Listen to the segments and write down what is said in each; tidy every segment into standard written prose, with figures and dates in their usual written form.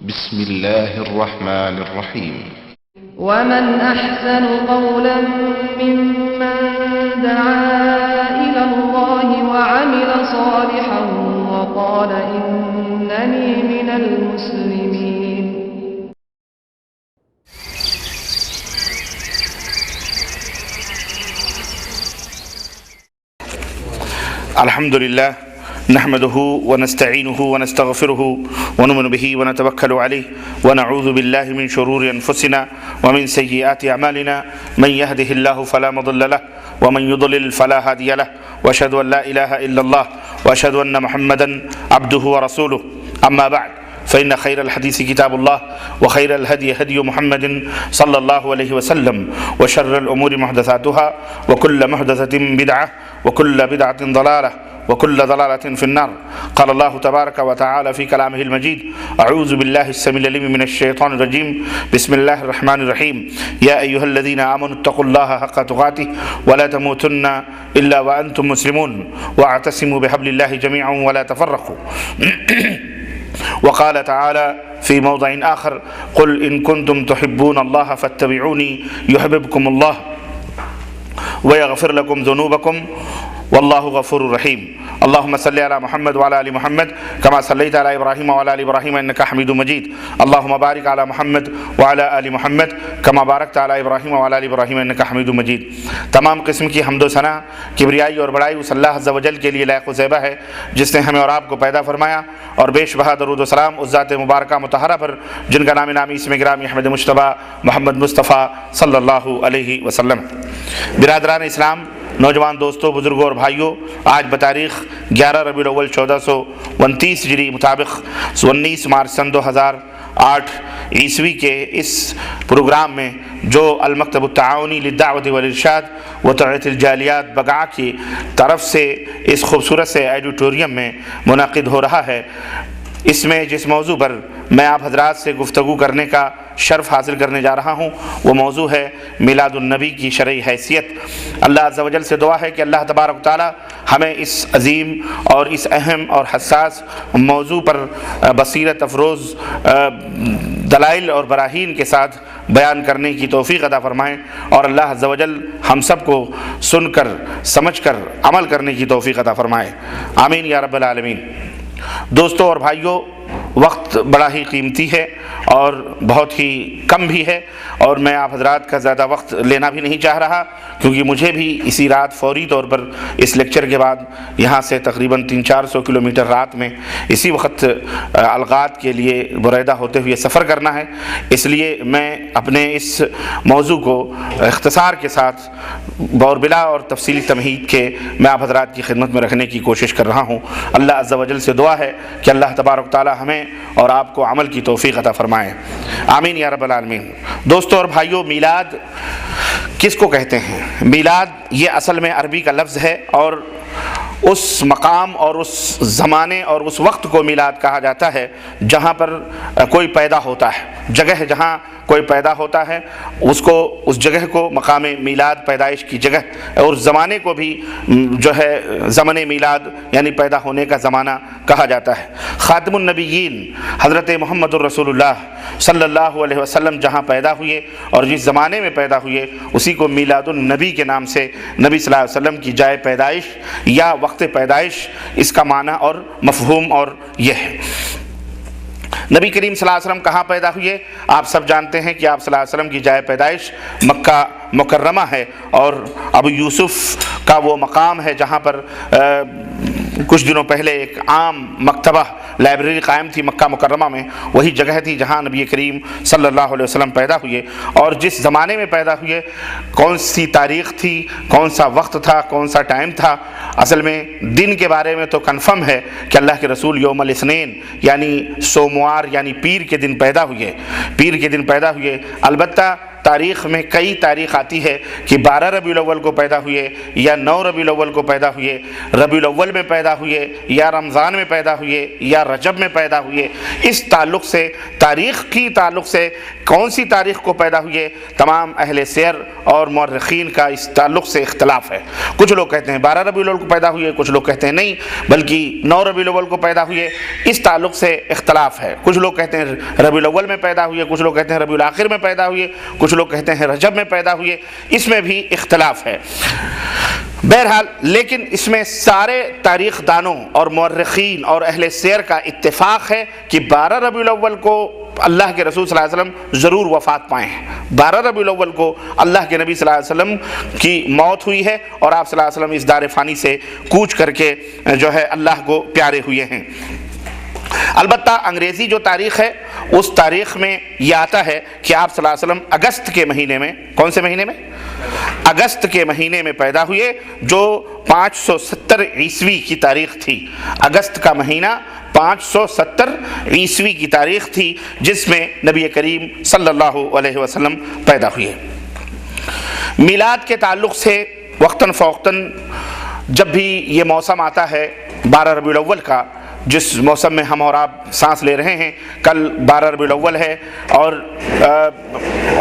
بسم الله الرحمن الرحيم. ومن أحسن قولا ممن دعا إلى الله وعمل صالحا وقال إنني من المسلمين. الحمد لله نحمده ونستعينه ونستغفره ونؤمن به ونتوكل عليه ونعوذ بالله من شرور أنفسنا ومن سيئات أعمالنا من يهده الله فلا مضل له ومن يضلل فلا هادي له وأشهد أن لا إله إلا الله وأشهد أن محمدا عبده ورسوله. أما بعد فإن خير الحديث كتاب الله وخير الهدي هدي محمد صلى الله عليه وسلم وشر الأمور محدثاتها وكل محدثة بدعة وكل بدعة ضلالة وكل ضلالة في النار. قال الله تبارك وتعالى في كلامه المجيد: أعوذ بالله السميع العليم من الشيطان الرجيم. بسم الله الرحمن الرحيم. يا أيها الذين آمنوا اتقوا الله حق تقاته ولا تموتن إلا وأنتم مسلمون واعتصموا بحبل الله جميعا ولا تفرقوا. وقال تعالى في موضع آخر: قل إن كنتم تحبون الله فاتبعوني يحببكم الله ويغفر لكم ذنوبكم والله غفور رحيم. اللهم صل على محمد وعلى آل محمد كما صليت على إبراهيم وعلى آل إبراهيم إنك حميد مجيد. اللهم بارك على محمد وعلى آل محمد كما باركت على إبراهيم وعلى آل إبراهيم إنك حميد مجيد. تمام قسم کی حمد و ثنا، کبریائی اور بڑائی اس اللہ عز و جل کے لیے لائق و زیبہ ہے جس نے ہمیں اور آپ کو پیدا فرمایا، اور بیش بہا درود و سلام اس ذات مبارکہ مطہرہ پر جن کا نام نامی اسم گرامی احمد مجتبیٰ محمد مصطفیٰ صلی اللہ علیہ وسلم. برادران اسلام، نوجوان دوستوں، بزرگوں اور بھائیوں، آج بتاریخ 11 ربیع الاول 1429 ہجری مطابق 19 مارچ سن 2008 عیسوی کے اس پروگرام میں جو المکتب التعاونی للدعوت والارشاد و توعیۃ الجالیات بگعہ کی طرف سے اس خوبصورت سے ایڈیٹوریم میں منعقد ہو رہا ہے، اس میں جس موضوع پر میں آپ حضرات سے گفتگو کرنے کا شرف حاصل کرنے جا رہا ہوں وہ موضوع ہے میلاد النبی کی شرعی حیثیت. اللہ عز و جل سے دعا ہے کہ اللہ تبارک و تعالی ہمیں اس عظیم اور اس اہم اور حساس موضوع پر بصیرت افروز دلائل اور براہین کے ساتھ بیان کرنے کی توفیق عطا فرمائیں، اور اللہ عز و جل ہم سب کو سن کر سمجھ کر عمل کرنے کی توفیق عطا فرمائے. آمین یا رب العالمین. دوستوں اور بھائیوں، وقت بڑا ہی قیمتی ہے اور بہت ہی کم بھی ہے، اور میں آپ حضرات کا زیادہ وقت لینا بھی نہیں چاہ رہا، کیونکہ مجھے بھی اسی رات فوری طور پر اس لیکچر کے بعد یہاں سے تقریباً 300-400 کلومیٹر رات میں اسی وقت الغات کے لیے بریدہ ہوتے ہوئے سفر کرنا ہے. اس لیے میں اپنے اس موضوع کو اختصار کے ساتھ اور بلا اور تفصیلی تمہید کے میں آپ حضرات کی خدمت میں رکھنے کی کوشش کر رہا ہوں. اللہ عز و جل سے دعا ہے کہ اللہ تبارک تعالی ہمیں اور آپ کو عمل کی توفیق عطا فرمائے. آمین یا رب العالمین. دوستوں اور بھائیوں، میلاد کس کو کہتے ہیں؟ میلاد یہ اصل میں عربی کا لفظ ہے، اور اس مقام اور اس زمانے اور اس وقت کو میلاد کہا جاتا ہے جہاں پر کوئی پیدا ہوتا ہے. جگہ جہاں کوئی پیدا ہوتا ہے اس جگہ کو مقام میلاد، پیدائش کی جگہ، اور زمانے کو بھی جو ہے زمن میلاد یعنی پیدا ہونے کا زمانہ کہا جاتا ہے. خاتم النبیین حضرت محمد الرسول اللہ صلی اللہ علیہ وسلم جہاں پیدا ہوئے اور جس زمانے میں پیدا ہوئے اسی کو میلاد النبی کے نام سے، نبی صلی اللہ علیہ وسلم کی جائے پیدائش یا وقت پیدائش، اس کا معنی اور مفہوم اور یہ ہے. نبی کریم صلی اللہ علیہ وسلم کہاں پیدا ہوئے؟ آپ سب جانتے ہیں کہ آپ صلی اللہ علیہ وسلم کی جائے پیدائش مکہ مکرمہ ہے، اور ابو یوسف کا وہ مقام ہے جہاں پر کچھ دنوں پہلے ایک عام مکتبہ لائبریری قائم تھی مکہ مکرمہ میں. وہی جگہ تھی جہاں نبی کریم صلی اللہ علیہ وسلم پیدا ہوئے، اور جس زمانے میں پیدا ہوئے، کون سی تاریخ تھی، کون سا وقت تھا، کون سا ٹائم تھا، اصل میں دن کے بارے میں تو کنفرم ہے کہ اللہ کے رسول یوم الاثنین یعنی سوموار یعنی پیر کے دن پیدا ہوئے. البتہ تاریخ میں کئی تاریخ آتی ہے کہ 12 ربیع الاول کو پیدا ہوئے یا 9 ربیع الاول کو پیدا ہوئے، ربیع الاول میں پیدا ہوئے یا رمضان میں پیدا ہوئے یا رجب میں پیدا ہوئے، اس تعلق سے، تاریخ کی تعلق سے کون سی تاریخ کو پیدا ہوئے، تمام اہل سیر اور مورخین کا اس تعلق سے اختلاف ہے۔ کچھ لوگ کہتے ہیں 12 ربیع الاول کو پیدا ہوئے، کچھ لوگ کہتے ہیں نہیں بلکہ 9 ربیع الاول کو پیدا ہوئے، اس تعلق سے اختلاف ہے۔ کچھ لوگ کہتے ہیں ربیع الاول میں پیدا ہوئے، کچھ لوگ کہتے ہیں ربیع الاخر میں پیدا ہوئے، کچھ لوگ کہتے ہیں رجب میں پیدا ہوئے، اس میں بھی اختلاف ہے۔ بہرحال لیکن اس میں سارے تاریخ دانوں اور مورخین اور اہل سیر کا اتفاق ہے کہ 12 ربیع الاول کو اللہ کے رسول صلی اللہ علیہ وسلم ضرور وفات پائے ہیں۔ 12 ربیع الاول کو اللہ کے نبی صلی اللہ علیہ وسلم کی موت ہوئی ہے اور آپ صلی اللہ علیہ وسلم اس دار فانی سے کوچ کر کے جو ہے اللہ کو پیارے ہوئے ہیں۔ البتہ انگریزی جو تاریخ ہے اس تاریخ میں یہ آتا ہے کہ آپ صلی اللہ علیہ وسلم اگست کے مہینے میں، کون سے مہینے میں؟ اگست کے مہینے میں پیدا ہوئے، جو 570 عیسوی کی تاریخ تھی۔ اگست کا مہینہ 570 عیسوی کی تاریخ تھی جس میں نبی کریم صلی اللہ علیہ وسلم پیدا ہوئے۔ میلاد کے تعلق سے وقتاً فوقتاً جب بھی یہ موسم آتا ہے 12 ربیع الاول کا، جس موسم میں ہم اور آپ سانس لے رہے ہیں، کل 12 ربیع الاول ہے اور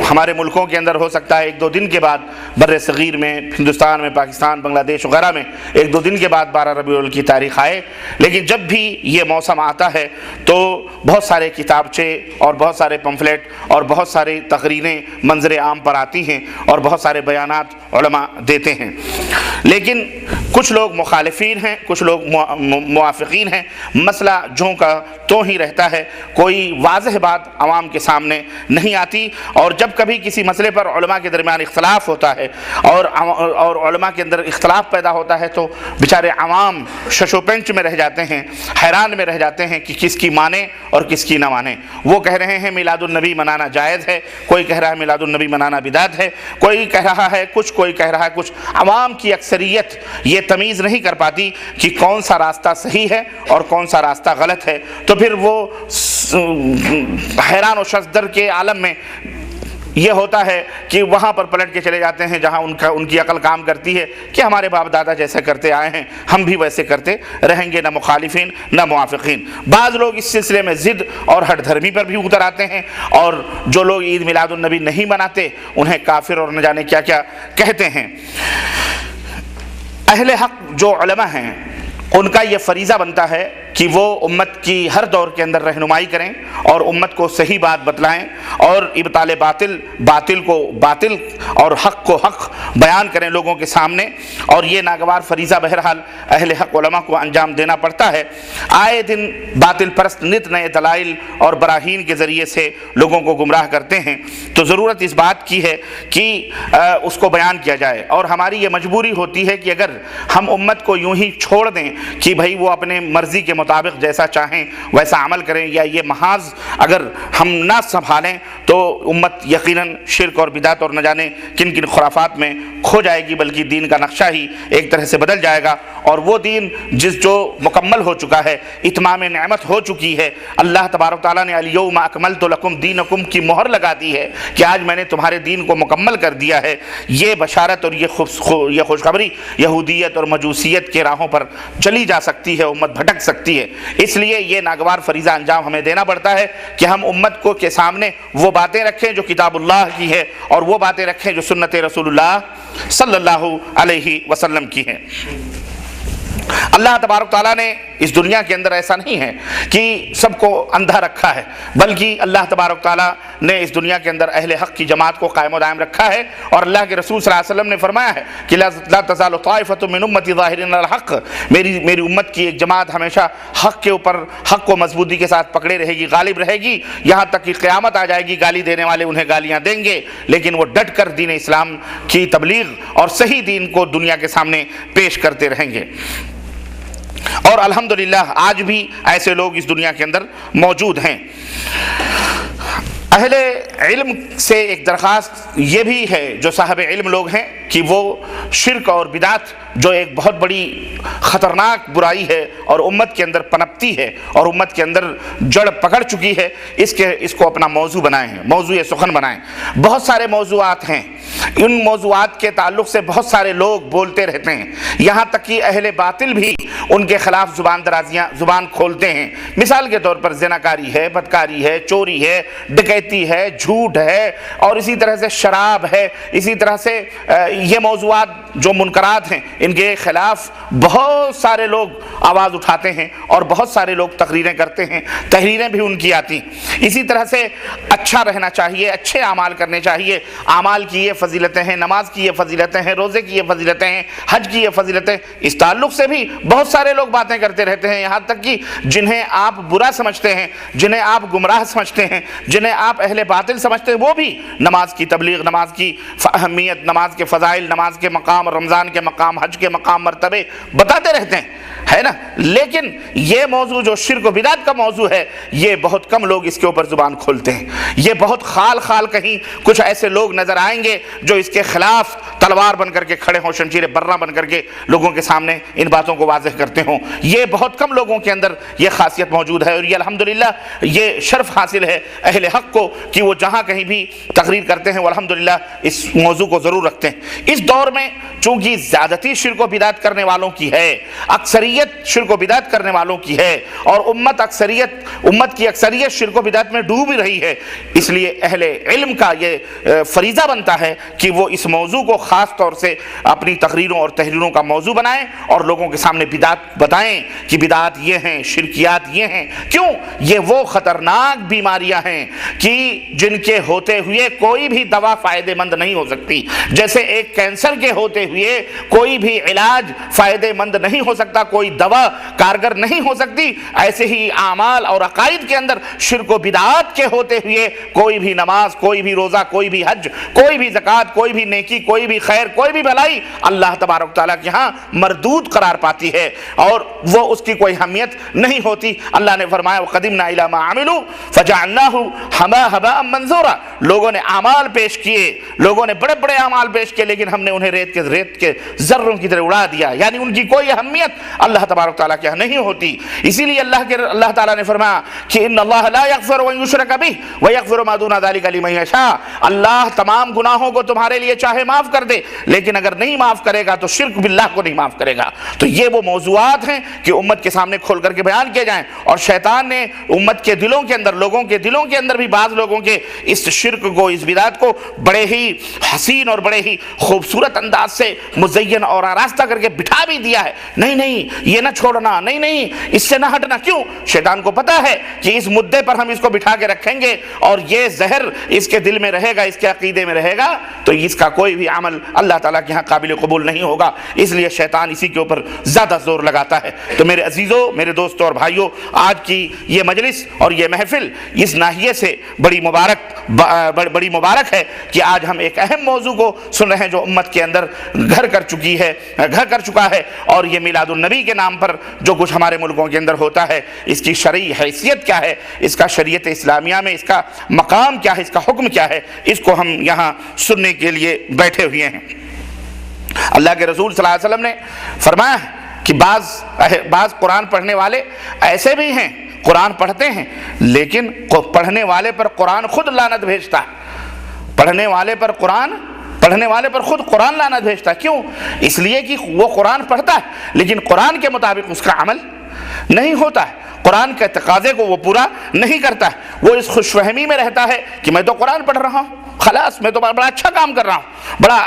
ہمارے ملکوں کے اندر ہو سکتا ہے 1-2 دن کے بعد، بر صغیر میں، ہندوستان میں، پاکستان، بنگلہ دیش وغیرہ میں 1-2 دن کے بعد 12 ربیع الاول کی تاریخ آئے، لیکن جب بھی یہ موسم آتا ہے تو بہت سارے کتابچے اور بہت سارے پمفلیٹ اور بہت سارے تقریریں منظر عام پر آتی ہیں اور بہت سارے بیانات علماء دیتے ہیں، لیکن کچھ لوگ مخالفین ہیں، کچھ لوگ موافقین ہیں۔ مسئلہ جوں کا تو ہی رہتا ہے، کوئی واضح بات عوام کے سامنے نہیں آتی، اور جب کبھی کسی مسئلے پر علماء کے درمیان اختلاف ہوتا ہے اور علماء کے اندر اختلاف پیدا ہوتا ہے تو بیچارے عوام شش و پنچ میں رہ جاتے ہیں، حیران میں رہ جاتے ہیں کہ کس کی مانے اور کس کی نہ مانے۔ وہ کہہ رہے ہیں میلاد النبی منانا جائز ہے، کوئی کہہ رہا ہے میلاد النبی منانا بدعت ہے، کوئی کہہ رہا ہے کچھ، کوئی کہہ رہا ہے کچھ۔ عوام کی اکثریت یہ تمیز نہیں کر پاتی کہ کون سا راستہ صحیح ہے اور کون سا راستہ غلط ہے، تو پھر وہ حیران و شزدر کے عالم میں یہ ہوتا ہے کہ وہاں پر پلٹ کے چلے جاتے ہیں جہاں ان کی عقل کام کرتی ہے کہ ہمارے باپ دادا جیسے کرتے آئے ہیں ہم بھی ویسے کرتے رہیں گے، نہ مخالفین نہ موافقین۔ بعض لوگ اس سلسلے میں ضد اور ہٹ دھرمی پر بھی اتر آتے ہیں، اور جو لوگ عید میلاد النبی نہیں مناتے انہیں کافر اور نہ جانے کیا کیا کہتے ہیں۔ اہل حق جو علماء ہیں ان کا یہ فریضہ بنتا ہے کہ وہ امت کی ہر دور کے اندر رہنمائی کریں اور امت کو صحیح بات بتلائیں اور ابطال باطل کو باطل اور حق کو حق بیان کریں لوگوں کے سامنے، اور یہ ناگوار فریضہ بہرحال اہل حق علماء کو انجام دینا پڑتا ہے۔ آئے دن باطل پرست نت نئے دلائل اور براہین کے ذریعے سے لوگوں کو گمراہ کرتے ہیں، تو ضرورت اس بات کی ہے کہ اس کو بیان کیا جائے، اور ہماری یہ مجبوری ہوتی ہے کہ اگر ہم امت کو یوں ہی چھوڑ دیں کہ بھائی وہ اپنے مرضی کے مطابق جیسا چاہیں ویسا عمل کریں، یا یہ محاذ اگر ہم نہ سنبھالیں تو امت یقیناً شرک اور بدعت اور نہ جانے کن کن خرافات میں کھو جائے گی، بلکہ دین کا نقشہ ہی ایک طرح سے بدل جائے گا، اور وہ دین جو مکمل ہو چکا ہے، اتمام نعمت ہو چکی ہے، اللہ تبارک تعالیٰ نے الیوم اکملت لکم دینکم کی مہر لگا دی ہے کہ آج میں نے تمہارے دین کو مکمل کر دیا ہے۔ یہ بشارت اور یہ خوشخبری یہودیت اور مجوسیت کے راہوں پر چلی جا سکتی ہے، امت بھٹک سکتی ہے، اس لیے یہ ناگوار فریضہ انجام ہمیں دینا پڑتا ہے کہ ہم امت کو کے سامنے وہ باتیں رکھیں جو کتاب اللہ کی ہے، اور وہ باتیں رکھیں جو سنت رسول اللہ صلی اللہ علیہ وسلم کی ہیں۔ اللہ تبارک تعالیٰ نے اس دنیا کے اندر ایسا نہیں ہے کہ سب کو اندھا رکھا ہے، بلکہ اللہ تبارک تعالیٰ نے اس دنیا کے اندر اہل حق کی جماعت کو قائم و دائم رکھا ہے، اور اللہ کے رسول صلی اللہ علیہ وسلم نے فرمایا ہے کہ لا تزال طائفۃ من امتی ظاہرین علی الحق، میری امت کی ایک جماعت ہمیشہ حق کے اوپر حق کو مضبوطی کے ساتھ پکڑے رہے گی، غالب رہے گی، یہاں تک کہ قیامت آ جائے گی، گالی دینے والے انہیں گالیاں دیں گے، لیکن وہ ڈٹ کر دین اسلام کی تبلیغ اور صحیح دین کو دنیا کے سامنے پیش کرتے رہیں گے۔ اور الحمدللہ آج بھی ایسے لوگ اس دنیا کے اندر موجود ہیں۔ اہل علم سے ایک درخواست یہ بھی ہے جو صاحب علم لوگ ہیں کہ وہ شرک اور بدعت جو ایک بہت بڑی خطرناک برائی ہے اور امت کے اندر پنپتی ہے اور امت کے اندر جڑ پکڑ چکی ہے، اس کو اپنا موضوع بنائیں، موضوع سخن بنائیں۔ بہت سارے موضوعات ہیں، ان موضوعات کے تعلق سے بہت سارے لوگ بولتے رہتے ہیں، یہاں تک کہ اہل باطل بھی ان کے خلاف زبان کھولتے ہیں۔ مثال کے طور پر زناکاری ہے، بدکاری ہے، چوری ہے، ڈکیتی ہے، جھوٹ ہے، اور اسی طرح سے شراب ہے، اسی طرح سے یہ موضوعات جو منکرات ہیں ان کے خلاف بہت سارے لوگ آواز اٹھاتے ہیں اور بہت سارے لوگ تقریریں کرتے ہیں، تحریریں بھی ان کی آتی۔ اسی طرح سے اچھا رہنا چاہیے، اچھے اعمال کرنے چاہیے، اعمال کی یہ فضیلتیں ہیں، نماز کی یہ فضیلتیں ہیں، روزے کی یہ فضیلتیں ہیں، حج کی یہ فضیلتیں، اس تعلق سے بھی بہت سارے لوگ باتیں کرتے رہتے ہیں، یہاں تک کہ جنہیں آپ برا سمجھتے ہیں، جنہیں آپ گمراہ سمجھتے ہیں، جنہیں آپ اہل باطل سمجھتے ہیں، وہ بھی نماز کی تبلیغ، نماز کی اہمیت، نماز کے فضائل، نماز کے مقام، رمضان کے مقام، حج کے مقام، مرتبے بتاتے رہتے ہیں، ہے نا۔ لیکن یہ موضوع جو شرک و بدعت کا موضوع ہے، یہ بہت کم لوگ اس کے اوپر زبان کھولتے ہیں۔ یہ بہت خال کہیں کچھ ایسے لوگ نظر آئیں گے جو اس کے خلاف تلوار بن کر کے کھڑے ہوں، شمشیر برہ بن کر کے لوگوں کے سامنے ان باتوں کو واضح کرتے ہوں۔ یہ بہت کم لوگوں کے اندر یہ خاصیت موجود ہے، اور یہ الحمدللہ یہ شرف حاصل ہے اہل حق کو کہ وہ جہاں کہیں بھی تقریر کرتے ہیں وہ الحمدللہ اس موضوع کو ضرور رکھتے ہیں۔ اس دور میں چونکہ زیادتی شرک و بدعت کرنے والوں کی ہے، اکثریت شرک و بدعت کرنے والوں کی ہے، اور امت کی اکثریت شرک و بدعت میں ڈوب رہی ہے، اس لیے اہل علم کا یہ فریضہ بنتا ہے کہ وہ اس موضوع کو خاص طور سے اپنی تقریروں اور تحریروں کا موضوع بنائیں اور لوگوں کے سامنے بدعت بتائیں کہ بدعت یہ ہیں، شرکیات یہ ہیں۔ کیوں؟ یہ وہ خطرناک بیماریاں ہیں کہ جن کے ہوتے ہوئے کوئی بھی دوا فائدہ مند نہیں ہو سکتی، جیسے ایک کینسر کے ہوتے ہوئے کوئی بھی علاج فائدہ مند نہیں ہو سکتا، کوئی دوا کارگر نہیں ہو سکتی، ایسے ہی اعمال اور عقائد کے اندر شرک و بدعات کے ہوتے ہوئے کوئی بھی نماز، کوئی بھی روزہ، کوئی بھی حج، کوئی بھی زکوٰۃ، کوئی بھی نیکی، کوئی بھی خیر، کوئی بھی بھلائی اللہ تبارک تعالیٰ کے ہاں مردود قرار پاتی ہے اور وہ اس کی کوئی اہمیت نہیں ہوتی۔ اللہ نے فرمایا وَقَدِمْنَا إِلَىٰ مَا عَمِلُوا فَجَعَلْنَاهُ هَبَاءً مَنْثُورًا، لوگوں نے اعمال پیش کیے، لوگوں نے بڑے بڑے اعمال پیش کیے، لیکن ہم نے انہیں ریت کے ذروں کی طرح اڑا دیا، یعنی ان کی کوئی اہمیت اللہ تبارک تعالیٰ کے ہاں نہیں ہوتی۔ اسی لیے اللہ تعالیٰ نے فرمایا کہ ان اللہ لا یغفر ان یشرک بہ ویغفر ما دون ذلک لمن یشاء، اللہ تمام گناہوں کو تمہارے لیے چاہے معاف کر دے، لیکن اگر نہیں معاف کرے گا تو شرک باللہ کو نہیں معاف کرے گا۔ تو یہ وہ موضوعات ہیں کہ امت کے سامنے کھول کر کے بیان کیے جائیں، اور شیطان نے امت کے دلوں کے اندر، لوگوں کے دلوں کے اندر بھی بعض لوگوں کے اس شرک کو، اس بدعت کو بڑے ہی حسین اور بڑے ہی خوبصورت انداز سے مزین اور آراستہ کر کے بٹھا بھی دیا ہے، نہیں یہ نہ چھوڑنا، نہیں اس سے نہ ہٹنا۔ کیوں؟ شیطان کو پتا ہے کہ اس مدعے پر ہم اس کو بٹھا کے رکھیں گے اور یہ زہر اس کے دل میں رہے گا، اس کے عقیدے میں رہے گا، تو اس کا کوئی بھی عمل اللہ تعالیٰ کے ہاں قابل قبول نہیں ہوگا، اس لیے شیطان اسی کے اوپر زیادہ زور لگاتا ہے۔ تو میرے عزیزوں، میرے دوستوں اور بھائیوں، آج کی یہ مجلس اور یہ محفل اس ناحیے سے بڑی مبارک ہے کہ آج ہم ایک اہم موضوع کو سن رہے ہیں جو امت کے اندر گھر کر چکا ہے، اور یہ میلاد النبی کے نام پر جو کچھ ہمارے ملکوں کے اندر ہوتا ہے، اس کی شرعی حیثیت کیا ہے، اس کا شریعت اسلامیہ میں اس کا مقام کیا ہے، اس کا حکم کیا ہے، اس کو ہم یہاں سننے کے لیے بیٹھے ہوئے ہیں۔ اللہ کے رسول صلی اللہ علیہ وسلم نے فرمایا کہ بعض قرآن پڑھنے والے ایسے بھی ہیں، قرآن پڑھتے ہیں لیکن پڑھنے والے پر قرآن خود لعنت بھیجتا ہے، پڑھنے والے پر خود قرآن لعنت بھیجتا ہے۔ کیوں؟ اس لیے کہ وہ قرآن پڑھتا ہے لیکن قرآن کے مطابق اس کا عمل نہیں ہوتا ہے، قرآن کے تقاضے کو وہ پورا نہیں کرتا ہے، وہ اس خوش فہمی میں رہتا ہے کہ میں تو قرآن پڑھ رہا ہوں، خلاص میں تو بڑا اچھا کام کر رہا ہوں، بڑا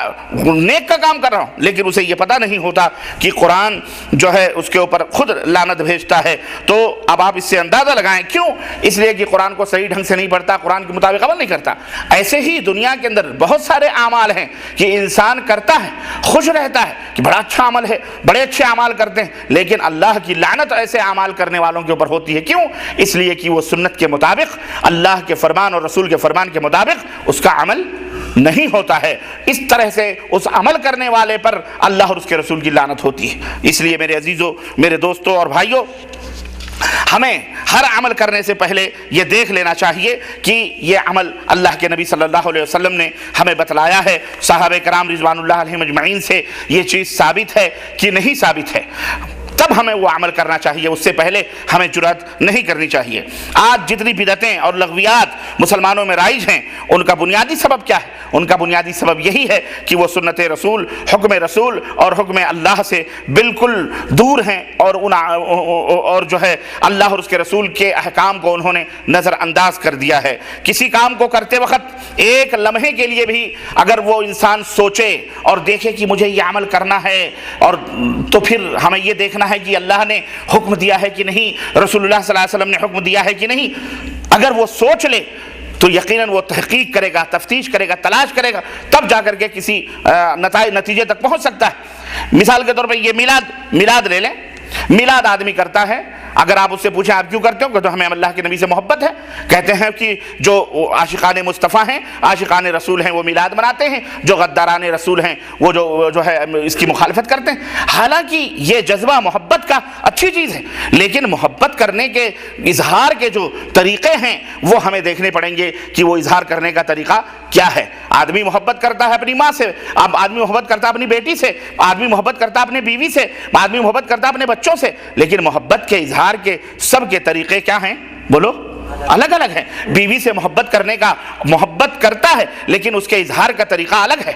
نیک کا کام کر رہا ہوں، لیکن اسے یہ پتہ نہیں ہوتا کہ قرآن جو ہے اس کے اوپر خود لعنت بھیجتا ہے۔ تو اب آپ اس سے اندازہ لگائیں، کیوں؟ اس لیے کہ قرآن کو صحیح ڈھنگ سے نہیں پڑھتا، قرآن کے مطابق عمل نہیں کرتا۔ ایسے ہی دنیا کے اندر بہت سارے اعمال ہیں کہ انسان کرتا ہے، خوش رہتا ہے کہ بڑا اچھا عمل ہے، بڑے اچھے اعمال کرتے ہیں، لیکن اللہ کی لعنت ایسے اعمال کرنے والوں کے اوپر ہوتی ہے۔ کیوں؟ اس لیے کہ وہ سنت کے مطابق، اللہ کے فرمان اور رسول کے فرمان کے مطابق اس کا عمل نہیں ہوتا ہے، اس طرح سے اس عمل کرنے والے پر اللہ اور اس کے رسول کی لعنت ہوتی ہے۔ اس لیے میرے عزیزوں، میرے دوستوں اور بھائیوں، ہمیں ہر عمل کرنے سے پہلے یہ دیکھ لینا چاہیے کہ یہ عمل اللہ کے نبی صلی اللہ علیہ وسلم نے ہمیں بتلایا ہے، صحابہ کرام رضوان اللہ علیہم اجمعین سے یہ چیز ثابت ہے کہ نہیں ثابت ہے، تب ہمیں وہ عمل کرنا چاہیے، اس سے پہلے ہمیں جرأت نہیں کرنی چاہیے۔ آج جتنی بدعتیں اور لغویات مسلمانوں میں رائج ہیں، ان کا بنیادی سبب کیا ہے؟ ان کا بنیادی سبب یہی ہے کہ وہ سنت رسول، حکم رسول اور حکم اللہ سے بالکل دور ہیں، اور جو ہے اللہ اور اس کے رسول کے احکام کو انہوں نے نظر انداز کر دیا ہے۔ کسی کام کو کرتے وقت ایک لمحے کے لیے بھی اگر وہ انسان سوچے اور دیکھے کہ مجھے یہ عمل کرنا ہے، اور تو پھر ہمیں یہ دیکھنا ہے کہ اللہ نے حکم دیا ہے کہ نہیں، رسول اللہ صلی اللہ علیہ وسلم نے حکم دیا ہے کہ نہیں۔ اگر وہ سوچ لے تو یقیناً وہ تحقیق کرے گا، تفتیش کرے گا، تلاش کرے گا، تب جا کر کے کسی نتیجے تک پہنچ سکتا ہے۔ مثال کے طور پہ یہ میلاد لے لیں۔ میلاد آدمی کرتا ہے، اگر آپ اس سے پوچھیں آپ کیوں کرتے ہو، کہ تو ہمیں اللہ کے نبی سے محبت ہے۔ کہتے ہیں کہ جو عاشقان مصطفیٰ ہیں، عاشقان رسول ہیں، وہ میلاد مناتے ہیں، جو غداران رسول ہیں وہ جو ہے اس کی مخالفت کرتے ہیں۔ حالانکہ یہ جذبہ محبت کا اچھی چیز ہے، لیکن محبت کرنے کے اظہار کے جو طریقے ہیں وہ ہمیں دیکھنے پڑیں گے کہ وہ اظہار کرنے کا طریقہ کیا ہے۔ آدمی محبت کرتا ہے اپنی ماں سے، آدمی محبت کرتا ہے اپنی بیٹی سے، آدمی محبت کرتا ہے اپنے بیوی سے، آدمی محبت کرتا ہے اپنے بچوں سے، لیکن محبت کے اظہار کے سب کے طریقے کیا ہیں؟ بولو، الگ الگ ہیں۔ بیوی سے محبت کرنے کا، محبت کرتا ہے لیکن اس کے اظہار کا طریقہ الگ ہے۔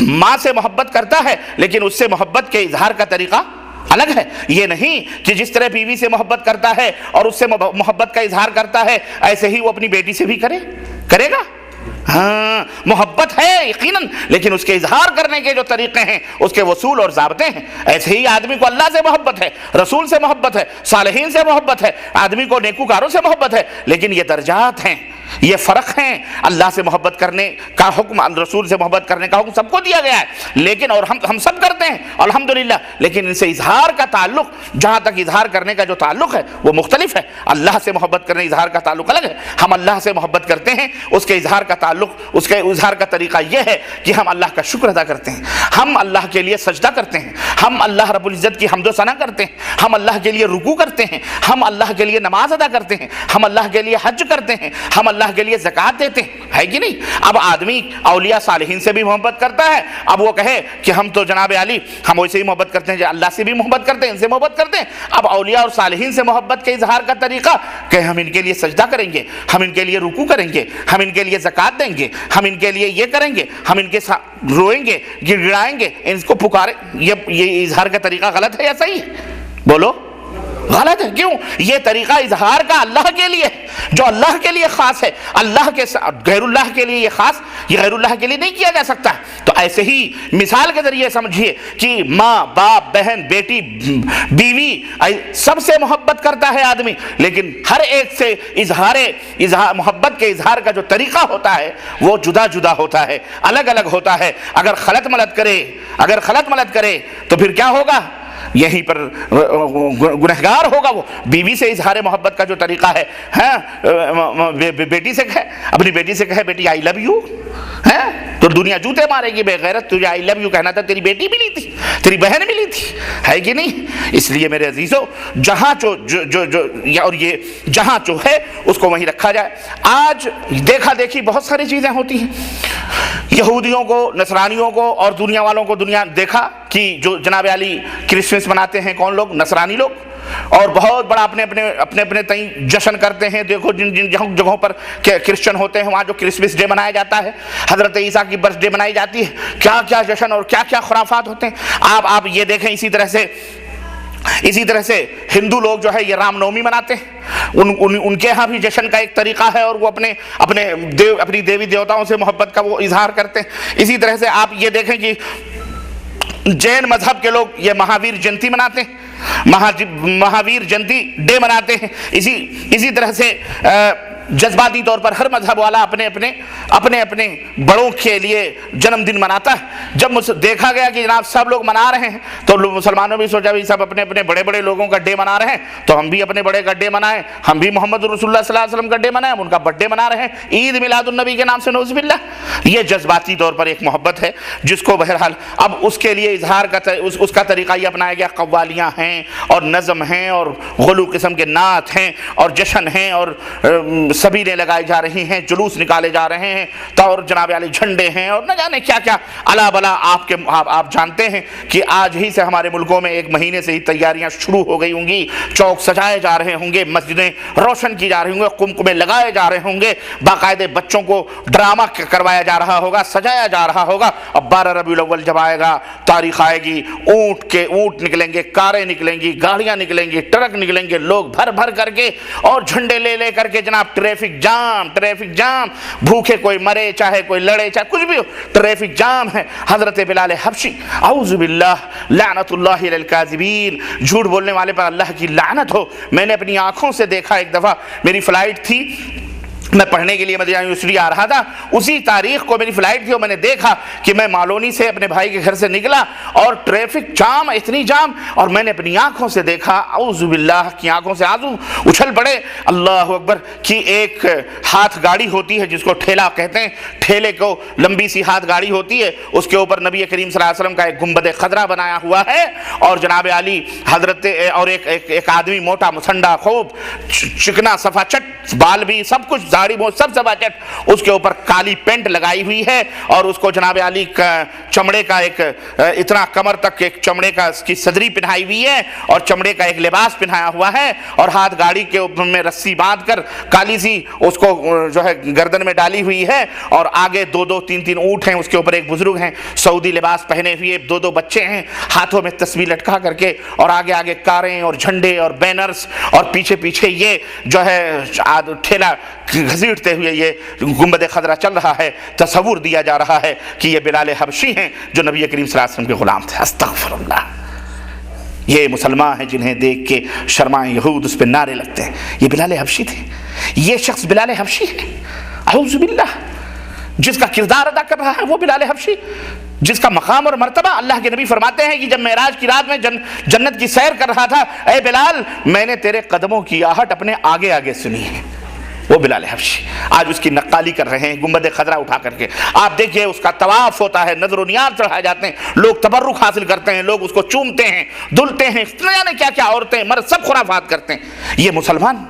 ماں سے محبت کرتا ہے لیکن اس سے محبت کے اظہار کا طریقہ الگ ہے۔ یہ نہیں کہ جس طرح بیوی سے محبت کرتا ہے اور اس سے محبت کا اظہار کرتا ہے ایسے ہی وہ اپنی بیٹی سے بھی کرے گا۔ ہاں، محبت ہے یقیناً، لیکن اس کے اظہار کرنے کے جو طریقے ہیں، اس کے اصول اور ضابطے ہیں۔ ایسے ہی آدمی کو اللہ سے محبت ہے، رسول سے محبت ہے، صالحین سے محبت ہے، آدمی کو نیکوکاروں سے محبت ہے، لیکن یہ درجات ہیں، یہ فرق ہیں۔ اللہ سے محبت کرنے کا حکم، رسول سے محبت کرنے کا حکم سب کو دیا گیا ہے، لیکن اور ہم سب کرتے ہیں الحمدللہ، لیکن ان سے اظہار کا تعلق، جہاں تک اظہار کرنے کا جو تعلق ہے وہ مختلف ہے۔ اللہ سے محبت کرنے اظہار کا تعلق الگ ہے۔ ہم اللہ سے محبت کرتے ہیں، اس کے اظہار کا تعلق، اس کے اظہار کا طریقہ یہ ہے کہ ہم اللہ کا شکر ادا کرتے ہیں، ہم اللہ کے لیے سجدہ کرتے ہیں، ہم اللہ رب العزت کی حمد و ثنا کرتے ہیں، ہم اللہ کے لیے رکوع کرتے ہیں، ہم اللہ کے لیے نماز ادا کرتے ہیں، ہم اللہ کے لیے حج کرتے ہیں، ہم اللہ کے لیے زکوٰۃ دیتے ہیں، ہے کہ نہیں؟ اب آدمی اولیاء صالحین سے بھی محبت کرتا ہے، اب وہ کہے کہ ہم تو جناب علی ہم ویسے ہی محبت کرتے ہیں، جو اللہ سے بھی محبت کرتے ہیں، ان سے محبت کرتے ہیں۔ اب اولیاء اور صالحین سے محبت کے اظہار کا طریقہ کہ ہم ان کے لیے سجدہ کریں گے، ہم ان کے لیے رکوع کریں گے، ہم ان کے لیے زکوٰۃ دیں گے، ہم ان کے لیے یہ کریں گے، ہم ان کے ساتھ روئیں گے، گڑگڑائیں گے، ان کو پکاریں۔ یہ اظہار کا طریقہ غلط ہے یا صحیح ہے؟ بولو، غلط ہے۔ کیوں؟ یہ طریقہ اظہار کا اللہ کے لیے، جو اللہ کے لیے خاص ہے، اللہ کے غیر اللہ کے لیے یہ خاص، یہ غیر اللہ کے لیے نہیں کیا جا سکتا۔ تو ایسے ہی مثال کے ذریعے سمجھیے کہ ماں، باپ، بہن، بیٹی، بیوی، سب سے محبت کرتا ہے آدمی، لیکن ہر ایک سے محبت کے اظہار کا جو طریقہ ہوتا ہے وہ جدا جدا ہوتا ہے، الگ الگ ہوتا ہے۔ اگر خلط ملط کرے تو پھر کیا ہوگا؟ یہیں پر گنہگار ہوگا وہ۔ بیوی سے اظہار محبت کا جو طریقہ ہے، بیٹی سے کہے، اپنی بیٹی سے کہے بیٹی آئی لو یو، تو دنیا جوتے مارے گی، بے غیرت، تجھے آئی لو یو کہنا تھا، تیری بیٹی ملی تھی، تیری بہن ملی تھی، ہے کہ نہیں؟ اس لیے میرے عزیزو، جہاں جہاں جو ہے اس کو وہیں رکھا جائے۔ آج دیکھا دیکھی بہت ساری چیزیں ہوتی ہیں، یہودیوں کو، نصرانیوں کو اور دنیا والوں کو دیکھا کہ جو جناب علی کرسمس مناتے ہیں کون لوگ؟ نصرانی لوگ، اور بہت بڑا اپنے تئیں جشن کرتے ہیں۔ دیکھو جن جگہوں پر کرسچن ہوتے ہیں وہاں جو کرسمس ڈے منایا جاتا ہے، حضرت عیسیٰ کی برتھ ڈے منائی جاتی ہے، کیا کیا جشن اور کیا کیا خرافات ہوتے ہیں۔ آپ یہ دیکھیں، اسی طرح سے ہندو لوگ جو ہے یہ رام نومی مناتے ہیں، ان کے ہاں بھی جشن کا ایک طریقہ ہے، اور وہ اپنی دیوی دیوتاؤں سے محبت کا وہ اظہار کرتے ہیں۔ اسی طرح سے آپ یہ دیکھیں کہ جین مذہب کے لوگ یہ مہاویر جینتی مناتے ہیں، مہاویر جینتی ڈے مناتے ہیں۔ اسی طرح سے جذباتی طور پر ہر مذہب والا اپنے بڑوں کے لیے جنم دن مناتا ہے۔ جب دیکھا گیا کہ جناب سب لوگ منا رہے ہیں تو مسلمانوں بھی سوچا بھی سب اپنے بڑے لوگوں کا ڈے منا رہے ہیں تو ہم بھی اپنے بڑے کا ڈے منائیں، ہم بھی محمد رسول اللہ صلی اللہ علیہ وسلم کا ڈے منائیں، ہم ان کا برتھ ڈے منا رہے ہیں، عید میلاد النبی کے نام سے، نعوذ باللہ۔ یہ جذباتی طور پر ایک محبت ہے جس کو بہرحال اب اس کے لیے اظہار کا اس کا طریقہ یہ اپنایا گیا، قوالیاں ہیں اور نظم ہیں اور غلو قسم کے نعت ہیں اور جشن ہیں اور سبیلیں لگائی جا رہی ہیں، جلوس نکالے جا رہے ہیں، تو اور جناب علی جھنڈے ہیں اور نہ جانے کیا کیا الا بلا۔ آپ جانتے ہیں کہ آج ہی سے ہمارے ملکوں میں 1 مہینے سے ہی تیاریاں شروع ہو گئی ہوں گی، چوک سجائے جا رہے ہوں گے، مسجدیں روشن کی جا رہی ہوں گے، قمقمے لگائے جا رہے ہوں گے، باقاعدہ بچوں کو ڈرامہ کروایا جا رہا ہوگا، سجایا جا رہا ہوگا۔ اب 12 ربیع الاول جب آئے گا، تاریخ آئے گی، اونٹ نکلیں گے، کاریں نکلیں گی، گاڑیاں نکلیں گی، ٹرک نکلیں گے، لوگ بھر بھر کر کے اور جھنڈے لے کر کے جناب ٹریفک جام، بھوکے کوئی مرے چاہے کوئی لڑے چاہے کچھ بھی ہو، ٹریفک جام ہے۔ حضرت بلال حبشی اعوذ باللہ لعنت اللہ علی الکاذبین، جھوٹ بولنے والے پر اللہ کی لعنت ہو۔ میں نے اپنی آنکھوں سے دیکھا، ایک دفعہ میری فلائٹ تھی، میں پڑھنے کے لیے مدینہ یونیورسٹی آ رہا تھا، اسی تاریخ کو میری فلائٹ تھی اور میں نے دیکھا کہ میں مالونی سے اپنے بھائی کے گھر سے نکلا اور ٹریفک جام، اتنی جام، اور میں نے اپنی آنکھوں سے دیکھا، اعوذ باللہ کی آنکھوں سے آنسو اچھل پڑے، اللہ اکبر، کہ ایک ہاتھ گاڑی ہوتی ہے جس کو ٹھیلا کہتے ہیں، ٹھیلے کو لمبی سی ہاتھ گاڑی ہوتی ہے، اس کے اوپر نبی کریم صلی اللہ علیہ وسلم کا ایک گنبد خضرا بنایا ہوا ہے اور جناب علی حضرت اور ایک آدمی موٹا مسنڈا خوب چکنا صفا چٹ، بال بھی سب کچھ داڑھی سب سے باچٹ، اس کے اوپر کالی پینٹ لگائی ہوئی ہے اور اس کو جناب علی چمڑے کا ایک اتنا کمر تک ایک چمڑے کا اس کی صدری پہنائی ہوئی ہے اور چمڑے کا ایک لباس پہنایا ہوا ہے اور ہاتھ گاڑی کے اوپر میں رسی باندھ کر کالی سی اس کو جو ہے گردن میں ڈالی ہوئی ہے اور آگے 2 3 اونٹ ہیں، اس کے اوپر ایک بزرگ ہیں سعودی لباس پہنے ہوئے، 2 بچے ہیں ہاتھوں میں تسبیح لٹکا کر کے، اور آگے کاریں اور جھنڈے اور بینرز اور پیچھے یہ جو ہے ٹھیلا گھسیٹتے ہوئے یہ گنبد خضرا چل رہا ہے۔ تصور دیا جا رہا ہے کہ یہ بلال حبشی ہیں جو نبی کریم صلی اللہ علیہ وسلم کے غلام تھے۔ استغفر اللہ، یہ مسلمان ہیں جنہیں دیکھ کے شرمائے یہود اس پہ نعرے لگتے ہیں، یہ بلال حبشی تھے، یہ شخص بلال حبشی ہے، اعوذ باللہ، جس کا کردار ادا کر رہا ہے وہ بلال حبشی، جس کا مقام اور مرتبہ اللہ کے نبی فرماتے ہیں کہ جب معراج کی رات میں جنت کی سیر کر رہا تھا، اے بلال میں نے تیرے قدموں کی آہٹ اپنے آگے سنی ہے، وہ بلال حبشی آج اس کی نقالی کر رہے ہیں گنبد خضرا اٹھا کر کے۔ آپ دیکھیے اس کا طواف ہوتا ہے، نذر و نیاز چڑھائے جاتے ہیں، لوگ تبرک حاصل کرتے ہیں، لوگ اس کو چومتے ہیں، دھلتے ہیں، جانے کیا عورتیں مرد سب خرافات کرتے ہیں۔ یہ مسلمان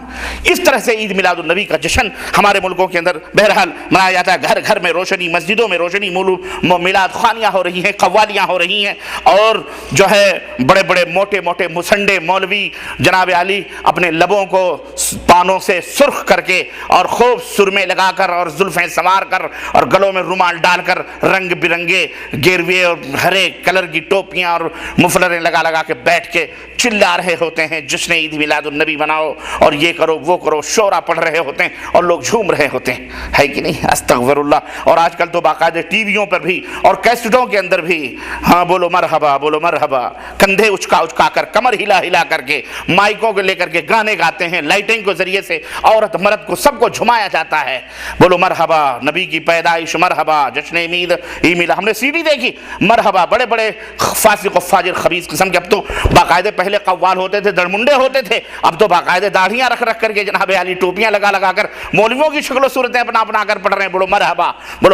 اس طرح سے عید میلاد النبی کا جشن ہمارے ملکوں کے اندر بہرحال منایا جاتا ہے، گھر میں روشنی، مسجدوں میں روشنی، میلاد خوانیاں ہو رہی ہیں، قوالیاں ہو رہی ہیں، اور جو ہے بڑے موٹے مسنڈے مولوی جناب علی اپنے لبوں کو پانوں سے سرخ کر کے اور خوب سرمے لگا کر اور زلفیں سنوار کر اور گلوں میں رومال ڈال کر رنگ برنگے گیروے اور ہرے کلر کی ٹوپیاں اور مفلریں لگا کے بیٹھ کے چلا رہے ہوتے ہیں، جشن عید میلاد النبی مناؤ اور یہ کرو وہ کرو، شورا پڑھ رہے ہوتے ہیں اور لوگ جھوم رہے ہوتے ہیں، ہے کہ نہیں؟ استغفر اللہ۔ اور آج کل تو باقاعدہ ٹی ویوں پر بھی اور کیسٹوں کے اندر بھی ہاں بولو مرحبا، کندھے اچکا کر کمر ہلا کر کے مائکوں کو لے کر کے گانے گاتے ہیں، لائٹنگ کے ذریعے سے عورت مرد کو سب کو جھمایا جاتا ہے، بولو مرحبا، نبی کی پیدائش مرحبا، جشن میلاد، ہم نے سی ڈی دیکھی مرحبا، بڑے فاسق و فاجر خبیث قسم کے، اب تو باقاعدہ پہلے قوال ہوتے تھے، دڑمنڈے ہوتے تھے، اب تو باقاعدہ داڑھیاں رکھ کر کے جناب علی ٹوپیاں لگا کر مولویوں کی شکل و صورتیں اپنا کر پڑھ رہے ہیں، بولو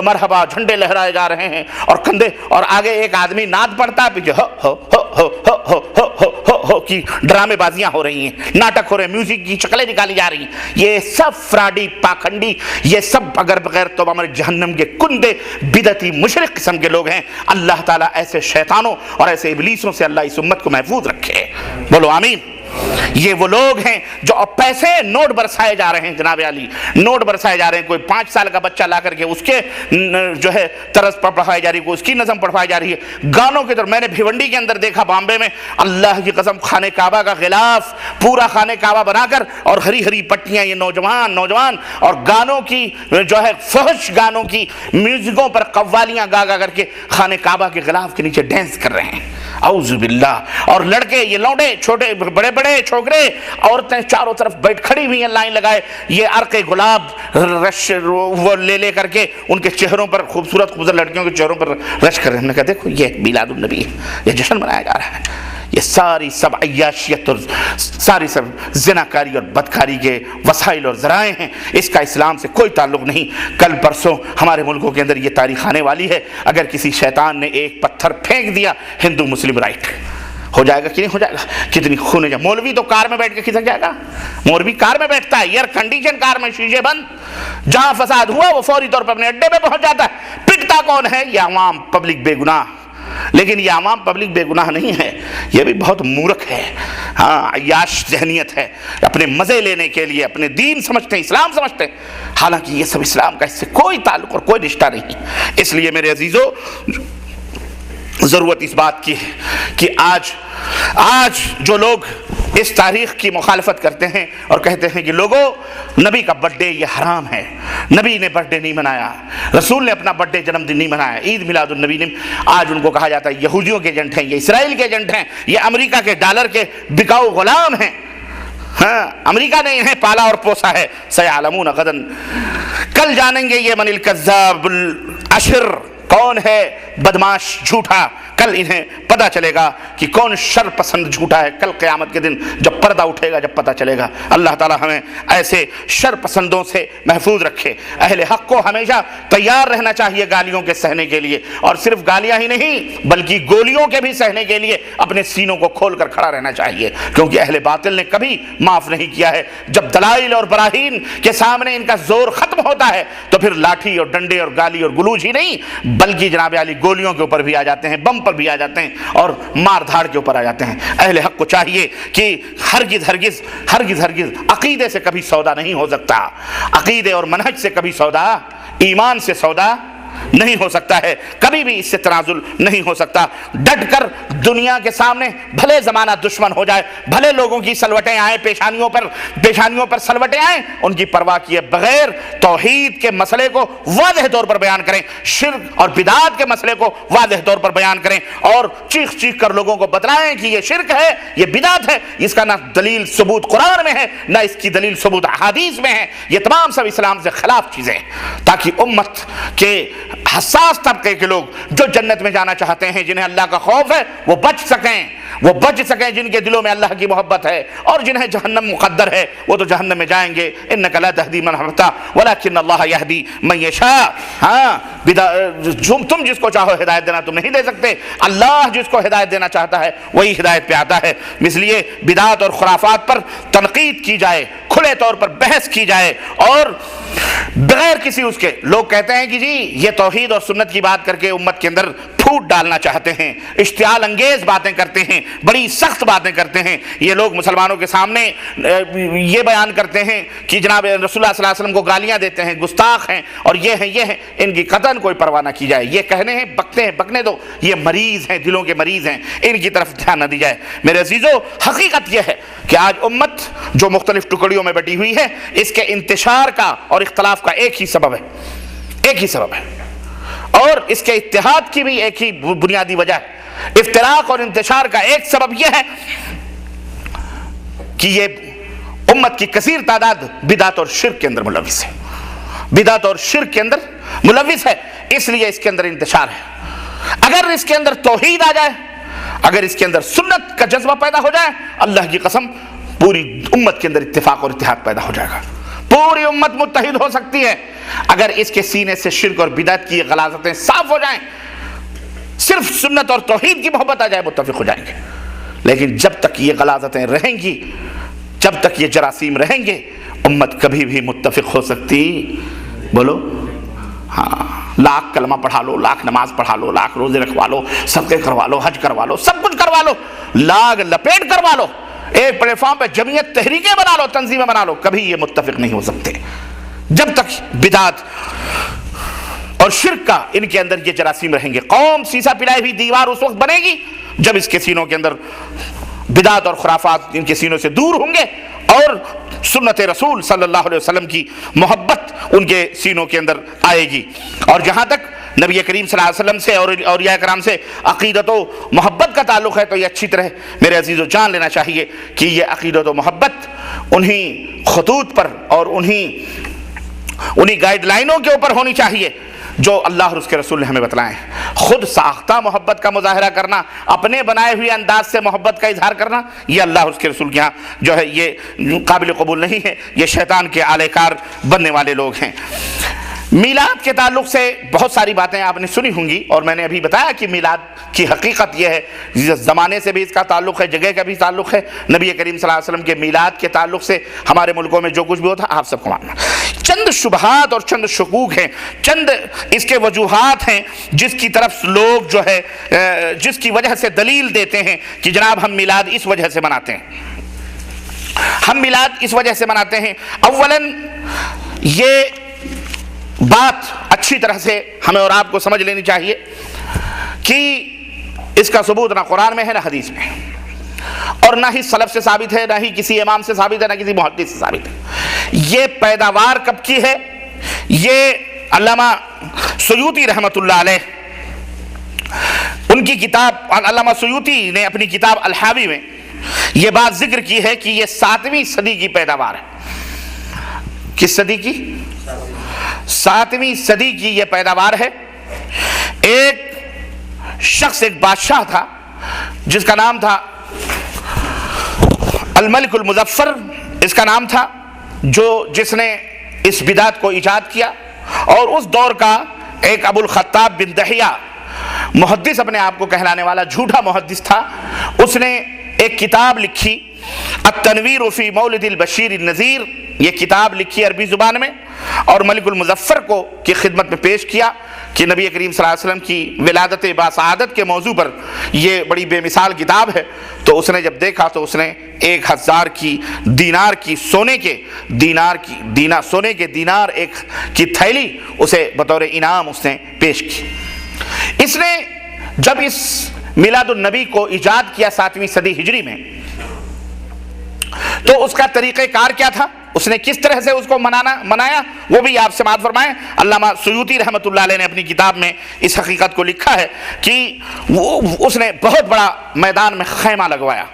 مرحبا، جھنڈے لہرائے جا رہے ہیں اور کندھے، اور آگے ایک آدمی نعت پڑھتا ہے، پیچھے ہو کی ڈرامے بازیاں ہو رہی ہیں، ناٹک ہو رہے ہیں، میوزک کی شکلیں نکالی جا رہی ہیں۔ یہ سب فراڈی پاکھنڈی، یہ سب اگر بغیر توبہ ہمارے جہنم کے کندے بدعتی مشرک قسم کے لوگ ہیں۔ اللہ تعالیٰ ایسے شیطانوں اور ایسے ابلیسوں سے اللہ اس امت کو محفوظ رکھے، بولو آمین۔ یہ وہ لوگ ہیں جو اب پیسے نوٹ برسائے جا رہے ہیں، جناب علی نوٹ برسائے جا رہے ہیں، کوئی 5 سال کا بچہ لا کر کے اس کے جو ہے طرز پڑھائی جا رہی ہے، کوئی اس کی نظم پڑھائی جا رہی ہے، گانوں کے طرف۔ میں نے بھیونڈی کے اندر دیکھا، بامبے میں، اللہ کی قسم، خانہ کعبہ کا غلاف پورا خانہ کعبہ بنا کر اور ہری پٹیاں، یہ نوجوان اور گانوں کی جو ہے فحش گانوں کی میوزکوں پر قوالیاں گا کر کے خانہ کعبہ کے غلاف کے نیچے ڈینس کر رہے ہیں، اعوذ باللہ۔ اور لڑکے، یہ لونڈے، چھوٹے بڑے چھوکرے، عورتیں چاروں طرف بیٹھ کھڑی ہوئی ہیں لائن لگائے، یہ عرق گلاب رش وہ لے کر کے ان کے چہروں پر، خوبصورت لڑکیوں کے چہروں پر رش کر رہے ہیں۔ ہم نے کہا دیکھو یہ میلاد النبی ہے، یہ جشن منایا جا رہا ہے، یہ ساری سب عیاشیت اور ساری سب زناکاری اور بدکاری کے وسائل اور ذرائع ہیں، اس کا اسلام سے کوئی تعلق نہیں۔ کل پرسوں ہمارے ملکوں کے اندر یہ تاریخ آنے والی ہے، اگر کسی شیطان نے ایک پتھر پھینک دیا ہندو مسلم رائٹ ہو جائے گا کہ نہیں ہو جائے گا؟ کتنی خون جائے۔ مولوی تو کار میں بیٹھ کے کھسک جائے گا، مولوی کار میں بیٹھتا ہے، ایئر کنڈیشن کار میں، شیشے بند، جہاں فساد ہوا وہ فوری طور پر اپنے اڈے پہ پہنچ جاتا ہے۔ پٹتا کون ہے؟ یہ عوام پبلک بے گناہ، لیکن یہ عوام پبلک بے گناہ نہیں ہے، یہ بھی بہت مورخ ہے، ہاں عیاش ذہنیت ہے، اپنے مزے لینے کے لیے اپنے دین سمجھتے ہیں، اسلام سمجھتے ہیں، حالانکہ یہ سب اسلام کا اس سے کوئی تعلق اور کوئی رشتہ نہیں۔ اس لیے میرے عزیزو ضرورت اس بات کی ہے کہ آج جو لوگ اس تاریخ کی مخالفت کرتے ہیں اور کہتے ہیں کہ لوگوں نبی کا برتھ ڈے یہ حرام ہے، نبی نے برتھ ڈے نہیں منایا، رسول نے اپنا برتھ ڈے جنم دن نہیں منایا، عید میلاد النبی نے، آج ان کو کہا جاتا ہے یہودیوں کے ایجنٹ ہیں، یہ اسرائیل کے ایجنٹ ہیں، یہ امریکہ کے ڈالر کے بکاؤ غلام ہیں، ہاں امریکہ نے انہیں پالا اور پوسا ہے۔ سیعلمون غدن، کل جانیں گے یہ من الکذاب الاشر، کون ہے بدماش جھوٹا، کل انہیں پتہ چلے گا کہ کون شر پسند جھوٹا ہے، کل قیامت کے دن جب پردہ اٹھے گا جب پتہ چلے گا۔ اللہ تعالی ہمیں ایسے شر پسندوں سے محفوظ رکھے۔ اہل حق کو ہمیشہ تیار رہنا چاہیے گالیوں کے سہنے کے لیے، اور صرف گالیاں ہی نہیں بلکہ گولیوں کے بھی سہنے کے لیے اپنے سینوں کو کھول کر کھڑا رہنا چاہیے، کیونکہ اہل باطل نے کبھی معاف نہیں کیا ہے۔ جب دلائل اور براہین کے سامنے ان کا زور ختم ہوتا ہے تو پھر لاٹھی اور ڈنڈے اور گالی اور گلوچ ہی نہیں بلکہ جناب علی گولیوں کے اوپر بھی آ جاتے ہیں، بم پر بھی آ جاتے ہیں اور مار دھاڑ کے اوپر آ جاتے ہیں۔ اہل حق کو چاہیے کہ ہرگز عقیدے سے کبھی سودا نہیں ہو سکتا، عقیدے اور منہج سے کبھی سودا، ایمان سے سودا نہیں ہو سکتا ہے، کبھی بھی اس سے تنازل نہیں ہو سکتا۔ ڈٹ کر دنیا کے سامنے بھلے زمانہ دشمن ہو جائے، بھلے لوگوں کی سلوٹیں آئیں، پیشانیوں پر سلوٹیں آئیں، ان کی پرواہ کیے بغیر توحید کے مسئلے کو واضح طور پر بیان کریں، شرک اور بدعات کے مسئلے کو واضح طور پر بیان کریں، اور چیخ کر لوگوں کو بتلائیں کہ یہ شرک ہے، یہ بدعت ہے، اس کا نہ دلیل ثبوت قرآن میں ہے نہ اس کی دلیل ثبوت احادیث میں ہے، یہ تمام سب اسلام سے خلاف چیزیں ہیں، تاکہ امت کے حساس طبقے کے لوگ جو جنت میں جانا چاہتے ہیں، جنہیں اللہ کا خوف ہے، وہ بچ سکیں، جن کے دلوں میں اللہ کی محبت ہے، اور جنہیں جہنم مقدر ہے وہ تو جہنم میں جائیں گے۔ انک لا تہدی من احببت ولکن اللہ یہدی من یشاء، ہاں تم جس کو چاہو ہدایت دینا تم نہیں دے سکتے، اللہ جس کو ہدایت دینا چاہتا ہے وہی ہدایت پہ آتا ہے۔ اس لیے بدعات اور خرافات پر تنقید کی جائے، کھلے طور پر بحث کی جائے، اور بغیر کسی اس کے، لوگ کہتے ہیں کہ جی یہ توحید اور سنت کی بات کر کے امت کے اندر پھوٹ ڈالنا چاہتے ہیں، اشتعال انگیز باتیں کرتے ہیں، بڑی سخت باتیں کرتے ہیں، یہ لوگ مسلمانوں کے سامنے یہ بیان کرتے ہیں کہ جناب رسول اللہ صلی اللہ علیہ وسلم کو گالیاں دیتے ہیں، گستاخ ہیں، اور یہ ہیں، ان کی قطعاً کوئی پرواہ نہ کی جائے، یہ کہنے ہیں بکنے دو، یہ مریض ہیں، دلوں کے مریض ہیں، ان کی طرف دھیان نہ دی جائے۔ میرے عزیزو حقیقت یہ ہے کہ آج امت جو مختلف ٹکڑیوں میں بٹی ہوئی ہے، اس کے انتشار کا اور اختلاف کا ایک ہی سبب ہے، اور اس کے اتحاد کی بھی ایک ہی بنیادی وجہ ہے۔ افتراق اور انتشار کا ایک سبب یہ ہے کہ یہ امت کی کثیر تعداد بدعت اور شرک کے اندر ملوث ہے، بدعت اور شرک کے اندر ملوث ہے، اس لیے اس کے اندر انتشار ہے۔ اگر اس کے اندر توحید آ جائے، اگر اس کے اندر سنت کا جذبہ پیدا ہو جائے، اللہ کی قسم پوری امت کے اندر اتفاق اور اتحاد پیدا ہو جائے گا، پوری امت متحد ہو سکتی ہے۔ اگر اس کے سینے سے شرک اور بدعت کی غلاظتیں صاف ہو جائیں، صرف سنت اور توحید کی محبت آ جائے، متفق ہو جائیں گے۔ لیکن جب تک یہ غلاظتیں رہیں گی، جب تک یہ جراثیم رہیں گے، امت کبھی بھی متفق ہو سکتی؟ بولو ہاں، لاکھ کلمہ پڑھا لو، لاکھ نماز پڑھا لو، لاکھ روزے رکھوا لو، صدقے کروا لو، حج کروا لو، سب کچھ کروا لو، لاگ لپیٹ کروا لو، ایک پلیٹ فارم پہ جمعیت تحریکیں بنا لو، تنظیمیں بنا لو، کبھی یہ متفق نہیں ہو سکتے جب تک بدعت اور شرک کا ان کے اندر یہ جراثیم رہیں گے۔ قوم سیسا پلائی ہوئی دیوار اس وقت بنے گی جب اس کے سینوں کے اندر بدعت اور خرافات ان کے سینوں سے دور ہوں گے، اور سنت رسول صلی اللہ علیہ وسلم کی محبت ان کے سینوں کے اندر آئے گی۔ اور جہاں تک نبی کریم صلی اللہ علیہ وسلم سے اور اولیاء کرام سے عقیدت و محبت کا تعلق ہے، تو یہ اچھی طرح میرے عزیزو جان لینا چاہیے کہ یہ عقیدت و محبت انہی خطوط پر اور انہی گائیڈ لائنوں کے اوپر ہونی چاہیے جو اللہ اور اس کے رسول نے ہمیں بتلائے ہیں۔ خود ساختہ محبت کا مظاہرہ کرنا، اپنے بنائے ہوئے انداز سے محبت کا اظہار کرنا، یہ اللہ اور اس کے رسول کے ہاں جو ہے یہ قابل قبول نہیں ہے، یہ شیطان کے آلہ کار بننے والے لوگ ہیں۔ میلاد کے تعلق سے بہت ساری باتیں آپ نے سنی ہوں گی، اور میں نے ابھی بتایا کہ میلاد کی حقیقت یہ ہے، زمانے سے بھی اس کا تعلق ہے، جگہ کا بھی تعلق ہے۔ نبی کریم صلی اللہ علیہ وسلم کے میلاد کے تعلق سے ہمارے ملکوں میں جو کچھ بھی ہوتا آپ سب کو ماننا۔ چند شبہات اور چند شکوک ہیں، چند اس کے وجوہات ہیں جس کی طرف لوگ جو ہے جس کی وجہ سے دلیل دیتے ہیں کہ جناب ہم میلاد اس وجہ سے مناتے ہیں، ہم میلاد اس وجہ سے مناتے ہیں۔ اولاً یہ بات اچھی طرح سے ہمیں اور آپ کو سمجھ لینی چاہیے کہ اس کا ثبوت نہ قرآن میں ہے نہ حدیث میں، اور نہ ہی سلف سے ثابت ہے، نہ ہی کسی امام سے ثابت ہے، نہ کسی محدث سے ثابت ہے۔ یہ پیداوار کب کی ہے؟ یہ علامہ سیوطی رحمۃ اللہ علیہ، ان کی کتاب علامہ سیوطی نے اپنی کتاب الحاوی میں یہ بات ذکر کی ہے کہ یہ 7ویں صدی کی پیداوار ہے۔ کس صدی کی؟ 7ویں صدی کی یہ پیداوار ہے۔ ایک شخص، ایک بادشاہ تھا جس کا نام تھا الملک المظفر، اس کا نام تھا، جس نے اس بدعت کو ایجاد کیا، اور اس دور کا ایک ابو الخطاب بن دحیہ محدث اپنے آپ کو کہلانے والا جھوٹا محدث تھا۔ اس نے ایک کتاب لکھی التنویر فی مولد البشیر النذیر، یہ کتاب لکھی عربی زبان میں، اور ملک المظفر کو کی خدمت میں پیش کیا کہ نبی کریم صلی اللہ علیہ وسلم کی ولادت باسعادت کے موضوع پر یہ بڑی بے مثال کتاب ہے۔ تو اس نے جب دیکھا تو اس نے 1000 کی دینار کی سونے کے دینار ایک کی تھیلی اسے بطور انعام اس نے پیش کی۔ اس نے جب اس میلاد النبی کو ایجاد کیا 7ویں صدی ہجری میں، تو اس کا طریقہ کار کیا تھا، اس نے کس طرح سے اس کو منایا، وہ بھی آپ سماعت فرمائیں۔ علامہ سیوطی رحمۃ اللہ علیہ نے اپنی کتاب میں اس حقیقت کو لکھا ہے کہ اس نے بہت بڑا میدان میں خیمہ لگوایا،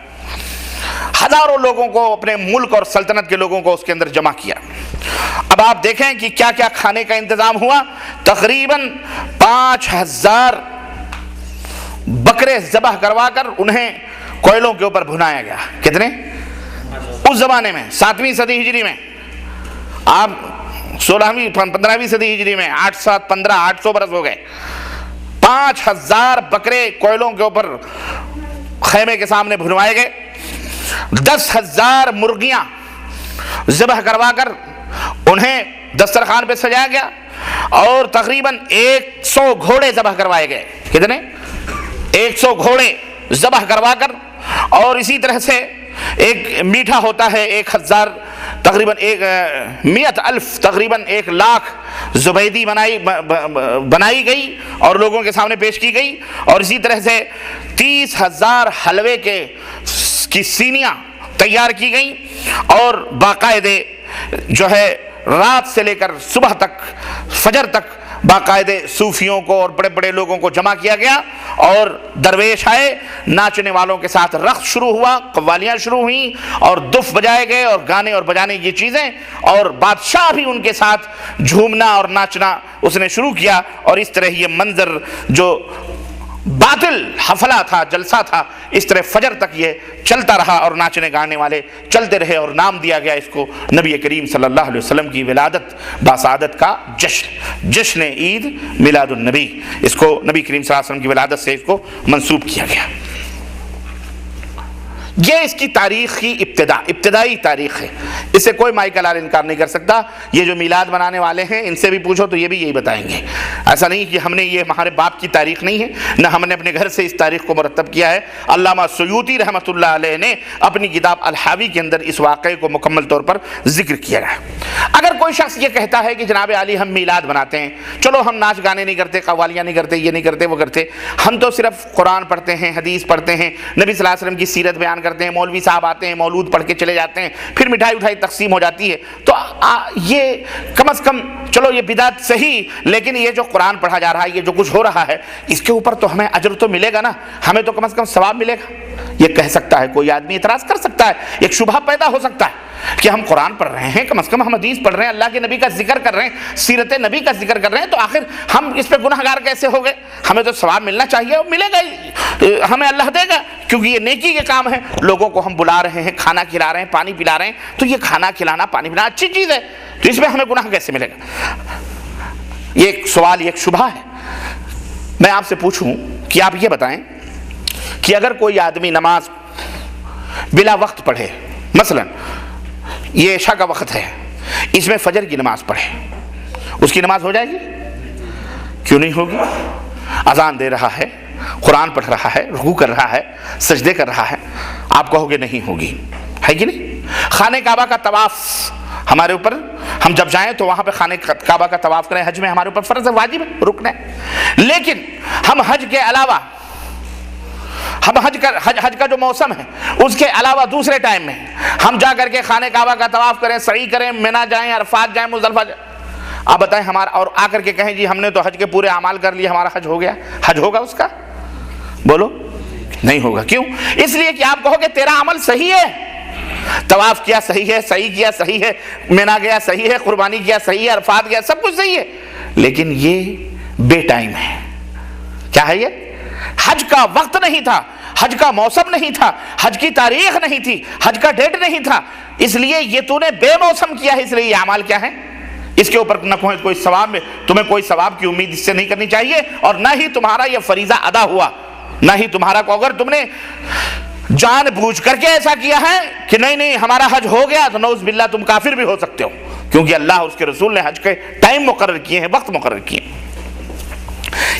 ہزاروں لوگوں کو، اپنے ملک اور سلطنت کے لوگوں کو اس کے اندر جمع کیا۔ اب آپ دیکھیں کہ کیا کیا کھانے کا انتظام ہوا۔ تقریباً 5000 بکرے ذبح کروا کر انہیں کوئلوں کے اوپر بھنایا گیا۔ کتنے؟ اس زمانے میں 7ویں صدی ہجری میں، آپ 16ویں 15ویں صدی ہجری میں 8 7 15 800 برس ہو گئے۔ 5000 بکرے کوئلوں کے اوپر خیمے کے سامنے بھنوائے گئے۔ 10,000 مرغیاں ذبح کروا کر انہیں دسترخوان پہ سجایا گیا، اور تقریباً 100 گھوڑے ذبح کروائے گئے۔ کتنے؟ 100 گھوڑے ذبح کروا کر، اور اسی طرح سے ایک میٹھا ہوتا ہے 1000 تقریباً 100,000 تقریباً 1,00,000 زبیدی بنائی گئی اور لوگوں کے سامنے پیش کی گئی، اور اسی طرح سے 30,000 حلوے کی سینیاں تیار کی گئیں، اور باقاعدے جو ہے رات سے لے کر صبح تک، فجر تک باقاعدے صوفیوں کو اور بڑے بڑے لوگوں کو جمع کیا گیا، اور درویش آئے، ناچنے والوں کے ساتھ رقص شروع ہوا، قوالیاں شروع ہوئیں، اور دف بجائے گئے اور گانے اور بجانے کی چیزیں، اور بادشاہ بھی ان کے ساتھ جھومنا اور ناچنا اس نے شروع کیا۔ اور اس طرح یہ منظر جو باطل حفلہ تھا، جلسہ تھا، اس طرح فجر تک یہ چلتا رہا، اور ناچنے گانے والے چلتے رہے، اور نام دیا گیا اس کو نبی کریم صلی اللہ علیہ وسلم کی ولادت باسعادت کا جشن عید میلاد النبی۔ اس کو نبی کریم صلی اللہ علیہ وسلم کی ولادت سے اس کو منسوب کیا گیا۔ یہ اس کی تاریخ کی ابتدائی تاریخ ہے، اس سے کوئی مائی کلال انکار نہیں کر سکتا۔ یہ جو میلاد منانے والے ہیں ان سے بھی پوچھو تو یہ بھی یہی بتائیں گے۔ ایسا نہیں کہ ہم نے، یہ ہمارے باپ کی تاریخ نہیں ہے، نہ ہم نے اپنے گھر سے اس تاریخ کو مرتب کیا ہے۔ علامہ سیوطی رحمۃ اللہ علیہ نے اپنی کتاب الحاوی کے اندر اس واقعے کو مکمل طور پر ذکر کیا ہے۔ اگر کوئی شخص یہ کہتا ہے کہ جناب علی ہم میلاد مناتے ہیں، چلو ہم ناچ گانے نہیں کرتے، قوالیاں نہیں کرتے، یہ نہیں کرتے، وہ کرتے، ہم تو صرف قرآن پڑھتے ہیں، حدیث پڑھتے ہیں، نبی صلی اللہ علیہ وسلم کی سیرت بیان کرتے ہیں، مولوی صاحب آتے ہیں، مولود پڑھ کے چلے جاتے ہیں، پھر مٹھائی اٹھائی تقسیم ہو جاتی ہے، تو یہ کم از کم چلو یہ بدعت صحیح، لیکن یہ جو قرآن پڑھا جا رہا ہے، یہ جو کچھ ہو رہا ہے، اس کے اوپر تو ہمیں اجر تو ملے گا نا، ہمیں تو کم از کم ثواب ملے گا۔ یہ کہہ سکتا ہے، کوئی آدمی اعتراض کر سکتا ہے، ایک شبہ پیدا ہو سکتا ہے کہ ہم قرآن پڑھ رہے ہیں، کم از کم ہم حدیث پڑھ رہے ہیں، اللہ کے نبی کا ذکر کر رہے ہیں، سیرت نبی کا ذکر کر رہے ہیں، تو آخر ہم اس پہ گناہگار کیسے ہو گئے؟ ہمیں تو ثواب ملنا چاہیے، اور ملے گا، ہمیں اللہ دے گا، کیونکہ یہ نیکی کے کام ہے۔ لوگوں کو ہم بلا رہے ہیں، کھانا کھلا رہے ہیں، پانی پلا رہے ہیں، تو یہ کھانا کھلانا، پانی پلانا اچھی چیز ہے، تو اس میں ہمیں گناہ کیسے ملے گا؟ یہ ایک سوال، یہ ایک شبہ ہے۔ میں آپ سے پوچھوں کہ آپ یہ بتائیں کہ اگر کوئی آدمی نماز بلا وقت پڑھے، مثلا یہ عشاء کا وقت ہے، اس میں فجر کی نماز پڑھے، اس کی نماز ہو جائے گی؟ کیوں نہیں ہوگی؟ اذان دے رہا ہے، قرآن پڑھ رہا ہے، رکوع کر رہا ہے، سجدے کر رہا ہے، آپ کہو گے نہیں ہوگی، ہے کہ نہیں؟ خانہ کعبہ کا طواف ہمارے اوپر، ہم جب جائیں تو وہاں پہ خانہ کعبہ کا طواف کریں، حج میں ہمارے اوپر فرض ہے، واجب ہے، رکن ہے۔ لیکن ہم حج کے علاوہ، ہم حج کا جو موسم ہے اس کے علاوہ دوسرے ٹائم میں ہم جا کر کے خانہ کعبہ کا طواف کریں، سعی کریں، منی جائیں، عرفات جائیں، مزدلفہ جائیں، آپ بتائیں ہمارا، اور آ کر کے کہیں جی ہم نے تو حج کے پورے اعمال کر لیے، ہمارا حج ہو گیا، حج ہوگا اس کا؟ بولو، نہیں ہوگا۔ کیوں؟ اس لیے کہ آپ کہو کہ تیرا عمل صحیح ہے، طواف کیا صحیح ہے، سعی کیا صحیح ہے، منی گیا صحیح ہے، قربانی کیا صحیح ہے، عرفات گیا، سب کچھ صحیح ہے، لیکن یہ بے ٹائم ہے۔ کیا ہے یہ؟ حج کا وقت نہیں تھا، حج کا موسم نہیں تھا، حج کی تاریخ نہیں تھی، حج کا ڈیٹ نہیں تھا، اس لیے یہ تو نے بے موسم کیا ہے، اس لیے یہ اعمال کیا ہے؟ اس کے اوپر نہ کوئی ثواب میں، تمہیں کوئی ثواب کی امید اس سے نہیں کرنی چاہیے، اور نہ ہی تمہارا یہ فریضہ ادا ہوا، نہ ہی تمہارا کو، اگر تم نے جان بوجھ کر کے ایسا کیا ہے کہ نہیں ہمارا حج ہو گیا، تو نعوذ باللہ تم کافر بھی ہو سکتے ہو، کیونکہ اللہ اور اس کے رسول نے حج کے ٹائم مقرر کیے ہیں، وقت مقرر کیے ہیں۔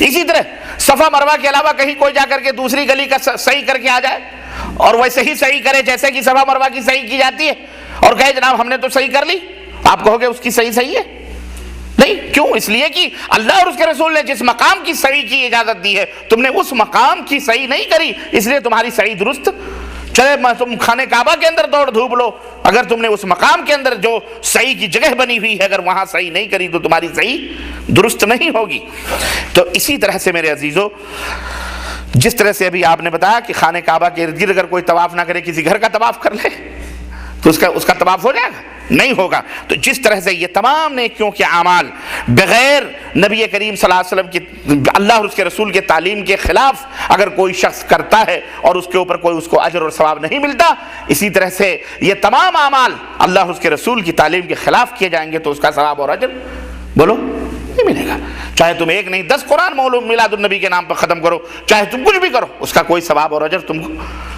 اسی طرح صفا مروہ کے علاوہ کہیں کوئی جا کر کے دوسری گلی کا صحیح کر کے آ جائے اور ویسے ہی صحیح کرے جیسے کہ صفا مروہ کی صحیح کی جاتی ہے، اور کہے جناب ہم نے تو صحیح کر لی، آپ کہو گے اس کی صحیح ہے؟ نہیں، کیوں؟ اس لیے کہ اللہ اور اس کے رسول نے جس مقام کی صحیح کی اجازت دی ہے، تم نے اس مقام کی صحیح نہیں کری، اس لیے تمہاری صحیح درست، چلے تم خانہ کعبہ کے اندر دوڑ دھوپ لو، اگر تم نے اس مقام کے اندر جو صحیح کی جگہ بنی ہوئی ہے اگر وہاں صحیح نہیں کری تو تمہاری صحیح درست نہیں ہوگی۔ تو اسی طرح سے میرے عزیزو، جس طرح سے ابھی آپ نے بتایا کہ خانہ کعبہ کے ارد گرد اگر کوئی طواف نہ کرے، کسی گھر کا طواف کر لے تو اس کا طواف ہو جائے گا؟ نہیں ہوگا۔ تو جس طرح سے یہ تمام نیکیوں کے اعمال بغیر نبی کریم صلی اللہ علیہ وسلم کی، اللہ اور اس کے رسول کے تعلیم کے خلاف اگر کوئی شخص کرتا ہے اور اس کے اوپر کوئی اس کو اجر اور ثواب نہیں ملتا، اسی طرح سے یہ تمام اعمال اللہ اور اس کے رسول کی تعلیم کے خلاف کیے جائیں گے تو اس کا ثواب اور اجر بولو نہیں ملے گا۔ چاہے تم ایک نہیں 10 قرآن مولود میلاد النبی کے نام پر ختم کرو، چاہے تم کچھ بھی کرو، اس کا کوئی ثواب اور اجر تم کو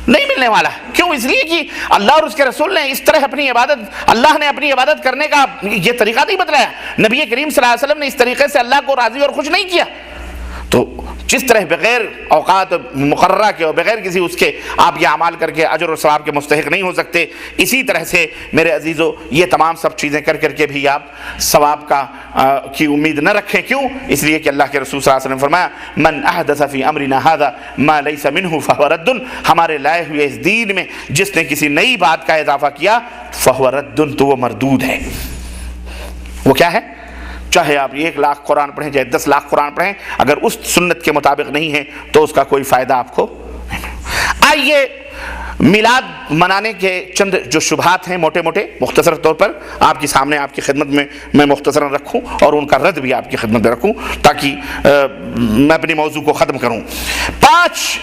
نہیں ملنے والا ہے۔ کیوں؟ اس لیے کہ اللہ اور اس کے رسول نے اس طرح اپنی عبادت، اللہ نے اپنی عبادت کرنے کا یہ طریقہ نہیں بتلایا، نبی کریم صلی اللہ علیہ وسلم نے اس طریقے سے اللہ کو راضی اور خوش نہیں کیا۔ تو جس طرح بغیر اوقات مقررہ کے اور بغیر کسی اس کے آپ یہ اعمال کر کے اجر اور ثواب کے مستحق نہیں ہو سکتے، اسی طرح سے میرے عزیزو یہ تمام سب چیزیں کر کے بھی آپ ثواب کی امید نہ رکھیں۔ کیوں؟ اس لیے کہ اللہ کے رسول صلی اللہ علیہ وسلم نے فرمایا من احدث فی امرنا ھذا ما لیس منہ فہو رد، ہمارے لائے ہوئے اس دین میں جس نے کسی نئی بات کا اضافہ کیا فہو رد، تو وہ مردود ہے۔ وہ کیا ہے؟ چاہے آپ 1 لاکھ قرآن پڑھیں، چاہے 10 لاکھ قرآن پڑھیں، اگر اس سنت کے مطابق نہیں ہے تو اس کا کوئی فائدہ آپ کو نہیں۔ آئیے میلاد منانے کے چند جو شبہات ہیں موٹے مختصر طور پر آپ کے سامنے، آپ کی خدمت میں میں مختصراً رکھوں اور ان کا رد بھی آپ کی خدمت میں رکھوں تاکہ میں اپنی موضوع کو ختم کروں۔ 5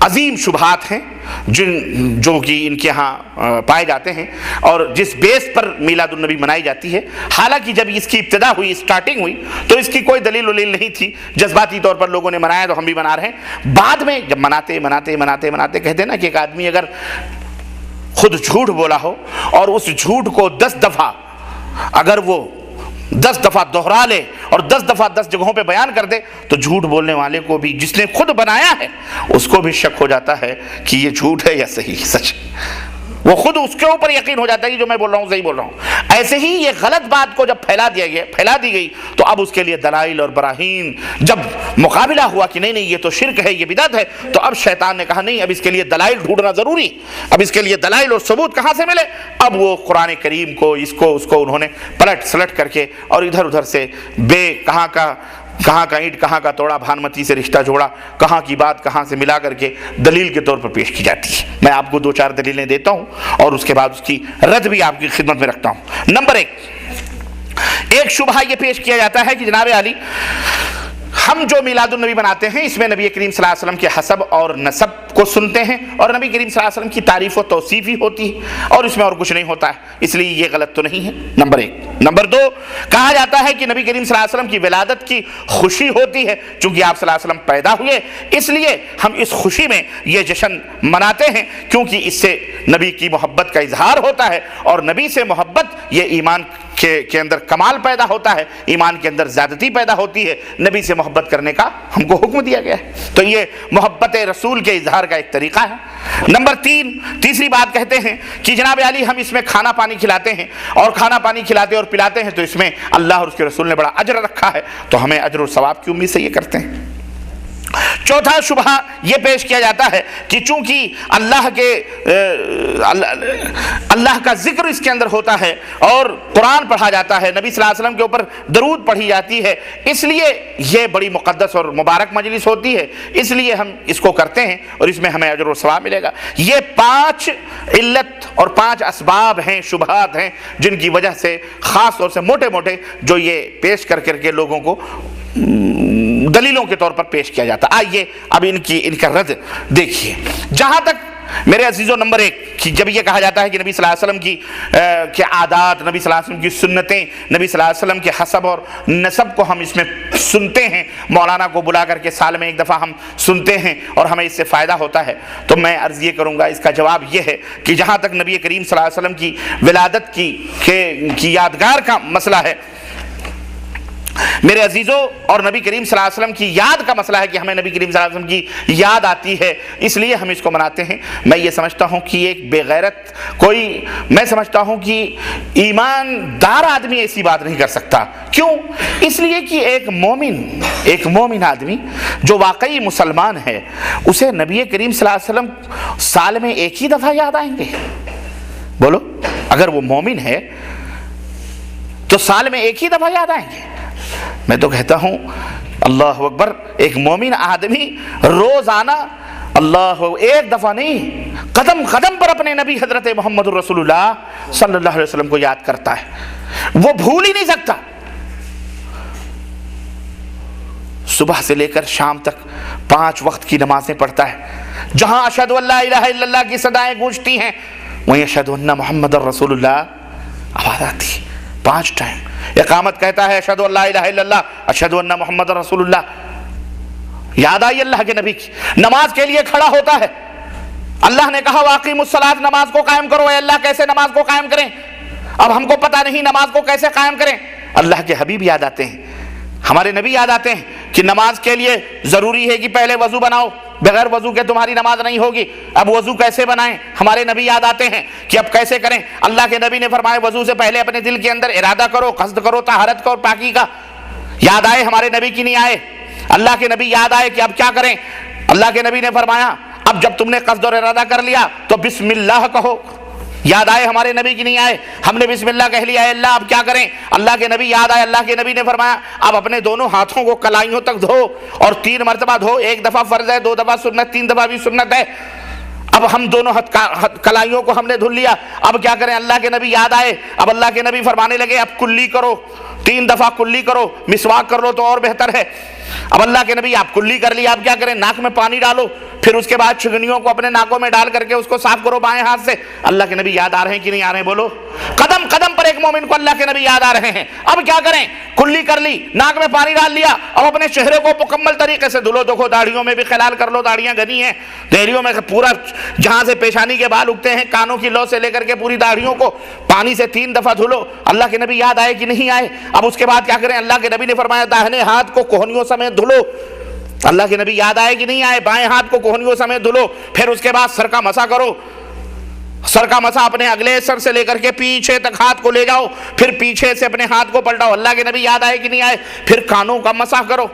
عظیم شبہات ہیں جو کہ ان کے ہاں پائے جاتے ہیں اور جس بیس پر میلاد النبی منائی جاتی ہے۔ حالانکہ جب اس کی ابتدا ہوئی، اسٹارٹنگ ہوئی تو اس کی کوئی دلیل نہیں تھی، جذباتی طور پر لوگوں نے منایا تو ہم بھی منا رہے ہیں۔ بعد میں جب مناتے کہتے ہیں نا کہ ایک آدمی اگر خود جھوٹ بولا ہو اور اس جھوٹ کو 10 دفعہ اگر وہ 10 دفعہ دہرا لے اور 10 دفعہ 10 جگہوں پہ بیان کر دے تو جھوٹ بولنے والے کو بھی، جس نے خود بنایا ہے، اس کو بھی شک ہو جاتا ہے کہ یہ جھوٹ ہے یا صحیح سچ، وہ خود اس کے اوپر یقین ہو جاتا ہے کہ جو میں بول رہا ہوں صحیح بول رہا ہوں۔ ایسے ہی یہ غلط بات کو جب پھیلا دی گئی تو اب اس کے لیے دلائل اور براہین جب مقابلہ ہوا کہ نہیں یہ تو شرک ہے، یہ بدعت ہے، تو اب شیطان نے کہا نہیں، اب اس کے لیے دلائل ڈھونڈنا ضروری، اب اس کے لیے دلائل اور ثبوت کہاں سے ملے؟ اب وہ قرآن کریم کو اس کو انہوں نے پلٹ سلٹ کر کے اور ادھر ادھر سے کہاں کا کہاں کا اینٹ کہاں کا توڑا، بھانمتی سے رشتہ جوڑا، کہاں کی بات کہاں سے ملا کر کے دلیل کے طور پر پیش کی جاتی ہے۔ میں آپ کو 2-4 دلیلیں دیتا ہوں اور اس کے بعد اس کی رد بھی آپ کی خدمت میں رکھتا ہوں۔ نمبر 1، شبہہ یہ پیش کیا جاتا ہے کہ جناب علی، ہم جو میلاد النبی مناتے ہیں اس میں نبی کریم صلی اللہ علیہ وسلم کے حسب اور نسب کو سنتے ہیں، اور نبی کریم صلی اللہ علیہ وسلم کی تعریف و توصیف ہی ہوتی ہے اور اس میں اور کچھ نہیں ہوتا ہے، اس لیے یہ غلط تو نہیں ہے، نمبر 1۔ نمبر 2، کہا جاتا ہے کہ نبی کریم صلی اللہ علیہ وسلم کی ولادت کی خوشی ہوتی ہے، چونکہ آپ صلی اللہ علیہ وسلم پیدا ہوئے اس لیے ہم اس خوشی میں یہ جشن مناتے ہیں، کیونکہ اس سے نبی کی محبت کا اظہار ہوتا ہے، اور نبی سے محبت یہ ایمان کے اندر کمال پیدا ہوتا ہے، ایمان کے اندر زیادتی پیدا ہوتی ہے، نبی سے محبت کرنے کا ہم کو حکم دیا گیا ہے، تو یہ محبت رسول کے اظہار کا ایک طریقہ ہے۔ نمبر 3، تیسری بات کہتے ہیں کہ جناب علی ہم اس میں کھانا پانی کھلاتے ہیں، اور کھانا پانی کھلاتے اور پلاتے ہیں تو اس میں اللہ اور اس کے رسول نے بڑا اجر رکھا ہے، تو ہمیں اجر و ثواب کی امید سے یہ کرتے ہیں۔ چوتھا شبہہ یہ پیش کیا جاتا ہے کہ چونکہ اللہ کا ذکر اس کے اندر ہوتا ہے اور قرآن پڑھا جاتا ہے، نبی صلی اللہ علیہ وسلم کے اوپر درود پڑھی جاتی ہے، اس لیے یہ بڑی مقدس اور مبارک مجلس ہوتی ہے، اس لیے ہم اس کو کرتے ہیں اور اس میں ہمیں اجر و ثواب ملے گا۔ یہ 5 علت اور 5 اسباب ہیں، شبہات ہیں، جن کی وجہ سے خاص طور سے موٹے موٹے جو یہ پیش کر کے لوگوں کو دلیلوں کے طور پر پیش کیا جاتا۔ آئیے اب ان کا رد دیکھیے۔ جہاں تک میرے عزیزو نمبر 1 کہ جب یہ کہا جاتا ہے کہ نبی صلی اللہ علیہ وسلم کی عادات، نبی صلی اللہ علیہ وسلم کی سنتیں، نبی صلی اللہ علیہ وسلم کے حسب اور نسب کو ہم اس میں سنتے ہیں، مولانا کو بلا کر کے سال میں ایک دفعہ ہم سنتے ہیں اور ہمیں اس سے فائدہ ہوتا ہے، تو میں عرض یہ کروں گا، اس کا جواب یہ ہے کہ جہاں تک نبی کریم صلی اللہ علیہ وسلم کی ولادت کی یادگار کا مسئلہ ہے میرے عزیزو، اور نبی کریم صلی اللہ علیہ وسلم کی یاد کا مسئلہ ہے کہ ہمیں نبی کریم صلی اللہ علیہ وسلم کی یاد آتی ہے، اس لیے ہم اس کو مناتے ہیں۔ میں یہ سمجھتا ہوں کہ ایک بے غیرت میں سمجھتا ہوں کہ ایماندار آدمی ایسی بات نہیں کر سکتا۔ کیوں؟ اس لیے کہ ایک مومن آدمی جو واقعی مسلمان ہے، اسے نبی کریم صلی اللہ علیہ وسلم سال میں ایک ہی دفعہ یاد آئیں گے؟ بولو، اگر وہ مومن ہے تو سال میں ایک ہی دفعہ یاد آئیں گے؟ میں تو کہتا ہوں اللہ اکبر، ایک مومن آدمی روزانہ ایک دفعہ نہیں، قدم قدم پر اپنے نبی حضرت محمد رسول اللہ صلی اللہ علیہ وسلم کو یاد کرتا ہے، وہ بھول ہی نہیں سکتا۔ صبح سے لے کر شام تک 5 وقت کی نمازیں پڑھتا ہے، جہاں اشہد ان لا الہ الا اللہ کی صدائیں گونجتی ہیں وہیں اشہد ان محمد رسول اللہ آواز آتی ہے، 5 ٹائم اقامت کہتا ہے اشہد ان لا الہ الا اللہ، اشہد ان محمد رسول اللہ، یاد آئی اللہ کے نبی کی۔ نماز کے لیے کھڑا ہوتا ہے، اللہ نے کہا واقیموا الصلاۃ، نماز کو قائم کرو، اے اللہ کیسے نماز کو قائم کریں؟ اب ہم کو پتہ نہیں نماز کو کیسے قائم کریں، اللہ کے حبیب یاد آتے ہیں، ہمارے نبی یاد آتے ہیں کہ نماز کے لیے ضروری ہے کہ پہلے وضو بناؤ، بغیر وضو کے تمہاری نماز نہیں ہوگی، اب وضو کیسے بنائیں؟ ہمارے نبی یاد آتے ہیں کہ اب کیسے کریں؟ اللہ کے نبی نے فرمایا وضو سے پہلے اپنے دل کے اندر ارادہ کرو، قصد کرو طہارت کا اور پاکی کا۔ یاد آئے ہمارے نبی کی نہیں آئے؟ اللہ کے نبی یاد آئے کہ اب کیا کریں؟ اللہ کے نبی نے فرمایا اب جب تم نے قصد اور ارادہ کر لیا تو بسم اللہ کہو۔ یاد آئے ہمارے نبی کی نہیں آئے؟ ہم نے بسم اللہ کہہ لیا، اے اللہ اب کیا کریں؟ اللہ کے نبی یاد آئے، اللہ کے نبی نے فرمایا اب اپنے دونوں ہاتھوں کو کلائیوں تک دھو اور 3 مرتبہ دھو، 1 دفعہ فرض ہے، 2 دفعہ سنت، 3 دفعہ بھی سنت ہے۔ اب ہم دونوں کلائیوں کو ہم نے دھل لیا، اب کیا کریں؟ اللہ کے نبی یاد آئے، اب اللہ کے نبی فرمانے لگے اب کلی کرو، 3 دفعہ کلی کرو، مسواک کر لو تو اور بہتر ہے۔ اب اللہ کے نبی آپ کلی کر لیا، اب کیا کریں؟ ناک میں پانی ڈالو، پھر اس کے بعد چگنیوں کو اپنے ناکوں میں ڈال کر کے اس کو صاف کرو بائیں ہاتھ سے۔ اللہ کے نبی یاد آ رہے ہیں کہ نہیں آ رہے ہیں؟ بولو، قدم قدم پر ایک مومن کو اللہ کے نبی یاد آ رہے ہیں۔ اب کیا کریں؟ کلی کر لی، ناک میں پانی ڈال لیا، اب اپنے چہرے کو مکمل طریقے سے دھلو، دیکھو داڑھیوں میں بھی خلال کر لو، داڑھیاں گھنی ہیں، دہلیوں میں پورا جہاں سے پیشانی کے بال اگتے ہیں، کانوں کی لو سے لے کر کے پوری داڑھیوں کو پانی سے 3 دفعہ دھلو۔ اللہ کے نبی یاد آئے کہ نہیں آئے؟ اب اس کے بعد کیا کریں؟ اللہ کے نبی نے فرمایا داہنے ہاتھ کو کوہنیوں سمیت دھلو۔ اللہ کے نبی یاد آئے کہ نہیں آئے؟ بائیں ہاتھ کو کوہنیوں سمیت دھلو، پھر اس کے بعد سر کا مسح کرو، سر کا مسح اپنے اگلے سر سے لے کر کے پیچھے تک ہاتھ کو لے جاؤ، پھر پیچھے سے اپنے ہاتھ کو پلٹاؤ۔ اللہ کے نبی یاد آئے کہ نہیں آئے؟ پھر کانوں کا مسح کرو۔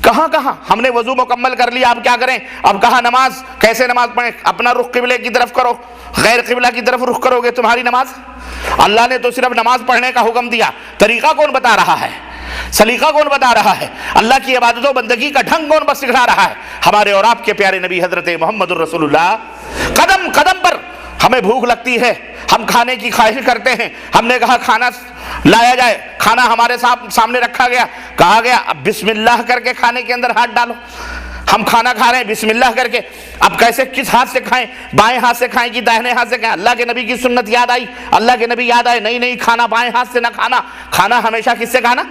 کہاں ہم نے وضو مکمل کر لیا، اب کیا کریں؟ اب کہا نماز کیسے نماز پڑھیں؟ اپنا رخ قبلے کی طرف کرو، غیر قبلہ کی طرف رخ کرو گے تمہاری نماز؟ اللہ نے تو صرف نماز پڑھنے کا حکم دیا، طریقہ کون بتا رہا ہے؟ سلیقہ کون بتا رہا ہے؟ اللہ کی عبادت و بندگی کا ڈھنگ کون بس سکھا رہا ہے؟ ہمارے اور آپ کے پیارے نبی حضرت محمد الرسول اللہ۔ قدم قدم پر ہمیں بھوک لگتی ہے، ہم کھانے کی خواہش کرتے ہیں، ہم نے کہا کھانا لایا جائے، کھانا ہمارے سامنے رکھا گیا، کہا گیا اب بسم اللہ کر کے کھانے کے اندر ہاتھ ڈالو۔ ہم کھانا کھا رہے ہیں بسم اللہ کر کے، اب کیسے کس ہاتھ سے کھائیں؟ بائیں ہاتھ سے کھائیں کہ داہنے ہاتھ سے کھائیں؟ اللہ کے نبی کی سنت یاد آئی، اللہ کے نبی یاد آئے، نہیں کھانا بائیں ہاتھ سے نہ کھانا، کھانا ہمیشہ کس سے کھانا؟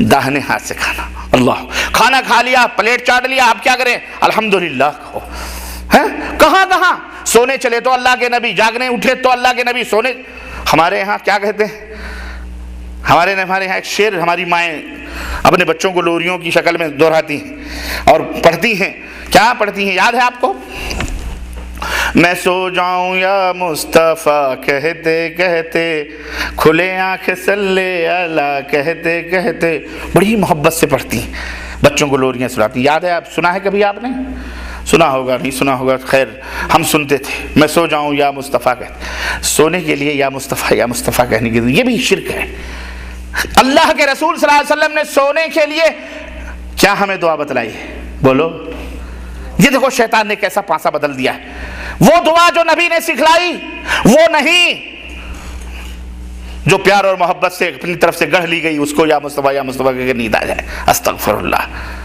داہنے ہاتھ سے کھانا۔ اللہ، کھانا کھا لیا، پلیٹ چاٹ لیا، آپ کیا کریں؟ الحمدللہ کہو۔ کہاں سونے چلے تو اللہ کے نبی، جاگنے اٹھے تو اللہ کے نبی، سونے ہمارے یہاں کیا کہتے ہیں؟ ہمارے یہاں ایک شعر ہماری مائیں اپنے بچوں کو لوریوں کی شکل میں دہراتی ہیں اور پڑھتی ہیں۔ کیا پڑھتی ہیں یاد ہے آپ کو؟ میں سو جاؤں یا مصطفیٰ کہتے کہتے، کھلے آنکھ صلی اللہ کہتے کہتے، بڑی محبت سے پڑھتی ہیں، بچوں کو لوریاں سناتی۔ یاد ہے؟ آپ سنا ہے کبھی آپ نے؟ سنا ہوگا، نہیں سنا ہوگا، خیر ہم سنتے تھے۔ میں سو جاؤں یا مصطفیٰ کہتے، سونے کے لیے یا مصطفیٰ کہنے کے لیے، یہ بھی شرک ہے۔ اللہ کے رسول صلی اللہ علیہ وسلم نے سونے کے لیے کیا ہمیں دعا بتلائی ہے؟ بولو۔ یہ دیکھو شیطان نے کیسا پانسا بدل دیا ہے۔ وہ دعا جو نبی نے سکھلائی وہ نہیں، جو پیار اور محبت سے اپنی طرف سے گڑھ لی گئی، اس کو یا مصطفیٰ کہہ کے نیند آ جائے۔ استغفر اللہ۔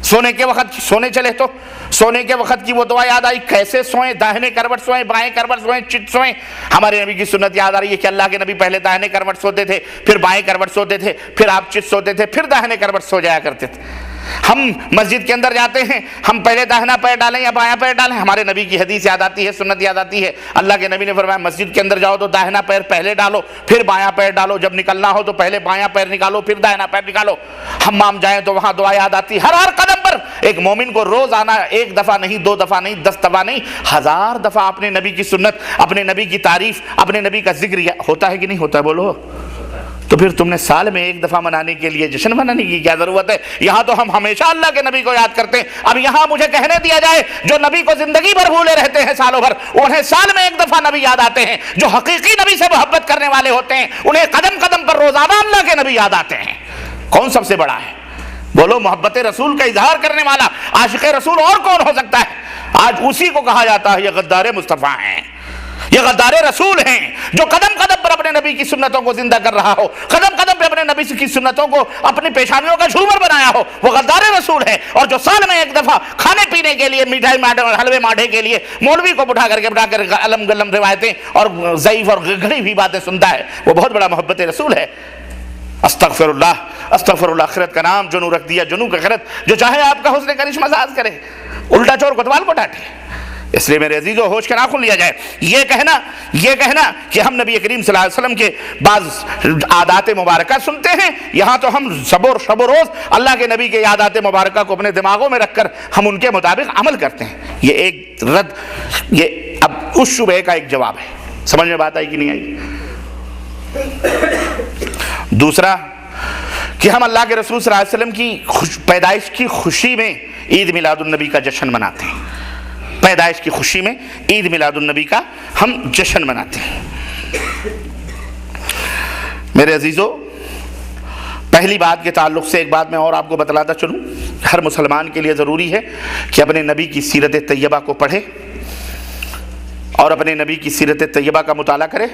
سونے کے وقت سونے چلے تو سونے کے وقت کی وہ دعا یاد آئی، کیسے سوئیں؟ داہنے کروٹ سوئیں، بائیں کروٹ سوئیں، چت سوئیں۔ ہمارے نبی کی سنت یاد آ رہی ہے کہ اللہ کے نبی پہلے داہنے کروٹ سوتے تھے، پھر بائیں کروٹ سوتے تھے، پھر آپ چت سوتے تھے، پھر داہنے کروٹ سو جایا کرتے تھے۔ ہم مسجد کے اندر جاتے ہیں، ہم پہلے داہنا پیر ڈالیں یا بایاں پیر ڈالیں؟ ہمارے نبی کی حدیث یاد آتی ہے، سنت یاد آتی ہے، اللہ کے نبی نے فرمایا مسجد کے اندر جاؤ تو داہنا پیر پہلے ڈالو، پھر بایاں پیر ڈالو، جب نکلنا ہو تو پہلے بایاں پیر نکالو، پھر داہنا پیر نکالو۔ حمام جائیں تو وہاں دعا یاد آتی۔ ہر قدم پر ایک مومن کو روز آنا، ایک دفعہ نہیں، 2 دفعہ نہیں، 10 دفعہ نہیں، 1000 دفعہ اپنے نبی کی سنت، اپنے نبی کی تعریف، اپنے نبی کا ذکر ہوتا ہے کہ نہیں ہوتا؟ بولو۔ تو پھر تم نے سال میں ایک دفعہ منانے کے لیے جشن منانے کی کیا ضرورت ہے؟ یہاں تو ہم ہمیشہ اللہ کے نبی کو یاد کرتے ہیں۔ اب یہاں مجھے کہنے دیا جائے جو نبی کو زندگی بھر بھولے رہتے ہیں سالوں بھر، انہیں سال میں ایک دفعہ نبی یاد آتے ہیں۔ جو حقیقی نبی سے محبت کرنے والے ہوتے ہیں انہیں قدم قدم پر روزانہ اللہ کے نبی یاد آتے ہیں۔ کون سب سے بڑا ہے؟ بولو۔ محبت رسول کا اظہار کرنے والا عاشق رسول اور کون ہو سکتا ہے؟ آج اسی کو کہا جاتا ہے یہ غدار مصطفیٰ ہیں، یہ غدار رسول ہیں، جو قدم قدم پر اپنے نبی کی سنتوں کو زندہ کر رہا ہو، قدم قدم پر اپنے نبی کی سنتوں کو اپنی پیشانیوں کا جھومر بنایا ہو، وہ غدار رسول ہے۔ اور جو سال میں ایک دفعہ کھانے پینے کے لیے، مٹھائی حلوے ماٹھے کے لیے مولوی کو بٹھا کر علم گلم روایتیں اور ضعیف اور گھڑی ہوئی باتیں سنتا ہے، وہ بہت بڑا محبت رسول ہے۔ استغفر اللہ، استغفر اللہ۔ آخرت کا نام جنو رکھ دیا، جنو کا آخرت، جو چاہے آپ کا حسن کرشمہ ساز کرے، الٹا چور کوتوال کو ڈانٹے۔ اس لیے میرے عزیزو ہوش کے ناخن لیا جائے۔ یہ کہنا کہ ہم نبی کریم صلی اللہ علیہ وسلم کے بعض عادات مبارکہ سنتے ہیں، یہاں تو ہم شب و روز اللہ کے نبی کے عادات مبارکہ کو اپنے دماغوں میں رکھ کر ہم ان کے مطابق عمل کرتے ہیں۔ یہ ایک یہ اب اس شبہ کا ایک جواب ہے۔ سمجھ میں بات آئی کہ نہیں آئی؟ دوسرا کہ ہم اللہ کے رسول صلی اللہ علیہ وسلم کی پیدائش کی خوشی میں عید میلاد النبی کا جشن مناتے ہیں۔ پیدائش کی خوشی میں عید میلاد النبی کا ہم جشن مناتے ہیں۔ میرے عزیزو، پہلی بات کے تعلق سے ایک بات میں اور آپ کو بتلاتا چلوں، ہر مسلمان کے لیے ضروری ہے کہ اپنے نبی کی سیرت طیبہ کو پڑھے اور اپنے نبی کی سیرت طیبہ کا مطالعہ کرے۔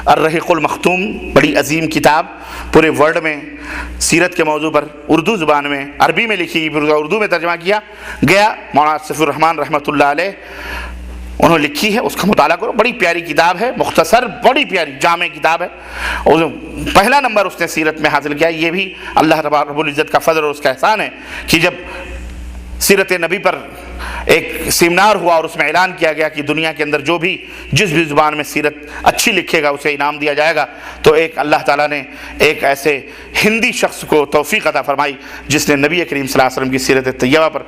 الرحیق المختوم بڑی عظیم کتاب، پورے ورلڈ میں سیرت کے موضوع پر اردو زبان میں، عربی میں لکھی، اردو میں ترجمہ کیا گیا، مولانا صفی الرحمان رحمۃ اللہ علیہ انہوں نے لکھی ہے، اس کا مطالعہ کرو۔ بڑی پیاری کتاب ہے، مختصر، بڑی پیاری جامع کتاب ہے، اور پہلا نمبر اس نے سیرت میں حاصل کیا۔ یہ بھی اللہ تبارک رب العزت کا فضل اور اس کا احسان ہے کہ جب سیرت نبی پر ایک سیمینار ہوا اور اس میں اعلان کیا گیا کہ دنیا کے اندر جو بھی جس بھی زبان میں سیرت اچھی لکھے گا اسے انعام دیا جائے گا، تو ایک اللہ تعالیٰ نے ایک ایسے ہندی شخص کو توفیق عطا فرمائی جس نے نبی کریم صلی اللہ علیہ وسلم کی سیرت طیبہ پر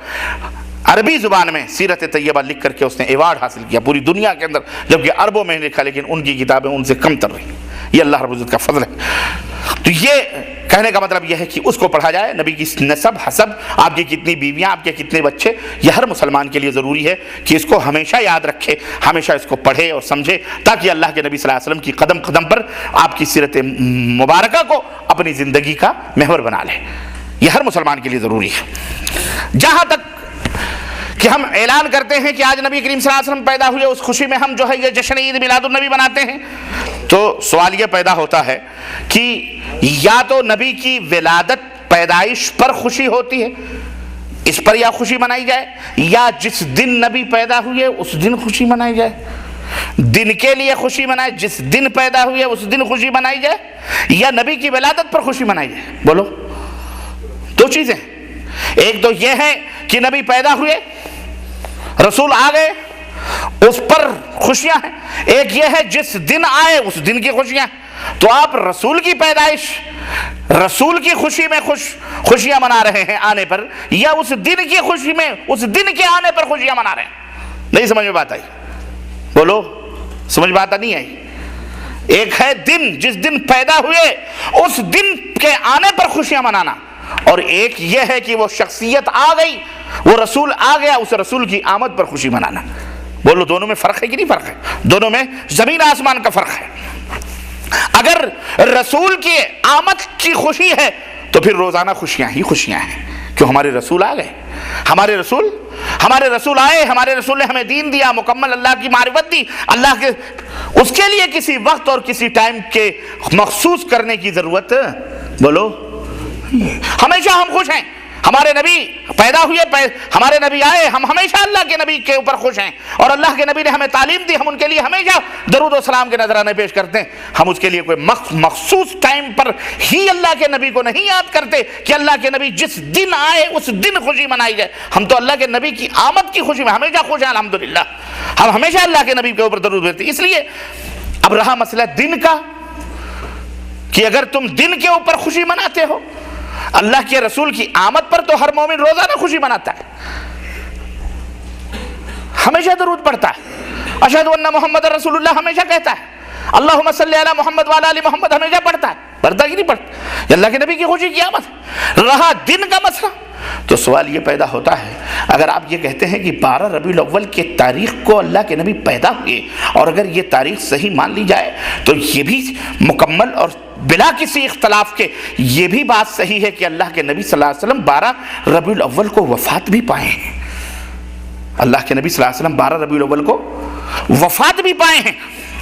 عربی زبان میں سیرت طیبہ لکھ کر کے اس نے ایوارڈ حاصل کیا پوری دنیا کے اندر، جبکہ عربوں میں لکھا لیکن ان کی کتابیں ان سے کم تر رہی۔ یہ اللہ رب العزت کا فضل ہے۔ تو یہ کہنے کا مطلب یہ ہے کہ اس کو پڑھا جائے، نبی کی نسب حسب، آپ کی کتنی بیویاں، آپ کے کتنے بچے، یہ ہر مسلمان کے لیے ضروری ہے کہ اس کو ہمیشہ یاد رکھے، ہمیشہ اس کو پڑھے اور سمجھے، تاکہ اللہ کے نبی صلی اللہ علیہ وسلم کی قدم قدم پر آپ کی سیرت مبارکہ کو اپنی زندگی کا محور بنا لے۔ یہ ہر مسلمان کے لیے ضروری ہے۔ جہاں تک کہ ہم اعلان کرتے ہیں کہ آج نبی کریم صلی اللہ علیہ وسلم پیدا ہوئے، اس خوشی میں ہم جو ہے یہ جشن عید میلاد النبی مناتے ہیں، تو سوال یہ پیدا ہوتا ہے کہ یا تو نبی کی ولادت پیدائش پر خوشی ہوتی ہے، اس پر یا خوشی منائی جائے، یا جس دن نبی پیدا ہوئے اس دن خوشی منائی جائے، دن کے لیے خوشی منائے، جس دن پیدا ہوئے اس دن خوشی منائی جائے، یا نبی کی ولادت پر خوشی منائی جائے۔ بولو، دو چیزیں، ایک تو یہ ہے کہ نبی پیدا ہوئے، رسول آ گئے، اس پر خوشیاں ہیں، ایک یہ ہے جس دن آئے اس دن کی خوشیاں۔ تو آپ رسول کی پیدائش، رسول کی خوشی میں خوشیاں منا رہے ہیں آنے پر، یا اس دن کی خوشی میں، اس دن کے آنے پر خوشیاں منا رہے ہیں؟ نہیں سمجھ میں بات آئی؟ بولو، سمجھ بات نہیں آئی؟ ایک ہے دن، جس دن پیدا ہوئے اس دن کے آنے پر خوشیاں منانا، اور ایک یہ ہے کہ وہ شخصیت آ گئی، وہ رسول آ گیا، اس رسول کی آمد پر خوشی منانا۔ بولو، دونوں میں فرق ہے کہ نہیں فرق ہے؟ دونوں میں زمین آسمان کا فرق ہے۔ اگر رسول کی آمد کی خوشی ہے تو پھر روزانہ خوشیاں ہی خوشیاں ہیں، کیوں ہمارے رسول آ گئے، ہمارے رسول آئے، ہمارے رسول نے ہمیں دین دیا، مکمل اللہ کی معرفت دی، اللہ کے اس کے لیے کسی وقت اور کسی ٹائم کے مخصوص کرنے کی ضرورت، بولو، ہمیشہ ہم خوش ہیں۔ ہمارے نبی پیدا ہوئے، ہمارے نبی آئے، ہم ہمیشہ اللہ کے نبی کے اوپر خوش ہیں، اور اللہ کے نبی نے ہمیں تعلیم دی، ہم ان کے لیے ہمیشہ درود و سلام کے نذرانے پیش کرتے ہیں۔ ہم اس کے لیے کوئی مخصوص ٹائم پر ہی اللہ کے نبی کو نہیں یاد کرتے کہ اللہ کے نبی جس دن آئے اس دن خوشی منائی جائے۔ ہم تو اللہ کے نبی کی آمد کی خوشی میں ہمیشہ خوش ہیں، الحمدللہ۔ ہم ہمیشہ اللہ کے نبی کے اوپر درود بھیجتے ہیں۔ اس لیے اب رہا مسئلہ دن کا، کہ اگر تم دن کے اوپر خوشی مناتے ہو، اللہ کے رسول کی آمد پر تو ہر مومن روزانہ خوشی مناتا ہے، ہمیشہ درود پڑھتا ہے، اشہد ان محمد رسول اللہ ہمیشہ کہتا ہے، اللہم صلی علی محمد وعلی آل محمد ہمیشہ پڑھتا ہے، پڑھتا کہ نہیں پڑھتا؟ یہ اللہ کے نبی کی خوشی کی آمد۔ رہا دن کا مسئلہ، تو سوال یہ پیدا ہوتا ہے، اگر آپ یہ کہتے ہیں کہ 12 ربیع الاول کے تاریخ کو اللہ کے نبی پیدا ہوئے، اور اگر یہ تاریخ صحیح مان لی جائے تو یہ بھی مکمل اور بلا کسی اختلاف کے یہ بھی بات صحیح ہے کہ اللہ کے نبی صلی اللہ علیہ وسلم 12 ربیع الاول کو وفات بھی پائے ہیں۔ اللہ کے نبی صلی اللہ علیہ وسلم 12 ربیع الاول کو وفات بھی پائے ہیں۔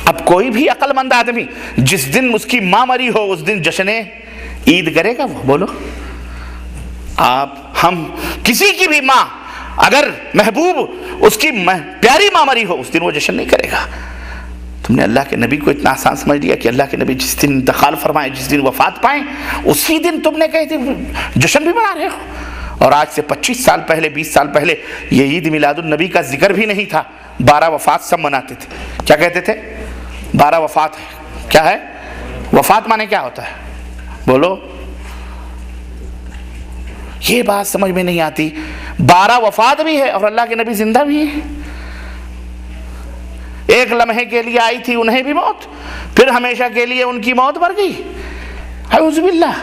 اب کوئی بھی عقل مند آدمی جس دن اس کی ماں مری ہو اس دن جشن عید کرے گا؟ وہ بولو، آپ ہم کسی کی بھی ماں اگر محبوب اس کی پیاری ماں مری ہو اس دن وہ جشن نہیں کرے گا۔ تم نے اللہ کے نبی کو اتنا آسان سمجھ لیا کہ اللہ کے نبی جس دن انتقال فرمائے، جس دن وفات پائیں، اسی دن تم نے کہتے جشن بھی منا رہے ہو۔ اور آج سے 25 سال پہلے، 20 سال پہلے یہ عید میلاد النبی کا ذکر بھی نہیں تھا، 12 وفات سب مناتے تھے۔ کیا کہتے تھے؟ 12 وفات ہے۔ کیا ہے وفات؟ مانے کیا ہوتا ہے؟ بولو، یہ بات سمجھ میں نہیں آتی۔ 12 وفات بھی ہے اور اللہ کے نبی زندہ بھی ہے۔ ایک لمحے کے لیے آئی تھی انہیں بھی موت، پھر ہمیشہ کے لیے ان کی موت مر گئی، اعوذ باللہ۔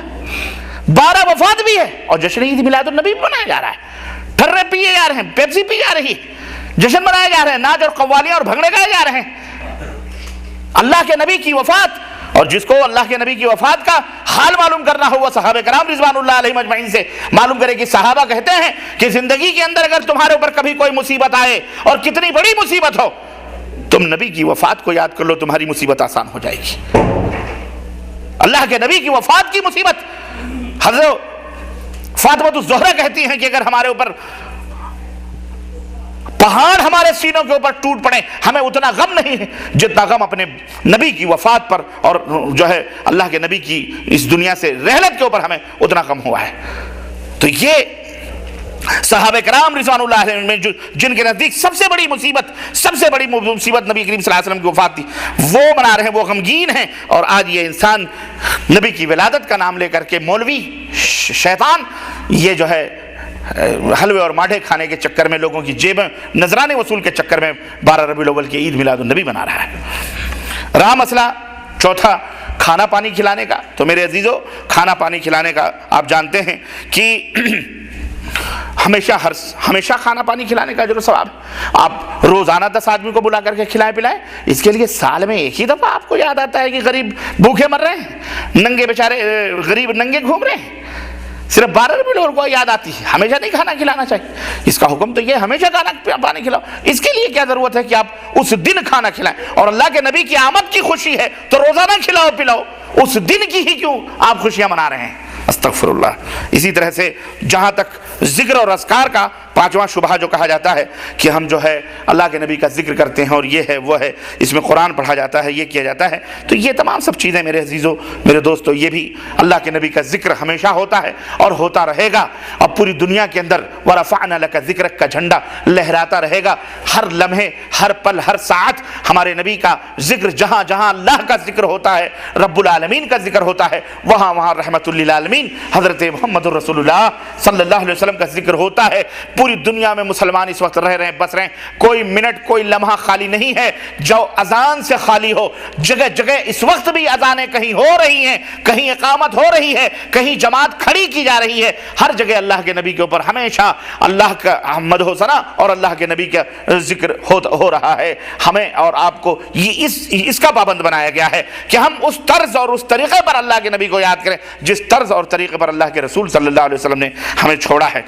12 وفات بھی ہے اور جشن عید میلاد النبی منایا جا رہا ہے، ٹھرے پیے جا رہے ہیں، پیپسی پی جا رہی ہے، جشن منائے جا رہے ہیں، ناچ اور قوالیاں اور بھنگڑے گائے جا رہے ہیں۔ اللہ کے نبی کی وفات، اور جس کو اللہ کے نبی کی وفات کا حال معلوم کرنا ہو وہ صحابہ کرام رضوان اللہ علیہم اجمعین سے معلوم کرے کہ صحابہ کہتے ہیں کہ زندگی کے اندر اگر تمہارے اوپر کبھی کوئی مصیبت آئے اور کتنی بڑی مصیبت ہو، تم نبی کی وفات کو یاد کر لو، تمہاری مصیبت آسان ہو جائے گی۔ اللہ کے نبی کی وفات کی مصیبت، حضرت فاطمہ الزہرا کہتی ہیں کہ اگر ہمارے اوپر پہاڑ ہمارے سینوں کے اوپر ٹوٹ پڑے ہمیں اتنا غم نہیں ہے جتنا غم اپنے نبی کی وفات پر اور جو ہے اللہ کے نبی کی اس دنیا سے رحلت کے اوپر ہمیں اتنا غم ہوا ہے۔ تو یہ صحابہ کرام رضوان اللہ علیہم میں جن کے نزدیک سب سے بڑی مصیبت نبی کریم صلی اللہ علیہ وسلم کی وفات تھی، وہ منا رہے ہیں، وہ غمگین ہیں۔ اور آج یہ انسان نبی کی ولادت کا نام لے کر کے مولوی شیطان یہ جو ہے حلوے اور ماٹھے کھانے کے چکر میں، لوگوں کی جیبیں نذرانے وصول کے چکر میں 12 ربیع الاول کی عید میلاد النبی منا رہا ہے۔ رہا مسئلہ چوتھا کھانا پانی کھلانے کا، تو میرے عزیزو کھانا پانی کھلانے کا آپ جانتے ہیں کہ ہمیشہ کھانا پانی کھلانے کا جو ثواب، آپ روزانہ 10 آدمی کو بلا کر کے کھلائیں پلائیں، اس کے لیے سال میں ایک ہی دفعہ آپ کو یاد آتا ہے کہ غریب بھوکے مر رہے ہیں، ننگے بیچارے غریب ننگے گھوم رہے ہیں، صرف 12 ربیع الاول کو یاد آتی ہے، ہمیشہ نہیں کھانا کھلانا چاہیے۔ اس کا حکم تو یہ ہمیشہ کھانا پانی کھلاؤ، اس کے لیے کیا ضرورت ہے کہ آپ اس دن کھانا کھلائیں؟ اور اللہ کے نبی کی آمد کی خوشی ہے تو روزانہ کھلاؤ پلاؤ، اس دن کی ہی کیوں آپ خوشیاں منا رہے ہیں؟ استغفر اللہ۔ اسی طرح سے جہاں تک ذکر اور اذکار کا 5واں شبہ جو کہا جاتا ہے کہ ہم جو ہے اللہ کے نبی کا ذکر کرتے ہیں اور یہ ہے وہ ہے، اس میں قرآن پڑھا جاتا ہے، یہ کیا جاتا ہے، تو یہ تمام سب چیزیں میرے عزیزو میرے دوستو، یہ بھی اللہ کے نبی کا ذکر ہمیشہ ہوتا ہے اور ہوتا رہے گا، اور پوری دنیا کے اندر وَرَفَعْنَا لَكَ ذِكْرَكَ کا جھنڈا لہراتا رہے گا، ہر لمحے ہر پل ہر ساعت ہمارے نبی کا ذکر، جہاں جہاں اللہ کا ذکر ہوتا ہے، رب العالمین کا ذکر ہوتا ہے، وہاں وہاں رحمت للعالمین حضرت محمد رسول اللہ صلی اللہ علیہ وسلم کا ذکر ہوتا ہے۔ پوری دنیا میں مسلمان اس وقت رہ رہے ہیں، بس رہے ہیں، کوئی منٹ کوئی لمحہ خالی نہیں ہے جو اذان سے خالی ہو۔ جگہ جگہ اس وقت بھی اذانیں کہیں ہو رہی ہیں، کہیں اقامت ہو رہی ہے، کہیں جماعت کھڑی کی جا رہی ہے، ہر جگہ اللہ کے نبی کے اوپر ہمیشہ اللہ کا مدح و ثنا اور اللہ کے نبی کا ذکر ہو رہا ہے۔ ہمیں اور آپ کو یہ اس کا پابند بنایا گیا ہے کہ ہم اس طرز اور اس طریقے پر اللہ کے نبی کو یاد کریں جس طرز اور طریقے پر اللہ کے رسول صلی اللہ علیہ وسلم نے ہمیں چھوڑا ہے۔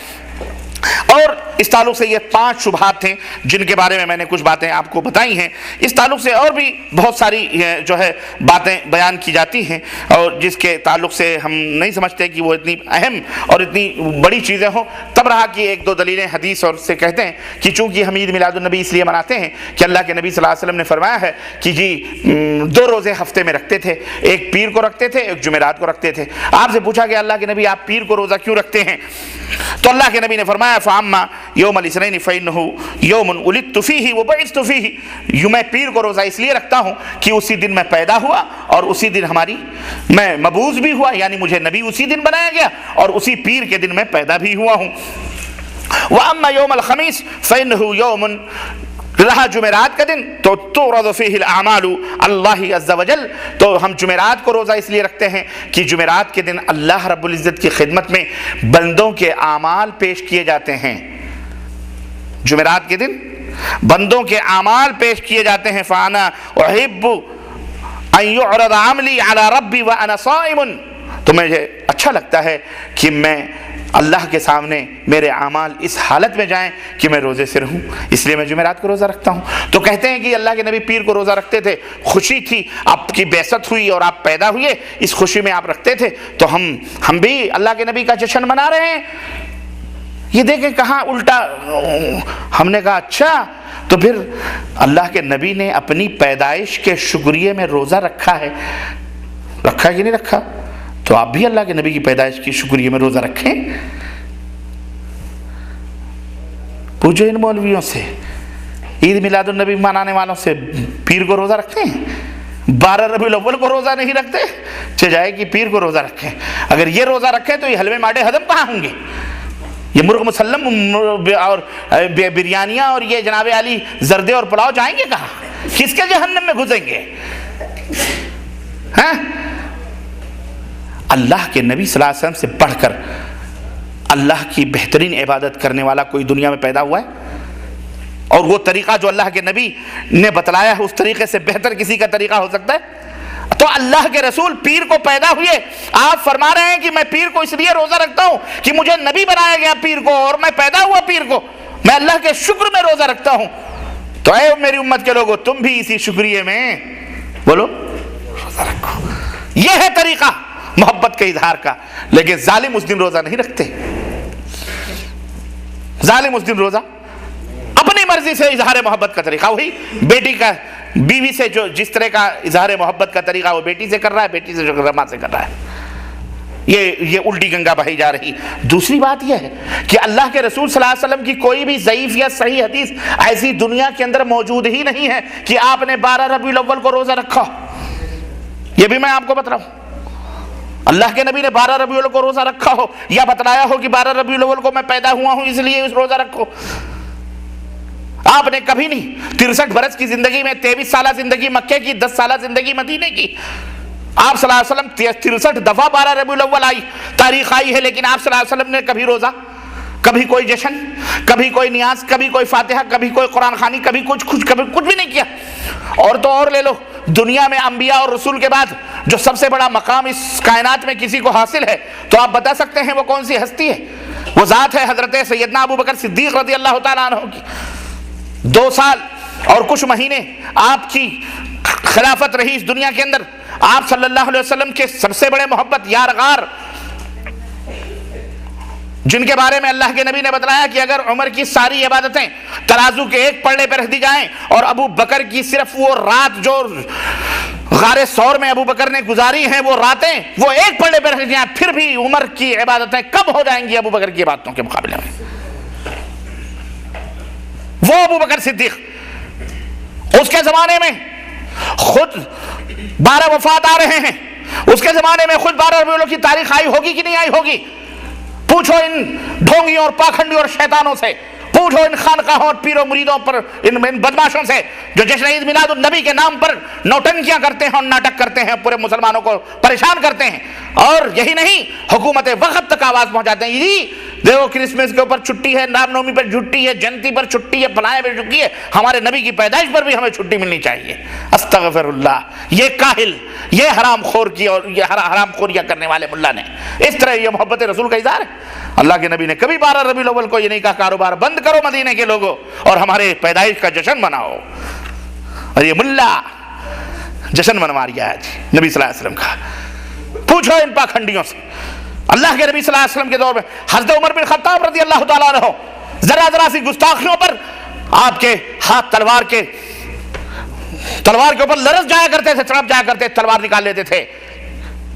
اور اس تعلق سے یہ 5 شبہات تھے جن کے بارے میں میں نے کچھ باتیں آپ کو بتائی ہیں۔ اس تعلق سے اور بھی بہت ساری جو ہے باتیں بیان کی جاتی ہیں اور جس کے تعلق سے ہم نہیں سمجھتے کہ وہ اتنی اہم اور اتنی بڑی چیزیں ہوں، تب رہا کہ 1-2 دلیلیں حدیث اور سے کہتے ہیں کہ چونکہ ہم عید میلاد النبی اس لیے مناتے ہیں کہ اللہ کے نبی صلی اللہ علیہ وسلم نے فرمایا ہے کہ جی 2 روزے ہفتے میں رکھتے تھے، ایک پیر کو رکھتے تھے، ایک جمعرات کو رکھتے تھے۔ آپ سے پوچھا کہ اللہ کے نبی آپ پیر کو روزہ کیوں رکھتے ہیں؟ تو اللہ کے نبی نے فرمایا فَأَمَّا يَوْمَ الْاِثْنَيْنِ فَإِنَّهُ يَوْمٌ وُلِدْتُ فِيهِ وَبُعِثْتُ فِيهِ، میں پیر کو روزہ اس لیے رکھتا ہوں کہ اسی دن میں پیدا ہوا اور اسی دن میں مبعوث بھی ہوا، یعنی مجھے نبی اسی دن بنایا گیا اور اسی پیر کے دن میں پیدا بھی ہوا ہوں۔ وَأَمَّا يَوْمَ الْخَمِيسِ فَإِنَّهُ يَوْمٌ، رہا جمعرات کا دن تو تُعْرَضُ فِيهِ الْأَعْمَالُ اللَّهِ عَزَّ وَجَلَّ، تو ہم جمعرات کو روزہ اس لیے رکھتے ہیں کہ جمعرات کے دن اللہ رب العزت کی خدمت میں بندوں کے اعمال پیش کیے جاتے ہیں۔ جمعرات کے دن بندوں کے اعمال پیش کیے جاتے ہیں۔ فَأَنَا أُحِبُّ أَن يُعْرَضَ عَمْلِي عَلَى رَبِّي وَأَنَا صَائِمٌ، تو مجھے اچھا لگتا ہے کہ میں اللہ کے سامنے میرے اعمال اس حالت میں جائیں کہ میں روزے سے رہوں، اس لیے میں جمعرات کو روزہ رکھتا ہوں۔ تو کہتے ہیں کہ اللہ کے نبی پیر کو روزہ رکھتے تھے، خوشی تھی، آپ کی بعثت ہوئی اور آپ پیدا ہوئے، اس خوشی میں آپ رکھتے تھے، تو ہم بھی اللہ کے نبی کا جشن منا رہے ہیں۔ یہ دیکھیں کہاں الٹا، ہم نے کہا اچھا تو پھر اللہ کے نبی نے اپنی پیدائش کے شکریہ میں روزہ رکھا ہے، رکھا کہ نہیں رکھا؟ تو آپ بھی اللہ کے نبی کی پیدائش کی شکریہ میں روزہ رکھیں۔ پوچھو ان مولویوں سے، عید میلاد النبی منانے والوں سے، پیر کو روزہ رکھتے ہیں؟ 12 ربیع الاول کو روزہ نہیں رکھتے، چاہے کہ پیر کو روزہ رکھیں۔ اگر یہ روزہ رکھیں تو یہ حلوے ماڈے ہضم کہاں ہوں گے؟ یہ مرغ مسلم اور بریانیاں اور یہ جناب علی زردے اور پلاؤ جائیں گے کہاں؟ کس کے جہنم میں گھسیں گے؟ ہاں، اللہ کے نبی صلی اللہ علیہ وسلم سے پڑھ کر اللہ کی بہترین عبادت کرنے والا کوئی دنیا میں پیدا ہوا ہے؟ اور وہ طریقہ جو اللہ کے نبی نے بتلایا ہے اس طریقے سے بہتر کسی کا طریقہ ہو سکتا ہے؟ تو اللہ کے رسول پیر کو پیدا ہوئے، آپ فرما رہے ہیں کہ میں پیر کو اس لیے روزہ رکھتا ہوں کہ مجھے نبی بنایا گیا پیر کو اور میں پیدا ہوا پیر کو، میں اللہ کے شکر میں روزہ رکھتا ہوں۔ تو اے میری امت کے لوگوں، تم بھی اسی شکریہ میں بولو روزہ رکھو۔ یہ ہے طریقہ محبت کے اظہار کا۔ لیکن ظالم اس دن روزہ نہیں رکھتے، ظالم اس دن روزہ اپنی مرضی سے اظہار محبت کا طریقہ، وہی بیٹی کا بیوی سے جو جس طرح کا اظہار محبت کا طریقہ وہ بیٹی سے کر رہا ہے، بیٹی سے جو ماں سے کر رہا ہے، یہ الٹی گنگا بہی جا رہی۔ دوسری بات یہ ہے کہ اللہ کے رسول صلی اللہ علیہ وسلم کی کوئی بھی ضعیف یا صحیح حدیث ایسی دنیا کے اندر موجود ہی نہیں ہے کہ آپ نے 12 ربیع الاول کو روزہ رکھا، یہ بھی میں آپ کو بتا رہا ہوں۔ اللہ کے نبی نے 12 ربیع الاول کو روزہ رکھا ہو یا بتلایا ہو کہ 12 ربیع الاول کو میں پیدا ہوا ہوں اس لیے اس روزہ رکھو، آپ نے کبھی نہیں۔ 63 برس کی زندگی میں 23 سالہ زندگی مکے کی، 10 سالہ زندگی مدینے کی، آپ صلی اللہ علیہ وسلم 63 دفعہ 12 ربیع الاول آئی تاریخ آئی ہے، لیکن آپ صلی اللہ علیہ وسلم نے کبھی روزہ، کبھی کوئی جشن، کبھی کوئی نیاز، کبھی کوئی فاتحہ، کبھی کوئی قرآن خوانی، کبھی کچھ بھی نہیں کیا۔ اور تو اور لے لو، دنیا میں انبیاء اور رسول کے بعد جو سب سے بڑا مقام اس کائنات میں کسی کو حاصل ہے، تو آپ بتا سکتے ہیں وہ کون سی ہستی ہے؟ وہ ذات ہے حضرت سیدنا ابو بکر صدیق رضی اللہ تعالیٰ عنہ کی۔ 2 سال اور کچھ مہینے آپ کی خلافت رہی اس دنیا کے اندر، آپ صلی اللہ علیہ وسلم کے سب سے بڑے محبت یارغار، جن کے بارے میں اللہ کے نبی نے بتلایا کہ اگر عمر کی ساری عبادتیں ترازو کے ایک پلڑے پر رکھ دی جائیں اور ابو بکر کی صرف وہ رات جو غار ثور میں ابو بکر نے گزاری ہیں وہ راتیں وہ ایک پلڑے پر رکھ دی جائیں، پھر بھی عمر کی عبادتیں کم ہو جائیں گی ابو بکر کی عبادتوں کے مقابلے میں۔ وہ ابو بکر صدیق، اس کے زمانے میں خود 12 وفات آ رہے ہیں، اس کے زمانے میں خود 12 ربیع الاول کی تاریخ آئی ہوگی کہ نہیں آئی ہوگی؟ پوچھو ان ڈھونگیوں اور پاکھنڈیوں اور شیطانوں سے، پوچھو ان خانقاہوں اور پیروں مریدوں پر، ان بدماشوں سے جو جشن عید میلاد النبی کے نام پر نوٹنکیاں کرتے ہیں اور ناٹک کرتے ہیں، پورے مسلمانوں کو پریشان کرتے ہیں۔ اور یہی نہیں، حکومت وقت تک آواز پہنچاتے ہیں، جی دیکھو کرسمس کے اوپر چھٹی ہے، رام نومی پر چھٹی ہے، جینتی پر چھٹی ہے، فلائیں پر چھٹی ہے، ہمارے نبی کی پیدائش پر بھی ہمیں چھٹی ملنی چاہیے۔ استغفر اللہ، یہ کاہل، یہ حرام خور کی اور یہ حرام خوریاں کرنے والے ملا نے اس طرح یہ محبت رسول کا اظہار ہے۔ اللہ کے نبی نے کبھی 12 ربیع الاول کو یہ نہیں کہا کاروبار بند کرو مدینے کے لوگوں اور ہمارے پیدائش کا جشن مناؤ، اور یہ ملا جشن منوا رہا ہے آج نبی صلی اللہ علیہ وسلم کا۔ پوچھو ان پاکھنڈیوں سے۔ اللہ کے نبی صلی اللہ علیہ وسلم کے دور میں حضرت عمر بن خطاب رضی اللہ تعالیٰ عنہ ذرا سی گستاخیوں پر آپ کے ہاتھ تلوار کے اوپر لرز جایا کرتے تھے، تڑپ جایا کرتے، تلوار نکال لیتے تھے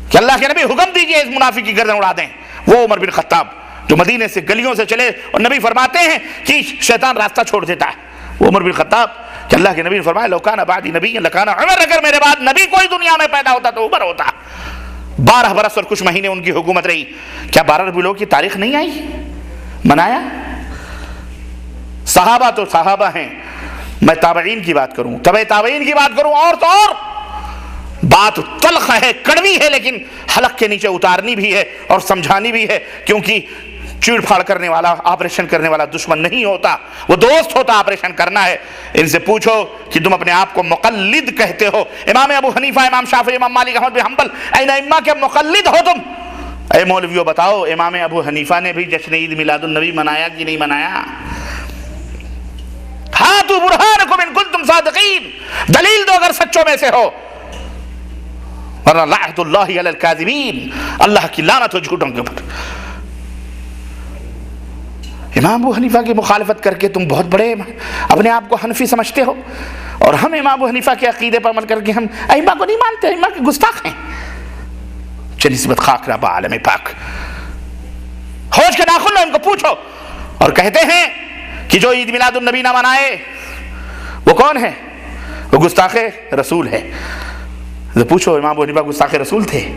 کہ اللہ کے نبی حکم دیجئے اس منافق کی گردن اڑا دیں۔ وہ عمر بن خطاب جو مدینے سے گلیوں سے چلے اور نبی فرماتے ہیں کہ شیطان راستہ چھوڑ دیتا ہے، وہ عمر بن خطاب کہ اللہ کے نبی نے فرمایا لو کان بعدی نبی لکان عمر، اگر میرے بعد نبی کوئی دنیا میں پیدا ہوتا تو عمر ہوتا۔ 12 برس اور کچھ مہینے ان کی حکومت رہی، کیا 12 ربیع الاول کی تاریخ نہیں آئی؟ منایا۔ صحابہ تو صحابہ ہیں، میں تابعین کی بات کروں، تبع تابعین کی بات کروں، اور تو اور بات تلخ ہے، کڑوی ہے، لیکن حلق کے نیچے اتارنی بھی ہے اور سمجھانی بھی ہے، کیونکہ چیڑ پھاڑ کرنے والا، آپریشن کرنے والا دشمن نہیں ہوتا، وہ دوست ہوتا۔ آپریشن کرنا ہے، ان سے پوچھو کہ تم اپنے آپ کو مقلد کہتے ہو، امام ابو حنیفہ، امام شافعی، امام مالک، احمد بن حنبل، این ائمہ کے مقلد ہو تم۔ اے مولویوں بتاؤ، امام ابو حنیفہ نے بھی جشن عید میلاد النبی منایا کہ نہیں منایا؟ ہاتوا برہانکم ان کنتم صادقین، دلیل دو اگر سچوں میں سے ہو، ورنہ لعنت اللہ علی الکاذبین، اللہ کی لعنت ہو جھوٹوں کے اوپر۔ امام ابو حنیفہ کی مخالفت کر کے تم بہت بڑے اپنے آپ کو حنفی سمجھتے ہو، اور ہم امام ابو حنیفہ کے عقیدے پر عمل کر کے ہم ائمہ کو نہیں مانتے، ائمہ کے گستاخ ہیں۔ نسبت خاک ربا عالم پاک، ہوش کے ناخن لو، ان کو پوچھو۔ اور کہتے ہیں کہ جو عید میلاد النبی نہ منائے وہ کون ہے؟ وہ گستاخ رسول ہے۔ تو پوچھو، امام ابو حنیفہ گستاخ رسول تھے؟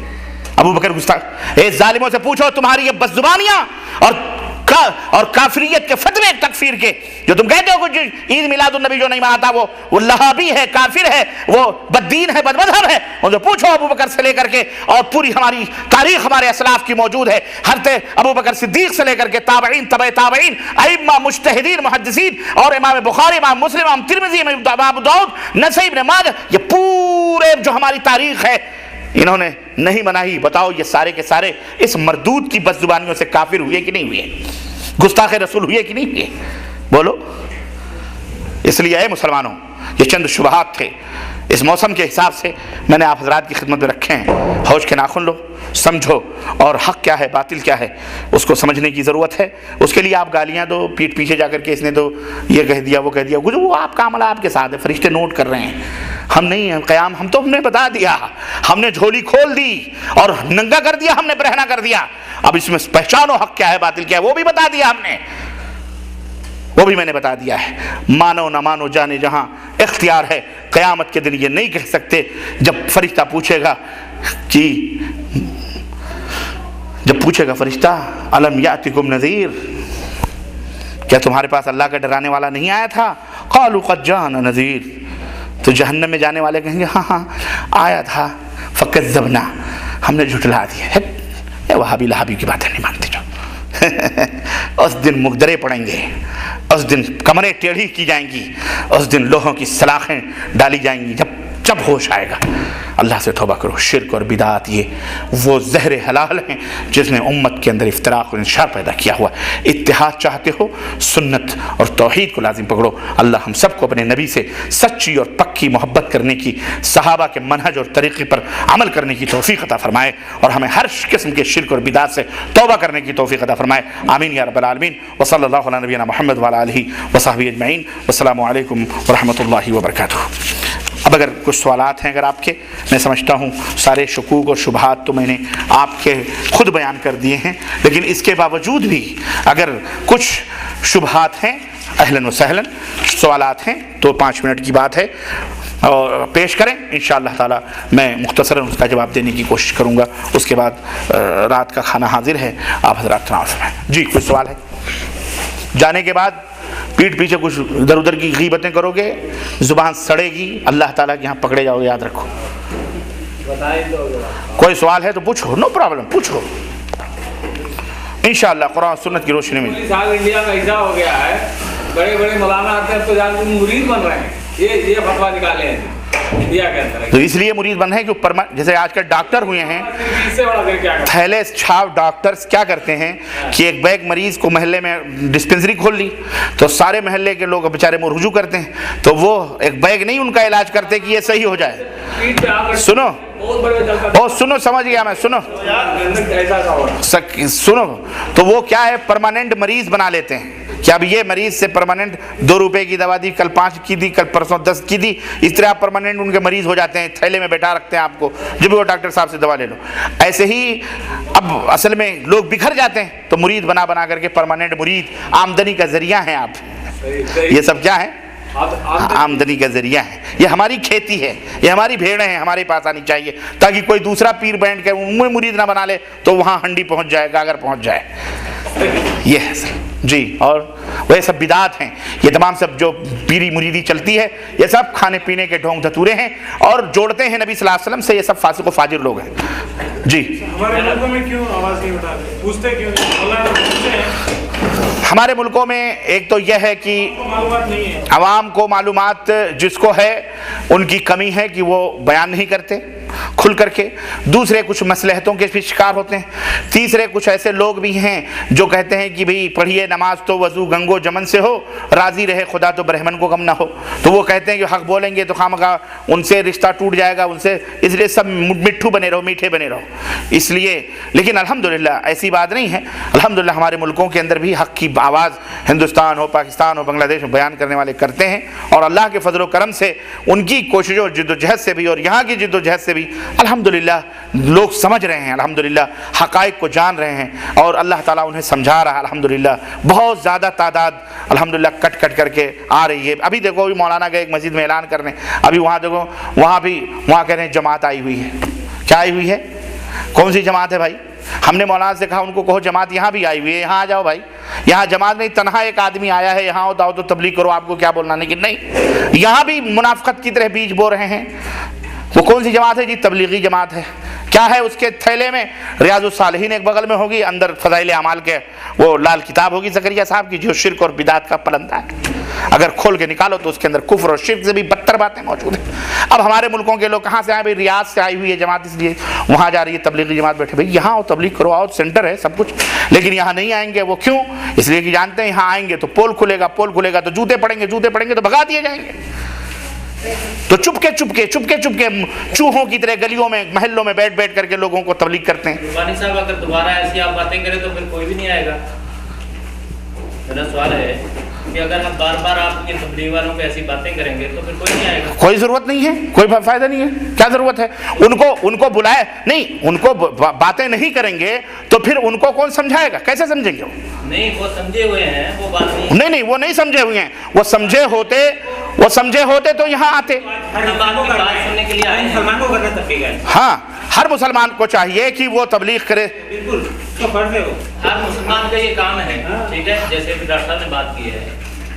ابو بکر گستاخ؟ اے ظالموں سے پوچھو، تمہاری یہ بد زبانیاں اور کافریت کے فتوے تکفیر کے جو تم کہتے ہو کہ عید میلاد النبی جو نہیں مناتا وہ لہابی ہے، کافر ہے، وہ بددین ہے، بد مذہب ہے، ان سے پوچھو ابو بکر سے لے کر کے، اور پوری ہماری تاریخ ہمارے اسلاف کی موجود ہے، حضرت ابو بکر صدیق سے لے کر کے تابعین، تبع تابعین، ائمہ، مجتہدین، محدثین، اور امام بخاری، امام مسلم، امام ترمذی، امام ابو داؤد، نسائی، ابن ماجہ، یہ پورے جو ہماری تاریخ ہے انہوں نے نہیں منائی۔ بتاؤ یہ سارے کے سارے اس مردود کی بد زبانیوں سے کافر ہوئے کہ نہیں ہوئے؟ گستاخ رسول ہوئے کہ نہیں ہوئے؟ بولو۔ اس لیے اے مسلمانوں، یہ چند شبہات تھے اس موسم کے حساب سے میں نے آپ حضرات کی خدمت میں رکھے ہیں۔ ہوش کے ناخن لو، سمجھو، اور حق کیا ہے، باطل کیا ہے، اس کو سمجھنے کی ضرورت ہے۔ اس کے لیے آپ گالیاں دو، پیٹ پیچھے جا کر کے اس نے تو یہ کہہ دیا، وہ کہہ دیا، وہ آپ کا عمل آپ کے ساتھ ہے، فرشتے نوٹ کر رہے ہیں، ہم نہیں ہیں قیام، ہم تو ہم نے بتا دیا، ہم نے جھولی کھول دی اور ننگا کر دیا، ہم نے برہنہ کر دیا۔ اب اس میں پہچانو حق کیا ہے، باطل کیا ہے، وہ بھی بتا دیا ہم نے، وہ بھی میں نے بتا دیا ہے۔ مانو نہ مانو جانے جہاں، اختیار ہے۔ قیامت کے دن یہ نہیں کہہ سکتے، جب فرشتہ پوچھے گا کہ فرشتہ الم یاتکم نذیر، کیا تمہارے پاس اللہ کا ڈرانے والا نہیں آیا تھا؟ قالوا قد جاءنا نذیر، تو جہنم میں جانے والے کہیں گے ہاں آیا تھا۔ فکذبنا، ہم نے جھٹلا دیا. وہابی لہابی کی باتیں نہیں مانتے جو. اس دن مقدرے پڑیں گے، اس دن کمریں ٹیڑھی کی جائیں گی، اس دن لوہوں کی سلاخیں ڈالی جائیں گی جب ہوش آئے گا. اللہ سے توبہ کرو. شرک اور بدعات یہ وہ زہر حلال ہیں جس نے امت کے اندر افتراق اور انشار پیدا کیا ہوا. اتحاد چاہتے ہو سنت اور توحید کو لازم پکڑو. اللہ ہم سب کو اپنے نبی سے سچی اور پکی محبت کرنے کی، صحابہ کے منہج اور طریقے پر عمل کرنے کی توفیق عطا فرمائے، اور ہمیں ہر قسم کے شرک اور بدعات سے توبہ کرنے کی توفیق عطا فرمائے. آمین یا رب العالمین. وصلی اللہ علی نبینا محمد وعلی آلہ وصحبہ اجمعین. والسلام علیکم ورحمۃ اللہ وبرکاتہ. اب اگر کچھ سوالات ہیں اگر آپ کے، میں سمجھتا ہوں سارے شکوک اور شبہات تو میں نے آپ کے خود بیان کر دیے ہیں، لیکن اس کے باوجود بھی اگر کچھ شبہات ہیں اہلاً و سہلاً، سوالات ہیں تو 5 منٹ کی بات ہے اور پیش کریں. انشاءاللہ تعالی میں مختصراً اس کا جواب دینے کی کوشش کروں گا. اس کے بعد رات کا کھانا حاضر ہے، آپ حضرات تناول فرمائیں. جی کوئی سوال ہے؟ جانے کے بعد پیٹھ پیچھے کچھ ادھر ادھر کی غیبتیں کرو گے، زبان سڑے گی، اللہ تعالیٰ کے یہاں پکڑے جاؤ گے، یاد رکھو. کوئی سوال ہے تو پوچھو، نو پرابلم، پوچھو. انشاءاللہ قرآن سنت کی روشنی میں. انڈیا میں ایسا ہو گیا ہے، بڑے بڑے مولانا آتے ہیں تو جا کے مرید بن رہے ہیں. یہ فتوا نکالے ہیں تو اس لیے مرید بن ہے کہ جیسے آج کل ڈاکٹر ہوئے ہیں، تھیلے چھاپ ڈاکٹرز کیا کرتے ہیں کہ ایک بیگ مریض کو محلے میں ڈسپنسری کھول لی تو سارے محلے کے لوگ بیچارے رجوع کرتے ہیں، تو وہ ایک بیگ نہیں ان کا علاج کرتے کہ یہ صحیح ہو جائے. سنو سمجھ گیا میں، سنو تو وہ کیا ہے پرماننٹ مریض بنا لیتے ہیں کہ اب یہ مریض سے پرماننٹ 2 روپے کی دوا دی، کل 5 کی دی، کل پرسوں 10 کی دی، اس طرح آپ پرماننٹ ان کے مریض ہو جاتے ہیں. تھیلے میں بیٹھا رکھتے ہیں آپ کو، جب بھی وہ ڈاکٹر صاحب سے دوا لے لو. ایسے ہی اب اصل میں لوگ بکھر جاتے ہیں تو مرید بنا بنا کر کے پرماننٹ مرید، آمدنی کا ذریعہ ہیں آپ. یہ سب کیا ہے؟ آمدنی کا ذریعہ ہے. یہ ہماری کھیتی ہے، یہ ہماری بھیڑیں ہیں، ہمارے پاس آنی چاہیے تاکہ کوئی دوسرا پیر بینٹ کے مرید نہ بنا لے تو وہاں ہنڈی پہنچ جائے گا اگر پہنچ جائے. یہ ہے سر. جی اور وہ سب بدعات ہیں، یہ تمام سب جو پیری مریدی چلتی ہے یہ سب کھانے پینے کے ڈھونگ دھتورے ہیں اور جوڑتے ہیں نبی صلی اللہ علیہ وسلم سے. یہ سب فاسق و فاجر لوگ ہیں. جی ہمارے ملکوں میں کیوں آواز نہیں اٹھاتے، پوچھتے کیوں نہیں؟ ہمارے ملکوں میں ایک تو یہ ہے کہ معلومات نہیں ہے، عوام کو معلومات جس کو ہے ان کی کمی ہے کہ وہ بیان نہیں کرتے کھل کر کے. دوسرے کچھ مصلحتوں کے بھی شکار ہوتے ہیں. تیسرے کچھ ایسے لوگ بھی ہیں جو کہتے ہیں کہ بھئی پڑھیے نماز تو وضو گنگو جمن سے ہو، راضی رہے خدا تو برہمن کو غم نہ ہو. تو وہ کہتے ہیں کہ حق بولیں گے تو خامخواہ ان سے رشتہ ٹوٹ جائے گا ان سے، اس لیے سب مٹھو بنے رہو، میٹھے بنے رہو. اس لیے لیکن الحمدللہ ایسی بات نہیں ہے. الحمدللہ ہمارے ملکوں کے اندر بھی حق کی آواز ہندوستان ہو، پاکستان ہو، بنگلہ دیش میں بیان کرنے والے کرتے ہیں، اور اللہ کے فضل و کرم سے ان کی کوششوں اور جد و جہد سے بھی اور یہاں کی جد و جہد سے بھی الحمدللہ لوگ سمجھ رہے ہیں، الحمدللہ حقائق کو جان رہے ہیں اور اللہ تعالیٰ انہیں سمجھا رہا ہے. الحمدللہ بہت زیادہ تعداد الحمدللہ کٹ کٹ کر کے آ رہی ہے. ابھی دیکھو ابھی مولانا گئے ایک مسجد میں اعلان کرنے، ابھی وہاں دیکھو وہاں کہہ رہے ہیں جماعت آئی ہوئی ہے. کیا آئی ہوئی ہے؟ کون سی جماعت ہے بھائی؟ ہم نے مولانا سے کہا ان کو کہو جماعت یہاں بھی آئی ہوئی ہے، یہاں آ جاؤ بھائی. یہاں جماعت نہیں، تنہا ایک آدمی آیا ہے، یہاں ہوتا ہو تو تبلیغ کرو، آپ کو کیا بولنا. لیکن نہیں، یہاں بھی منافقت کی طرح بیج بو رہے ہیں. وہ کون سی جماعت ہے جی؟ تبلیغی جماعت ہے. کیا ہے اس کے تھیلے میں؟ ریاض الصالحین ایک بغل میں ہوگی، اندر فضائل اعمال کے وہ لال کتاب ہوگی زکریا صاحب کی جو شرک اور بدعت کا پلندہ ہے. اگر کھول کے نکالو تو اس کے اندر کفر اور شرک سے بھی بدتر باتیں موجود ہیں. اب ہمارے ملکوں کے لوگ کہاں سے آئے بھائی؟ ریاض سے آئی ہوئی ہے جماعت، اس لیے وہاں جا رہی ہے تبلیغی جماعت. بیٹھے بھائی یہاں آؤ تبلیغ کرو، آؤ سینٹر ہے سب کچھ، لیکن یہاں نہیں آئیں گے. وہ کیوں؟ اس لیے کہ جانتے ہیں یہاں آئیں گے تو پول کھلے گا، پول کھلے گا تو جوتے پڑیں گے تو بھگا دیے جائیں گے. تو چپکے چوہوں کی طرح گلیوں میں محلوں میں بیٹھ کر کے لوگوں کو تبلیغ کرتے ہیں. ربانی صاحب اگر دوبارہ ایسی آپ باتیں کریں تو پھر کوئی بھی نہیں آئے گا. میرا سوال ہے کہ اگر ہم بار بار آپ کے تبلیغ والوں پہ ایسی باتیں کریں گے تو پھر کوئی نہیں آئے گا. کوئی ضرورت نہیں ہے، کوئی فائدہ نہیں ہے. کیا ضرورت ہے؟ ان کو بلائے نہیں، ان کو باتیں نہیں کریں گے تو پھر ان کو کون سمجھائے گا؟ کیسے سمجھیں گے؟ نہیں وہ سمجھے ہوئے ہیں، وہ بات نہیں وہ نہیں سمجھے ہوئے ہیں. وہ سمجھے ہوتے تو یہاں آتے. ہاں ہر مسلمان کو چاہیے کہ وہ تبلیغ کرے. بالکل ہر مسلمان کا یہ کام ہے. ٹھیک ہے، جیسے ڈاکٹر صاحب نے بات کی ہے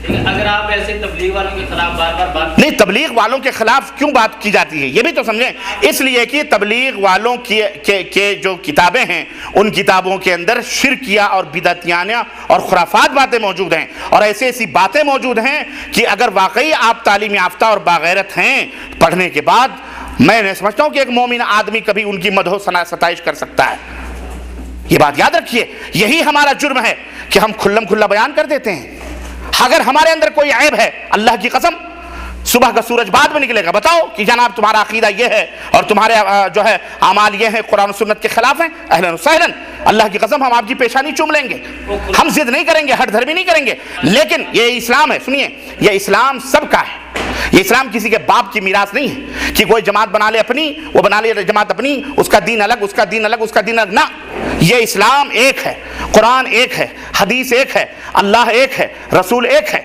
اگر آپ ایسے تبلیغ والوں کے خلاف بار بار بات نہیں، تبلیغ والوں کے خلاف کیوں بات کی جاتی ہے یہ بھی تو سمجھیں. اس لیے کہ تبلیغ والوں کے جو کتابیں ہیں ان کتابوں کے اندر شرکیہ اور بدعتیانہ اور خرافات باتیں موجود ہیں، اور ایسی باتیں موجود ہیں کہ اگر واقعی آپ تعلیم یافتہ اور باغیرت ہیں پڑھنے کے بعد، میں نہیں سمجھتا ہوں کہ ایک مومن آدمی کبھی ان کی مدح و ستائش کر سکتا ہے. یہ بات یاد رکھیے، یہی ہمارا جرم ہے کہ ہم کھلم کھلا بیان کر دیتے ہیں. اگر ہمارے اندر کوئی عیب ہے، اللہ کی قسم صبح کا سورج بعد میں نکلے گا، بتاؤ کہ جناب تمہارا عقیدہ یہ ہے اور تمہارے جو ہے اعمال یہ ہیں، قرآن و سنت کے خلاف ہیں، اہلاً و سہلاً، اللہ کی قسم ہم آپ کی پیشانی چوم لیں گے. ہم ضد نہیں کریں گے، ہٹ دھرمی نہیں کریں گے. لیکن یہ اسلام ہے، سنیے، یہ اسلام سب کا ہے. یہ اسلام کسی کے باپ کی میراث نہیں ہے کہ کوئی جماعت بنا لے اپنی، وہ بنا لے جماعت اپنی، اس کا دین الگ، اس کا دین الگ، اس کا دین الگ. نہ، یہ اسلام ایک ہے، قرآن ایک ہے، حدیث ایک ہے، اللہ ایک ہے، رسول ایک ہے.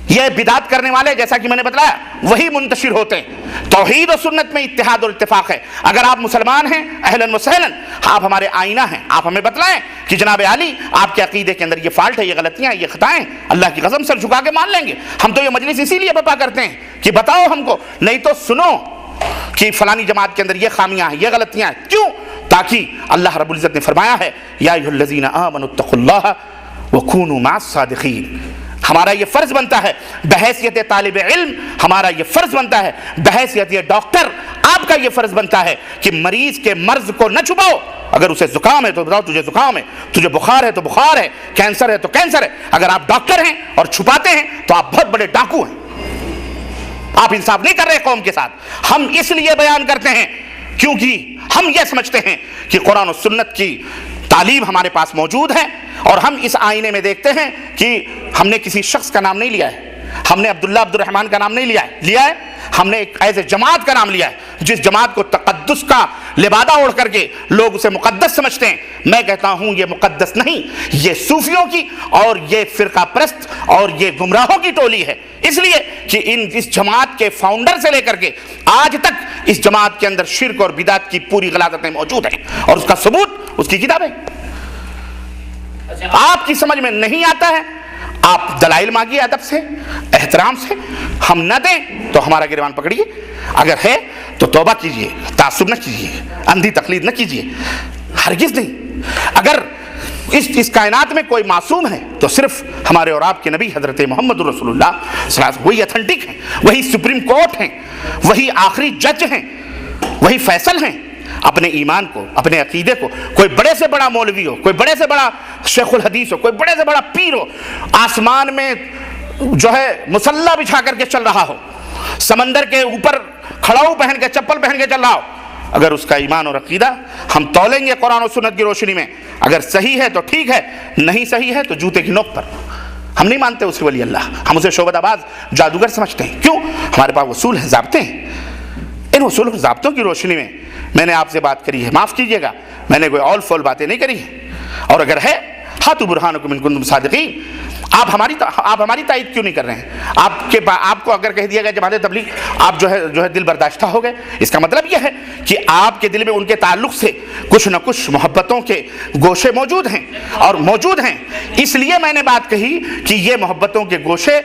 یہ بدعت کرنے والے جیسا کہ میں نے بتلایا وہی منتشر ہوتے ہیں. توحید و سنت میں اتحاد اور اتفاق ہے. اگر آپ مسلمان ہیں اہلاً و سہلاً، آپ ہمارے آئینہ ہیں، آپ ہمیں بتلائیں کہ جناب علی آپ کے عقیدے کے اندر یہ فالٹ ہے، یہ غلطیاں ہیں، یہ خطائیں، اللہ کی قسم سر جھکا کے مان لیں گے. ہم تو یہ مجلس اسی لیے برپا کرتے ہیں کہ بتاؤ ہم کو، نہیں تو سنو کہ فلانی جماعت کے اندر یہ خامیاں ہیں، یہ غلطیاں ہیں. کیوں؟ تاکہ اللہ رب العزت نے فرمایا ہے یا ایھا الذین آمنوا اتقوا اللہ وکونوا مع الصادقین. ہمارا یہ فرض بنتا ہے بحیثیت طالب علم، ہمارا یہ فرض بنتا ہے بحیثیت ڈاکٹر، آپ کا یہ فرض بنتا ہے کہ مریض کے مرض کو نہ چھپاؤ. اگر اسے زکام ہے تو بتاؤ تجھے زکام ہے، تجھے بخار ہے تو بخار ہے، کینسر ہے تو کینسر ہے. اگر آپ ڈاکٹر ہیں اور چھپاتے ہیں تو آپ بہت بڑے ڈاکو ہیں. آپ انصاف نہیں کر رہے قوم کے ساتھ. ہم اس لیے بیان کرتے ہیں کیونکہ ہم یہ سمجھتے ہیں کہ قرآن و سنت کی تعلیم ہمارے پاس موجود ہے، اور ہم اس آئینے میں دیکھتے ہیں کہ ہم نے کسی شخص کا نام نہیں لیا ہے، ہم نے عبداللہ عبد الرحمن کا نام نہیں لیا ہے، ہم نے ایک ایسے جماعت کا نام لیا ہے جس جماعت کو تقدس کا لبادہ اوڑھ کر کے لوگ اسے مقدس سمجھتے ہیں. میں کہتا ہوں یہ مقدس نہیں، یہ صوفیوں کی اور یہ فرقہ پرست اور یہ گمراہوں کی ٹولی ہے. اس لیے کہ اس جماعت کے فاؤنڈر سے لے کر کے آج تک اس جماعت کے اندر شرک اور بدعت کی پوری غلاظتیں موجود ہیں، اور اس کا ثبوت اس کی کتابیں. آپ کی سمجھ میں نہیں آتا ہے، آپ دلائل مانگیے ادب سے، احترام سے. ہم نہ دیں تو ہمارا گریبان پکڑیے، اگر ہے تو توبہ کیجیے، تعصب نہ کیجیے، اندھی تقلید نہ کیجیے، ہرگز نہیں. اگر اس کائنات میں کوئی معصوم ہے تو صرف ہمارے اور آپ کے نبی حضرت محمد رسول اللہ صلی اللہ علیہ وسلم. وہی اتھینٹک ہیں، وہی سپریم کورٹ ہیں، وہی آخری جج ہیں، وہی فیصل ہیں. اپنے ایمان کو، اپنے عقیدے کو، کوئی بڑے سے بڑا مولوی ہو، کوئی بڑے سے بڑا شیخ الحدیث ہو، کوئی بڑے سے بڑا پیر ہو، آسمان میں جو ہے مسلح بچھا کر کے چل رہا ہو، سمندر کے اوپر کھڑاؤ پہن کے چپل پہن کے چل رہا ہو، اگر اس کا ایمان اور عقیدہ ہم تولیں گے قرآن و سنت کی روشنی میں، اگر صحیح ہے تو ٹھیک ہے، نہیں صحیح ہے تو جوتے کی نوک پر. ہم نہیں مانتے اسے ولی اللہ، ہم اسے شعبدہ باز جادوگر سمجھتے ہیں. کیوں؟ ہمارے پاس اصول ہیں، ضابطے ہیں. ان اصول و ضابطوں کی روشنی میں میں نے آپ سے بات کری ہے، معاف کیجئے گا، میں نے کوئی اول فول باتیں نہیں کری ہیں. اور اگر ہے ہاتھو برہانکم ان کنتم صادقین. آپ ہماری تائید کیوں نہیں کر رہے ہیں؟ آپ کو اگر کہہ دیا گیا جماعت تبلیغ آپ جو ہے دل برداشتہ ہو گئے، اس کا مطلب یہ ہے کہ آپ کے دل میں ان کے تعلق سے کچھ نہ کچھ محبتوں کے گوشے موجود ہیں اور موجود ہیں. اس لیے میں نے بات کہی کہ یہ محبتوں کے گوشے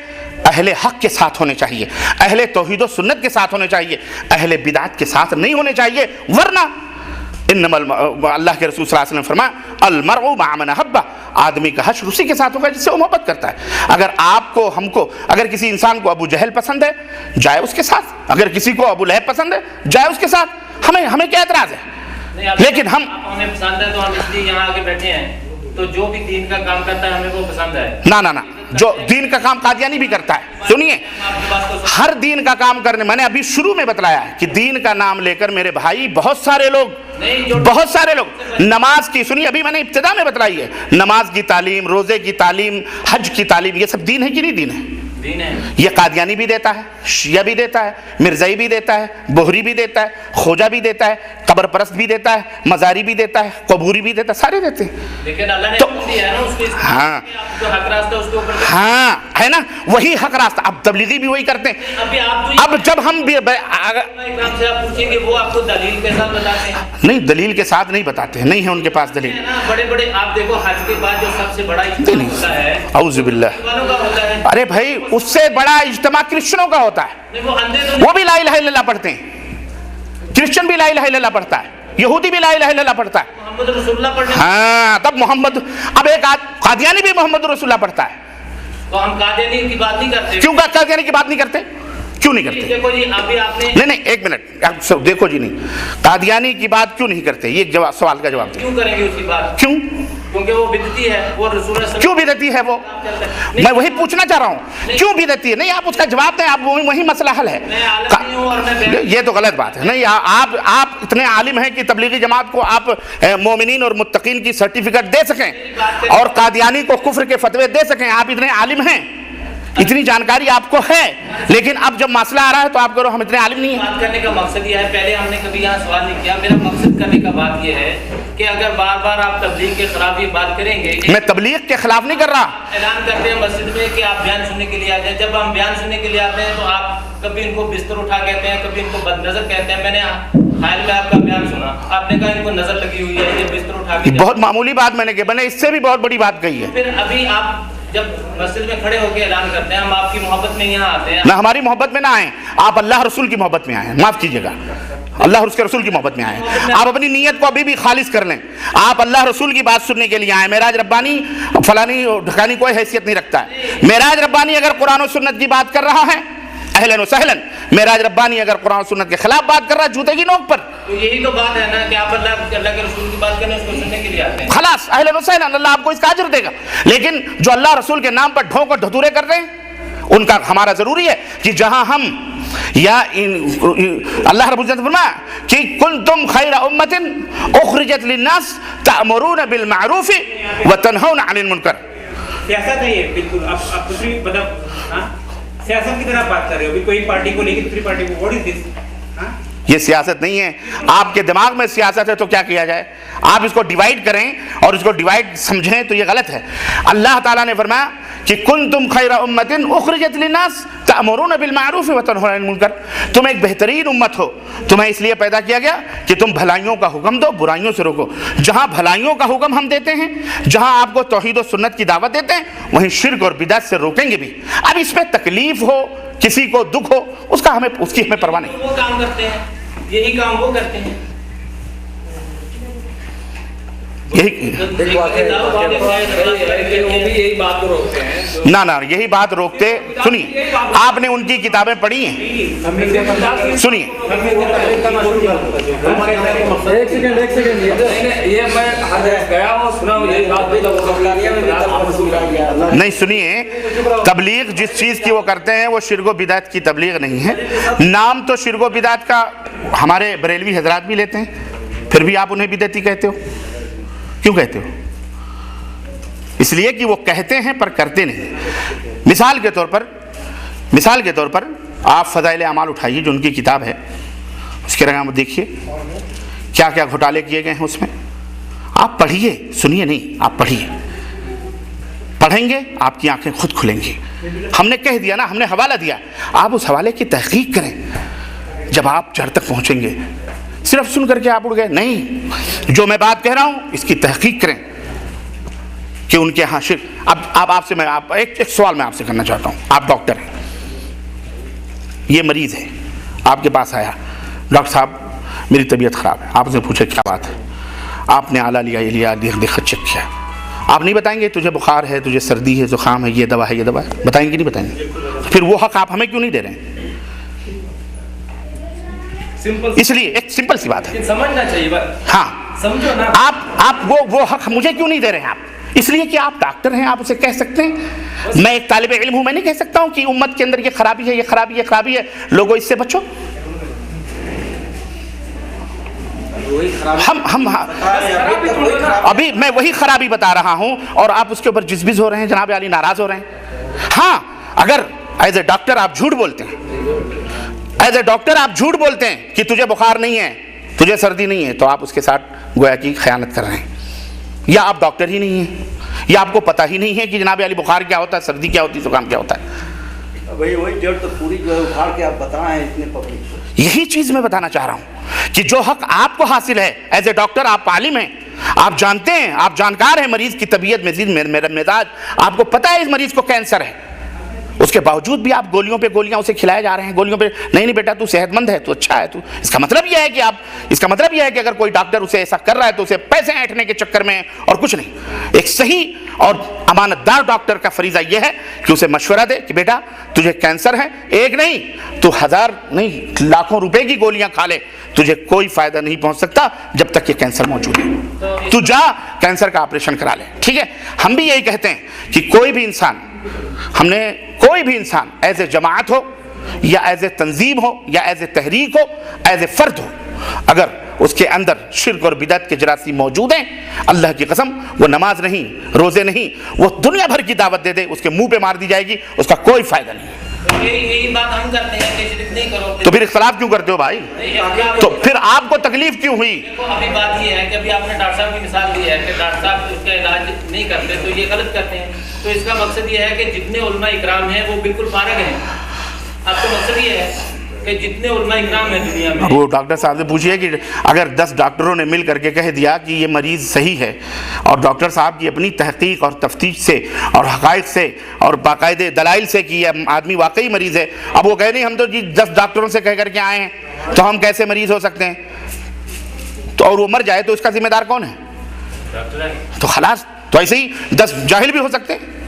اہل حق کے ساتھ ہونے چاہیے، اہل توحید و سنت کے ساتھ ہونے چاہیے، اہل بدعت کے ساتھ نہیں ہونے چاہیے. ورنہ انما اللہ کے رسول صلی اللہ علیہ وسلم فرمایا المرء مع من احب، آدمی کا حشر اسی کے ساتھ ہوگا جس سے وہ محبت کرتا ہے. اگر آپ کو، ہم کو، اگر کسی انسان کو ابو جہل پسند ہے جائے اس کے ساتھ، اگر کسی کو ابو لہب پسند ہے جائے اس کے ساتھ. ہمیں کیا اعتراض ہے؟ لیکن ہمیں پسند ہے تو ہم اس لیے یہاں آ کے بیٹھے ہیں. تو جو بھی دین کا کام کرتا ہے ہمیں وہ پسند ہے. نہ جو دین کا کام قادیانی بھی کرتا ہے. سنیے، ہر دین کا کام کرنے، میں نے ابھی شروع میں بتلایا ہے کہ دین کا نام لے کر میرے بھائی بہت سارے لوگ نماز کی، سنیے ابھی میں نے ابتدا میں بتلائی ہے، نماز کی تعلیم، روزے کی تعلیم، حج کی تعلیم، یہ سب دین ہے کہ نہیں دین ہے؟ یہ قادیانی بھی دیتا ہے، شیعہ بھی دیتا ہے، مرزائی بھی دیتا ہے، بہری بھی دیتا ہے، خوجہ بھی دیتا ہے، قبر پرست بھی دیتا ہے، مزاری بھی دیتا ہے، قبوری بھی دیتا ہے، سارے دیتے ہیں. لیکن اللہ نے دیا ہے نا اس کو، حق راستہ اس کے اوپر، ہاں ہے نا، وہی حق راستہ. اب تبلیغی بھی وہی کرتے ہیں. اب جب ہم بھی سے آپ پوچھیں گے وہ آپ کو دلیل کے ساتھ بتاتے ہیں. نہیں، دلیل کے ساتھ نہیں بتاتے ہیں، نہیں ہے ان کے پاس دلیل. بڑے آپ دیکھو حج کے بعد جو سب سے بڑا اجتماع ہوتا ہے اعوذ باللہ، والوں کا ہوتا ہے ارے بھائی اس سے بڑا اجتماع کرسچنوں کا ہوتا ہے, نہیں وہ اندھے تو وہ بھی لا الہ الا اللہ پڑھتے ہیں, کرسچن بھی لا الہ الا اللہ پڑھتا ہے, یہودی بھی لا الہ الا اللہ پڑھتا ہے. محمد رسول اللہ پڑھنے, ہاں تب محمد, اب ایک قادیانی بھی محمد رسول اللہ پڑھتا ہے. تو ہم قادیانی کی بات نہیں کرتے. کیوں قادیانی کی بات نہیں کرتے, کیوں نہیں کرتے؟ دیکھو جی ابھی آپ نے نہیں ایک منٹ دیکھو جی, نہیں قادیانی کی بات کیوں نہیں کرتے, یہ سوال کا جواب دیں. کیوں کریں گے اس کی بات؟ کیوں کیونکہ وہ بدعتی ہے, وہ رسول اللہ کیوں بدعتی ہے وہ, میں وہی پوچھنا چاہ رہا ہوں, کیوں بدعتی ہے؟ نہیں آپ اس کا جواب دیں, آپ وہی مسئلہ حل ہے. میں عالم نہیں ہوں اور میں یہ تو غلط بات ہے. نہیں آپ اتنے عالم ہیں کہ تبلیغی جماعت کو آپ مومنین اور متقین کی سرٹیفکیٹ دے سکیں اور قادیانی کو کفر کے فتوے دے سکیں, آپ اتنے عالم ہیں, اتنی جانکاری آپ کو ہے, لیکن اب جب مسئلہ آ رہا ہے تو آپ کرو ہم اتنے عالم نہیں ہیں. بات کرنے کا مقصد یہ ہے, پہلے ہم نے کبھی یہاں سوال نہیں کیا, میرا مقصد کرنے کا بات یہ ہے کہ اگر بار بار آپ تبلیغ کے خلاف یہ بات کریں گے. میں تبلیغ کے خلاف نہیں کر رہا. اعلان کرتے ہیں مسجد میں کہ آپ بیان سننے کے لیے آتے ہیں, جب ہم بیان سننے کے لیے آتے ہیں تو آپ کبھی ان کو بستر اٹھا کہتے ہیں, کبھی ان کو بد نظر کہتے ہیں. میں نے حال میں آپ کا بیان سنا, آپ نے کہا ان کو نظر لگی ہوئی ہے, یہ بستر اٹھا کے بہت معمولی بات میں نے کہی, میں نے اس سے بھی بہت بڑی بات کہی ہے. پھر ابھی آپ جب مسجد میں کھڑے ہو کے اعلان کرتے ہیں ہم آپ کی محبت میں یہاں آتے ہیں. نہ ہماری محبت میں نہ آئیں, آپ اللہ رسول کی محبت میں آئیں, معاف کیجیے گا, اللہ اور اس کے رسول کی محبت میں آئیں. آپ اپنی نیت کو ابھی بھی خالص کر لیں, آپ اللہ رسول کی بات سننے کے لیے آئیں. معراج ربانی فلانی ڈھکانی کوئی حیثیت نہیں رکھتا ہے. معراج ربانی اگر قرآن و سنت کی بات کر رہا ہے اہلاً و سہلاً, معراج ربانی اگر قرآن و سنت کے خلاف بات کر رہا ہے جوتے کی نوک پر, تو یہی تو بات ہے نا کہ آپ اللہ کے رسول کی بات کرنے اس کو سننے کے لیے آتے ہیں. خلاص اہلاً و سہلاً, اللہ آپ کو اس کا اجر دے گا. لیکن جو اللہ رسول کے نام پر ڈھونک اور دھتورے کر رہے ہیں ان کا ہمارا ضروری ہے کہ جہاں ہم یا اللہ رب العزت فرمایا کہ کنتم خیر امت اخرجت للناس تأمرون بالمعروف وتنہون عن المنکر. سیاست ہے یہ بالکل, آپ دوسری مطلب سیاست کی طرح بات کر رہے ہو, کوئی پارٹی کو لے کے دوسری پارٹی کو, واٹ از دس؟ یہ سیاست نہیں ہے. آپ کے دماغ میں سیاست ہے تو کیا کیا جائے, آپ اس کو ڈیوائیڈ کریں اور اس کو ڈیوائیڈ سمجھیں تو یہ غلط ہے. اللہ تعالیٰ نے فرمایا کہ کنتم خیر امت اخرجت للناس تأمرون بالمعروف وتنہون عن المنکر, تم ایک بہترین امت ہو, تمہیں اس لیے پیدا کیا گیا کہ تم بھلائیوں کا حکم دو, برائیوں سے روکو. جہاں بھلائیوں کا حکم ہم دیتے ہیں, جہاں آپ کو توحید و سنت کی دعوت دیتے ہیں, وہیں شرک اور بدعت سے روکیں گے بھی. اب اس میں تکلیف ہو, کسی کو دکھ ہو, اس کی ہمیں پرواہ نہیں. وہ کام کرتے ہیں, یہی کام وہ کرتے ہیں. نہ یہی بات روکتے. سنیے, آپ نے ان کی کتابیں پڑھی ہیں, سنیے نہیں, سنیے, تبلیغ جس چیز کی وہ کرتے ہیں وہ شرک و بدعت کی تبلیغ نہیں ہے. نام تو شرک و بدعت کا ہمارے بریلوی حضرات بھی لیتے ہیں, پھر بھی آپ انہیں بدعتی کہتے ہو. کیوں کہتے ہو؟ اس لیے کہ وہ کہتے ہیں پر کرتے نہیں. مثال کے طور پر آپ فضائل اعمال اٹھائیے جو ان کی کتاب ہے, اس کے رقم دیکھیے کیا کیا گھوٹالے کیے گئے ہیں اس میں. آپ پڑھیے, سنیے نہیں, آپ پڑھیے, پڑھیں گے آپ کی آنکھیں خود کھلیں گی. ہم نے کہہ دیا نا, ہم نے حوالہ دیا, آپ اس حوالے کی تحقیق کریں. جب آپ جڑ تک پہنچیں گے, صرف سن کر کے آپ اڑ گئے نہیں, جو میں بات کہہ رہا ہوں اس کی تحقیق کریں کہ ان کے ہاں شرک. اب آپ سے میں ایک سوال میں آپ سے کرنا چاہتا ہوں. آپ ڈاکٹر ہیں, یہ مریض ہے, آپ کے پاس آیا, ڈاکٹر صاحب میری طبیعت خراب ہے. آپ سے پوچھے کیا بات ہے, آپ نے آلہ لیا, یہ لیا, دیکھ چیک کیا. آپ نہیں بتائیں گے تجھے بخار ہے, تجھے سردی ہے, زکام ہے, یہ دوا ہے, یہ دوا ہے, بتائیں گے نہیں بتائیں گے؟ پھر وہ حق آپ ہمیں کیوں نہیں دے رہے ہیں؟ اس لیے ایک سمپل سی بات ہے, سمجھنا چاہیے. ہاں سمجھو نا, آپ وہ حق مجھے کیوں نہیں دے رہے ہیں آپ؟ اس لیے کہ آپ ڈاکٹر ہیں, آپ اسے کہہ سکتے ہیں. میں ایک طالب علم ہوں, میں نہیں کہہ سکتا ہوں کہ امت کے اندر یہ خرابی ہے, یہ خرابی, یہ خرابی ہے, لوگوں اس سے بچو. ہم ابھی میں وہی خرابی بتا رہا ہوں اور آپ اس کے اوپر جزبز ہو رہے ہیں, جناب علی ناراض ہو رہے ہیں. ہاں اگر ایز اے ڈاکٹر آپ جھوٹ بولتے ہیں, ایز اے ڈاکٹر آپ جھوٹ بولتے ہیں کہ تجھے بخار نہیں ہے, تجھے سردی نہیں ہے, تو آپ اس کے ساتھ گویا کی خیانت کر رہے ہیں. یا آپ ڈاکٹر ہی نہیں ہیں, یا آپ کو پتہ ہی نہیں ہے کہ جناب علی بخار کیا ہوتا ہے, سردی کیا ہوتی ہے, زکام کیا ہوتا ہے. وہی جڑ تو پوری جو ہے اکھاڑ کے آپ بتائیں اتنے پبلک. یہی چیز میں بتانا چاہ رہا ہوں کہ جو حق آپ کو حاصل ہے ایز اے ڈاکٹر, آپ عالم ہیں, آپ جانتے ہیں, آپ جانکار ہیں مریض کی طبیعت, مزاج, آپ کو پتہ ہے اس مریض کو کینسر ہے, اس کے باوجود بھی آپ گولیوں پہ گولیاں اسے کھلائے جا رہے ہیں، گولیوں پہ نہیں بیٹا تو صحت مند ہے، تو اچھا ہے، تو اس کا مطلب یہ ہے کہ اگر کوئی ڈاکٹر اسے ایسا کر رہا ہے تو اسے پیسے اینٹنے کے چکر میں اور کچھ نہیں۔ ایک صحیح اور امانت دار ڈاکٹر کا فریضہ یہ ہے کہ اسے مشورہ دے کہ بیٹا تجھے کینسر ہے، ایک نہیں تو 1000 نہیں لاکھوں روپے کی گولیاں کھا لے، تجھے کوئی فائدہ نہیں پہنچ سکتا جب تک یہ کینسر موجود ہے، تو جا کینسر کا آپریشن کرا لے، ٹھیک ہے۔ ہم بھی یہی کہتے ہیں کہ کوئی بھی انسان ایز اے جماعت ہو یا ایز اے تنظیم ہو یا ایز اے تحریک ہو، ایز اے فرد ہو، اگر اس کے اندر شرک اور بدعت کے جراثیم موجود ہیں، اللہ کی قسم وہ نماز نہیں، روزے نہیں، وہ دنیا بھر کی دعوت دے دے، اس کے منہ پہ مار دی جائے گی، اس کا کوئی فائدہ نہیں۔ یہی بات ہم کرتے ہیں کہ شرک نہیں کرو، تو پھر اختلاف کیوں کرتے ہو بھائی؟ تو پھر آپ کو تکلیف کیوں ہوئی؟ ابھی بات یہ ہے کہ ابھی آپ نے ڈاکٹر صاحب کی مثال دی ہے کہ ڈاکٹر صاحب اس کا علاج نہیں کرتے تو یہ غلط کرتے ہیں، تو اس کا مقصد یہ ہے کہ جتنے علماء اکرام ہیں وہ بالکل فارغ ہیں۔ آپ کا مقصد یہ ہے کہ جتنے علماء اکرام ہیں دنیا میں، وہ ڈاکٹر صاحب سے پوچھئے کہ اگر 10 ڈاکٹروں نے مل کر کے کہہ دیا کہ یہ مریض صحیح ہے، اور ڈاکٹر صاحب کی اپنی تحقیق اور تفتیش سے اور حقائق سے اور باقاعدہ دلائل سے کہ یہ آدمی واقعی مریض ہے، اب وہ کہہ نہیں ہم تو 10 ڈاکٹروں سے کہہ کر کے آئے ہیں تو ہم کیسے مریض ہو سکتے ہیں، تو اور وہ مر جائے تو اس کا ذمہ دار کون ہے؟ تو خلاص، تو ایسے ہی 10 جاہل بھی ہو سکتے ہیں،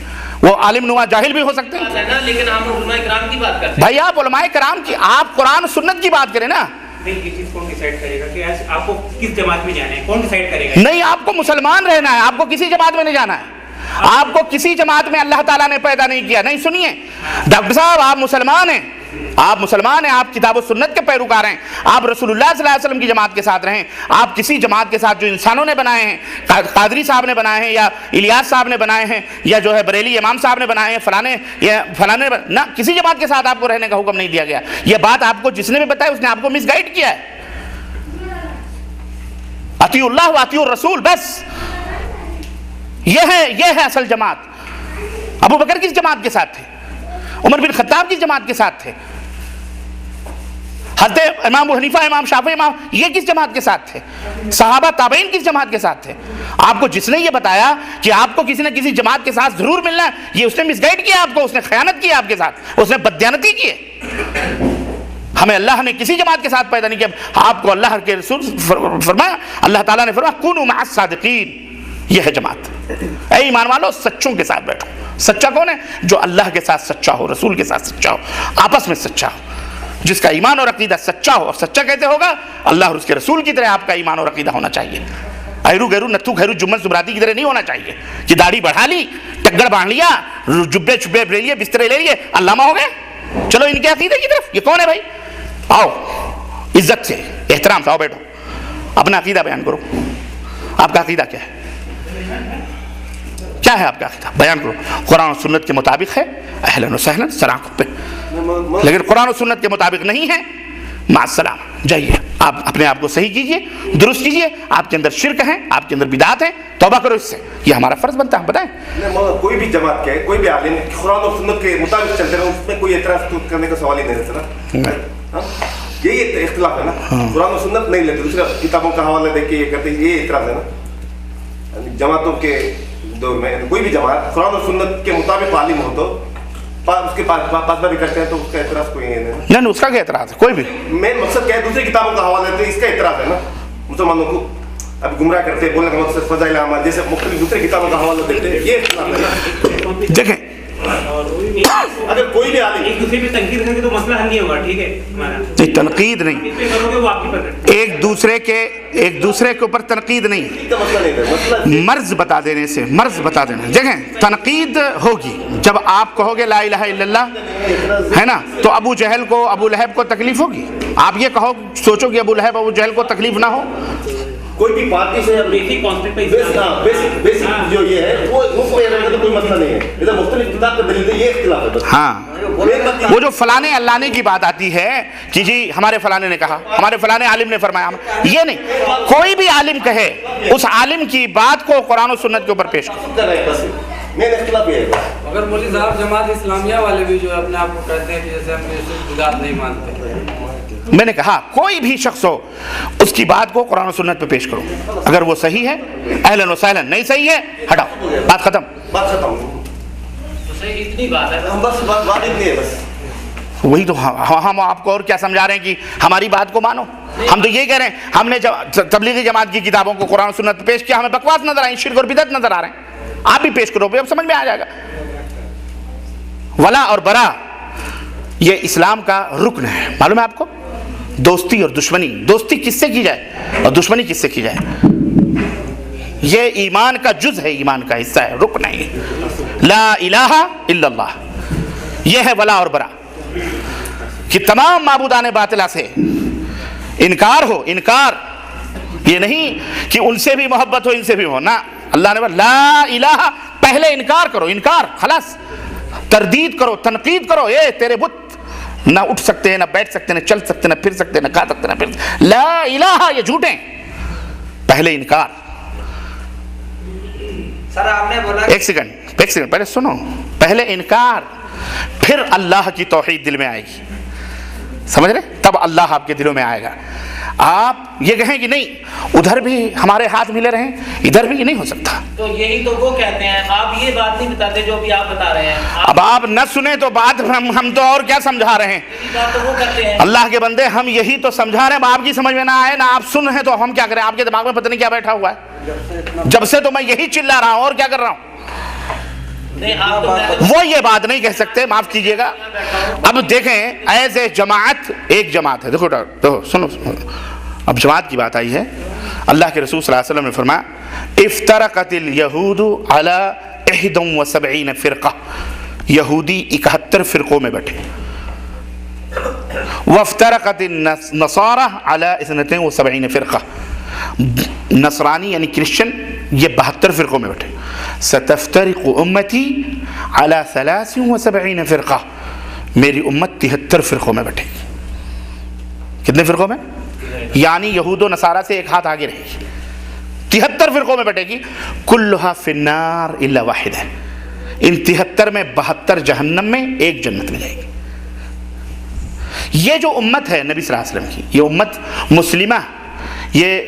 وہ عالم نوا جاہل بھی ہو سکتے ہیں، لیکن ہم علماء کرام کی بات کرتے ہیں۔ بھائی آپ علماء کرام کی، آپ قرآن و سنت کی بات کریں نا۔ نہیں، یہ چیز کون ڈیسائیڈ کرے گا کہ آپ کو کس جماعت میں جانا ہے؟ کون ڈیسائیڈ کرے گا؟ نہیں، آپ کو مسلمان رہنا ہے، آپ کو کسی جماعت میں نہیں جانا ہے، آپ کو کسی جماعت میں اللہ تعالیٰ نے پیدا نہیں کیا۔ نہیں، سنیے ڈاکٹر صاحب، آپ مسلمان ہیں، آپ کتاب و سنت کے پیروکار ہیں، آپ رسول اللہ صلی اللہ علیہ وسلم کی جماعت کے ساتھ رہیں، آپ کسی جماعت کے ساتھ جو انسانوں نے بنائے ہیں، قادری صاحب نے بنائے ہیں یا الیاس صاحب نے بنائے ہیں یا جو ہے بریلی امام صاحب نے بنائے ہیں، فلانے نہ، کسی جماعت کے ساتھ آپ کو رہنے کا حکم نہیں دیا گیا۔ یہ بات آپ کو جس نے بھی بتایا اس نے آپ کو مس گائیڈ کیا ہے۔ اطیعوا اللہ و اطیعوا الرسول، بس یہ ہے اصل جماعت۔ ابو بکر کس جماعت کے ساتھ تھے؟ عمر بن خطاب کس جماعت کے ساتھ تھے؟ حضرت امام ابو حنیفہ، امام شافعی، یہ کس جماعت کے ساتھ تھے؟ صحابہ تابعین کس جماعت کے ساتھ تھے؟ آپ کو جس نے یہ بتایا کہ آپ کو کسی نہ کسی جماعت کے ساتھ ضرور ملنا ہے، یہ اس نے مس گائیڈ کیا آپ کو، اس نے خیانت کی آپ کے ساتھ، اس نے بددیانتی کی ہے۔ ہمیں اللہ نے کسی جماعت کے ساتھ پیدا نہیں کیا، آپ کو اللہ کے رسول فرمایا، اللہ تعالیٰ نے فرمایا کونوا مع الصادقین، یہ ہے جماعت۔ اے ایمان والو، سچوں کے ساتھ بیٹھو۔ سچا کون ہے؟ جو اللہ کے ساتھ سچا ہو، رسول کے ساتھ سچا ہو، آپس میں سچا ہو، جس کا ایمان اور عقیدہ سچا ہو۔ اور سچا کیسے ہوگا؟ اللہ اور اس کے رسول کی طرح آپ کا ایمان اور عقیدہ ہونا چاہیے۔ ایرو گیرو نتھو خیرو جمن زبراتی کی طرح نہیں ہونا چاہیے کہ داڑھی بڑھا لی، ٹگڑ باندھ لیا، جبے چھبے لے لیے، بسترے لے لیے، علامہ ہو گئے، چلو ان کے عقیدے کی طرف۔ یہ کون ہے بھائی؟ آؤ عزت سے، احترام سے آؤ، بیٹھو، اپنا عقیدہ بیان کرو۔ آپ کا عقیدہ کیا ہے؟ کیا ہے آپ کا عقیدہ؟ بیان کرو۔ قرآن و سنت کے مطابق ہے، اہلاً و سہلاً، سراخ پہ، لیکن قرآن و سنت کے مطابق نہیں ہے، مع السلام، جائیے آپ اپنے آپ کو صحیح کیجئے، درست کیجئے۔ آپ کے اندر شرک ہے، آپ کے اندر بدعات ہیں، توبہ کرو اس سے، یہ ہمارا فرض بنتا ہے۔ بتائیں کوئی بھی جماعت کے کوئی بھی عالم قرآن اور سنت کے مطابق چلتے رہے، اس میں کوئی اعتراض کرنے کا سوال ہی نہیں رہتا نا۔ یہی اختلاف ہے نا، قرآن و سنت نہیں لیتے، دوسرے کتابوں کا حوالہ دے کے یہ کرتے، یہ اعتراض ہے نا۔ جماعتوں کے دور میں کوئی بھی جماعت قرآن اور سنت کے مطابق عالم ہو تو اس کے پاس بھی کرتے ہیں، تو اس کا اعتراض کوئی نہیں۔ اس کا کیا اعتراض ہے؟ کوئی بھی مین مقصد کیا ہے؟ دوسری کتابوں کا حوالہ دیتے، اس کا اعتراض ہے نا۔ مسلمانوں کو اب گمراہ کرتے ہیں، بولنے کا مقصد فضائل اعمال جیسے مختلف دوسری کتابوں کا حوالہ دیتے ہیں، یہ اختلاف ہے نا۔ دیکھیں اگر کوئی بھی عالم ایک دوسرے پہ تنقید کریں گے تو مسئلہ حل نہیں ہوگا، ٹھیک ہے ہمارا؟ تنقید نہیں، اس پہ کرو گے وہ آپ کی پسند ہے۔ ایک دوسرے کے اوپر تنقید نہیں، کا مسئلہ نہیں ہے، مسئلہ مرض بتا دینے سے، مرض بتا دینا۔ دیکھیں تنقید ہوگی جب آپ کہو گے لا الہ الا اللہ، ہے نا، تو ابو جہل کو، ابو لہب کو تکلیف ہوگی۔ آپ یہ کہو، سوچو کہ ابو لہب، ابو جہل کو تکلیف نہ ہو۔ کوئی بھی پارٹی سے بیسک کانسیپٹ بیسک جو یہ ہے وہ تو کوئی مسئلہ نہیں ہے، ادھر مختلف کتاب کا دلیل ہے، یہ اختلاف ہے بس۔ ہاں، وہ جو فلانے علانی کی بات آتی ہے کہ جی ہمارے فلانے نے کہا، ہمارے فلانے عالم نے فرمایا، یہ نہیں، کوئی بھی عالم کہے اس عالم کی بات کو قرآن و سنت کے اوپر پیش کرو۔ مین اختلاف یہ ہے۔ اگر مولوی صاحب جماعت اسلامیہ والے بھی جو اپنے آپ کو کہتے ہیں کہ جیسے ہم یہ بدعت نہیں مانتے، میں نے کہا کوئی بھی شخص ہو اس کی بات کو قرآن و سنت پہ پیش کرو، اگر وہ صحیح ہے اہلاً و سہلاً، نہیں صحیح ہے ہٹاؤ، بات ختم۔ بات ختم۔ صحیح اتنی بات ہے. ہم بس بات اتنی ہے بس. وہی تو ہم آپ کو اور کیا سمجھا رہے ہیں کہ ہماری بات کو مانو. ہم تو یہ کہہ رہے ہیں ہم نے تبلیغی جماعت کی کتابوں کو قرآن و سنت پیش کیا, ہمیں بکواس نظر آئی, شرک اور بدعت نظر آ رہے ہیں. آپ بھی پیش کرو, اب سمجھ میں آ جائے گا. ولا اور برا یہ اسلام کا رکن ہے. معلوم ہے آپ کو, دوستی اور دشمنی, دوستی کس سے کی جائے اور دشمنی کس سے کی جائے, یہ ایمان کا جز ہے, ایمان کا حصہ ہے, رکن ہے. لا الہ الا اللہ, یہ ہے ولا اور برا, کہ تمام معبودان باطلہ سے انکار ہو. انکار یہ نہیں کہ ان سے بھی محبت ہو ان سے بھی ہو, نہ. اللہ نے لا الہ, پہلے انکار کرو, انکار خلاص, تردید کرو, تنقید کرو. یہ تیرے بت نہ اٹھ سکتے ہیں, نہ بیٹھ سکتے ہیں, نہ چل سکتے, نہ پھر سکتے, نہ کھا سکتے, نہ پھر سکتے. لا الہ, یہ جھوٹے. پہلے انکار. سر آپ نے بولا ایک سیکنڈ پہلے سنو. پہلے انکار, پھر اللہ کی توحید دل میں آئے گی, سمجھ رہے, تب اللہ آپ کے دلوں میں آئے گا. آپ یہ کہیں کہ نہیں ادھر بھی ہمارے ہاتھ ملے رہیں, ادھر بھی یہ نہیں ہو سکتا. تو یہی تو وہ کہتے ہیں, آپ یہ بات نہیں بتاتے جو بھی آپ بتا رہے ہیں. اب آپ نہ سنیں تو بات ہم تو اور کیا سمجھا رہے ہیں. یہی بات تو وہ کرتے ہیں. اللہ کے بندے, ہم یہی تو سمجھا رہے ہیں. آپ کی سمجھ میں نہ آئے, نہ آپ سن رہے ہیں, تو ہم کیا کریں. آپ کے دماغ میں پتہ نہیں کیا بیٹھا ہوا ہے. جب سے تو میں یہی چلا رہا ہوں, اور کیا کر رہا ہوں. نہیں, آپ تو وہ یہ بات نہیں کہہ سکتے, معاف کیجئے گا. اب دیکھیں, ایز اے جماعت, ایک جماعت ہے. دیکھو سنو, اب جماعت کی بات آئی ہے. اللہ کے رسول صلی اللہ علیہ وسلم نے فرمایا افترقت الیہود علی 71 فرقہ, یہودی 71 فرقوں میں بیٹھے. وافترقت النصارى علی 72 فرقہ, نصرانی یعنی کرسچن یہ 72 فرقوں میں بیٹھے. ستفترق امتی علی 73 فرقہ, میری امت 73 فرقوں میں بیٹھے گی. کتنے فرقوں میں؟ یعنی یہود و نصارہ سے ایک ہاتھ آگے رہے گی, 73 فرقوں میں بیٹھے گی. کلھا فی النار الا واحدہ, ان 73 میں 72 جہنم میں, ایک جنت میں جائے گی. یہ جو امت ہے نبی صلی اللہ علیہ وسلم کی, یہ امت مسلمہ, یہ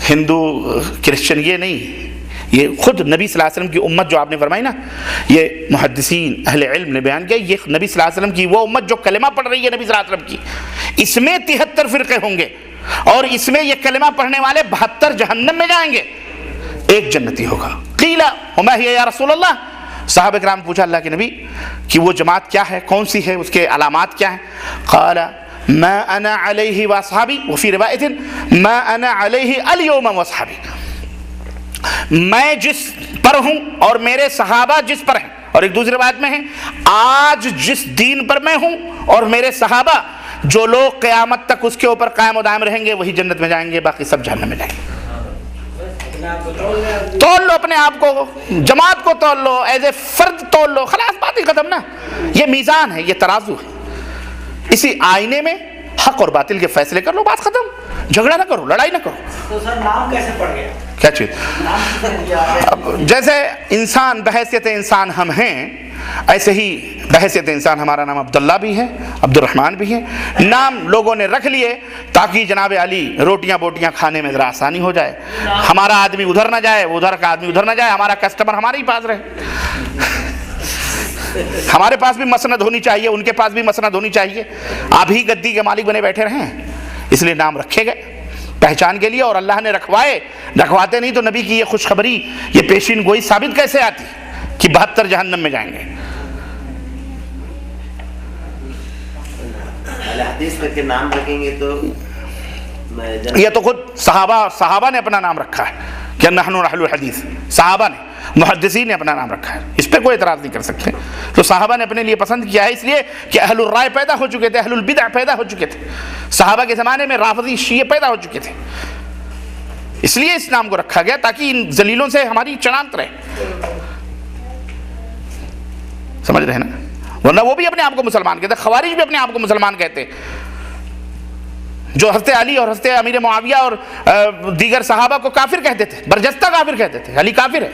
ہندو کرسچن یہ نہیں, یہ خود نبی صلی اللہ علیہ وسلم کی امت جو آپ نے فرمائی نا, یہ محدثین اہل علم نے بیان کیا, یہ نبی صلی اللہ علیہ وسلم کی وہ امت جو کلمہ پڑھ رہی ہے نبی صلی اللہ علیہ وسلم کی, اس میں 73 فرقے ہوں گے, اور اس میں یہ کلمہ پڑھنے والے 72 جہنم میں جائیں گے, ایک جنتی ہوگا. قیل وما ہی یا رسول اللہ, صحابہ کرام پوچھا اللہ کے نبی کہ وہ جماعت کیا ہے, کون سی ہے, اس کے علامات کیا ہیں. قال ما انا علیہ واصحابی, وفی روایت ما انا علیہ اليوم واصحابی, میں جس پر ہوں اور میرے صحابہ جس پر ہیں, اور ایک دوسری روایت میں ہے آج جس دین پر میں ہوں اور میرے صحابہ, جو لوگ قیامت تک اس کے اوپر قائم و دائم رہیں گے وہی جنت میں جائیں گے, باقی سب جہنم میں جائیں گے. تول لو اپنے آپ کو, جماعت کو تول لو, ایز اے فرد تول لو, خلاص بات ہی ختم نا. یہ میزان ہے, یہ ترازو ہے, اسی آئینے میں حق اور باطل کے فیصلے کر لو, بات ختم. جھگڑا نہ کرو, لڑائی نہ کرو. تو سر نام کیسے پڑ گیا, کیا چیز؟ جیسے انسان بحیثیت انسان ہم ہیں, ایسے ہی بحیثیت انسان ہمارا نام عبداللہ بھی ہے, عبد الرحمن بھی ہے. نام لوگوں نے رکھ لیے تاکہ جناب علی روٹیاں بوٹیاں کھانے میں ذرا آسانی ہو جائے, ہمارا آدمی ادھر نہ جائے, ادھر کا آدمی ادھر نہ جائے, ہمارا کسٹمر ہمارے ہی پاس رہے. ہمارے پاس بھی مسند ہونی چاہیے, ان کے پاس بھی مسند ہونی چاہیے. آپ ہی گدی کے مالک بنے بیٹھے رہیں, اس لیے نام رکھے گئے پہچان کے لیے, اور اللہ نے رکھواتے نہیں تو نبی کی یہ خوشخبری, یہ پیشین گوئی ثابت کیسے آتی کہ 72 جہنم میں جائیں گے. حدیث میں کے نام رکھیں گے تو یہ تو خود صحابہ نے اپنا نام رکھا ہے کہ نحن اہل الحدیث, صحابہ نے, محدثین نے اپنا نام رکھا ہے, اس پہ کوئی اعتراض نہیں کر سکتے. تو صحابہ نے اپنے لیے پسند کیا ہے, اس لیے کہ اہل الرائے پیدا ہو چکے تھے, اہل البدع پیدا ہو چکے تھے. صحابہ کے زمانے میں رافضی شیعہ پیدا ہو چکے تھے, اس لیے اس نام کو رکھا گیا تاکہ ان ذلیلوں سے ہماری چنانت رہے. سمجھ رہے نا, ورنہ وہ بھی اپنے آپ کو مسلمان کہتے, خوارج بھی اپنے آپ کو مسلمان کہتے, جو حضرت علی اور حضرت امیر معاویہ اور دیگر صحابہ کو کافر کہتے تھے, برجستہ کافر کہتے تھے. علی کافر ہے,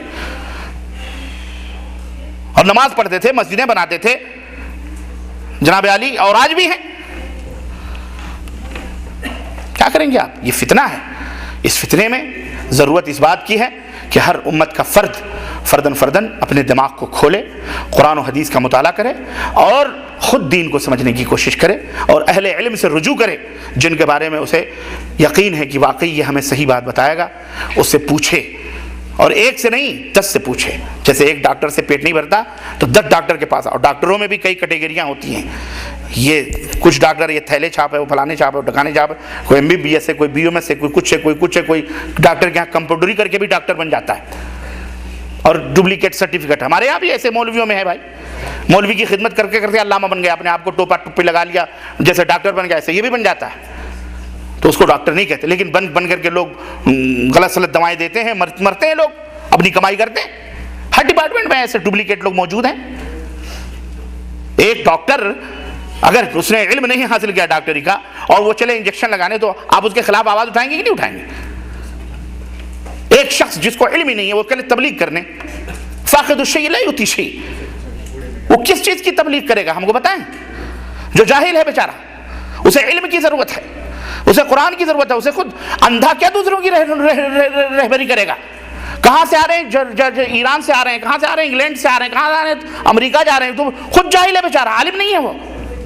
اور نماز پڑھتے تھے, مسجدیں بناتے تھے جناب علی, اور آج بھی ہیں. کیا کریں گے آپ, یہ فتنہ ہے. اس فتنے میں ضرورت اس بات کی ہے کہ ہر امت کا فردن فردن اپنے دماغ کو کھولے، قرآن و حدیث کا مطالعہ کرے اور خود دین کو سمجھنے کی کوشش کرے اور اہل علم سے رجوع کرے جن کے بارے میں اسے یقین ہے کہ واقعی یہ ہمیں صحیح بات بتائے گا، اس سے پوچھے، اور ایک سے نہیں 10 سے پوچھے۔ جیسے ایک ڈاکٹر سے پیٹ نہیں بھرتا تو 10 ڈاکٹر کے پاس، اور ڈاکٹروں میں بھی کئی کیٹیگریاں ہوتی ہیں، یہ کچھ ڈاکٹر یہ تھیلے چھاپ ہے، وہ فلانے چھاپ ہے، وہ ٹکانے چھاپ ہے، کوئی MBBS ہے، کوئی BMS ہے، کوئی کچھ ہے، کوئی کچھ ہے، کوئی ڈاکٹر کے یہاں کمپاؤنڈری کر کے بھی ڈاکٹر بن جاتا ہے اور ڈپلیکیٹ سرٹیفکیٹ۔ ہمارے یہاں بھی ایسے مولویوں میں ہے بھائی، مولوی کی خدمت کر کے کرتے علامہ بن گیا، اپنے آپ کو ٹوپا ٹپی لگا لیا، جیسے ڈاکٹر بن گیا ایسے یہ بھی بن جاتا ہے، تو اس کو ڈاکٹر نہیں کہتے، لیکن بن کر کے لوگ غلط سلط دوائیں دیتے ہیں، مرتے ہیں لوگ، اپنی کمائی کرتے ہیں۔ ہر ڈپارٹمنٹ میں ایسے ڈپلیکیٹ لوگ موجود ہیں۔ ایک ڈاکٹر اگر اس نے علم نہیں حاصل کیا ڈاکٹری کا اور وہ چلے انجیکشن لگانے، تو آپ اس کے خلاف آواز اٹھائیں گے کہ نہیں اٹھائیں گے؟ ایک شخص جس کو علم ہی نہیں ہے وہ چلے تبلیغ کرنے، فاقد الشیء لا یؤتی شیء، وہ کس چیز کی تبلیغ کرے گا ہم کو بتائیں؟ جو جاہل ہے بیچارہ، اسے علم کی ضرورت ہے، اسے قرآن کی ضرورت ہے، اسے خود اندھا کیا دوسروں کی رہبری کرے گا؟ کہاں سے آ رہے ہیں؟ ایران سے آ رہے ہیں، کہاں سے آ رہے ہیں؟ انگلینڈ سے آ رہے ہیں، کہاں سے آ رہے ہیں؟ امریکہ جا رہے ہیں، تو خود جاہل ہے بیچارہ، عالم نہیں ہے وہ۔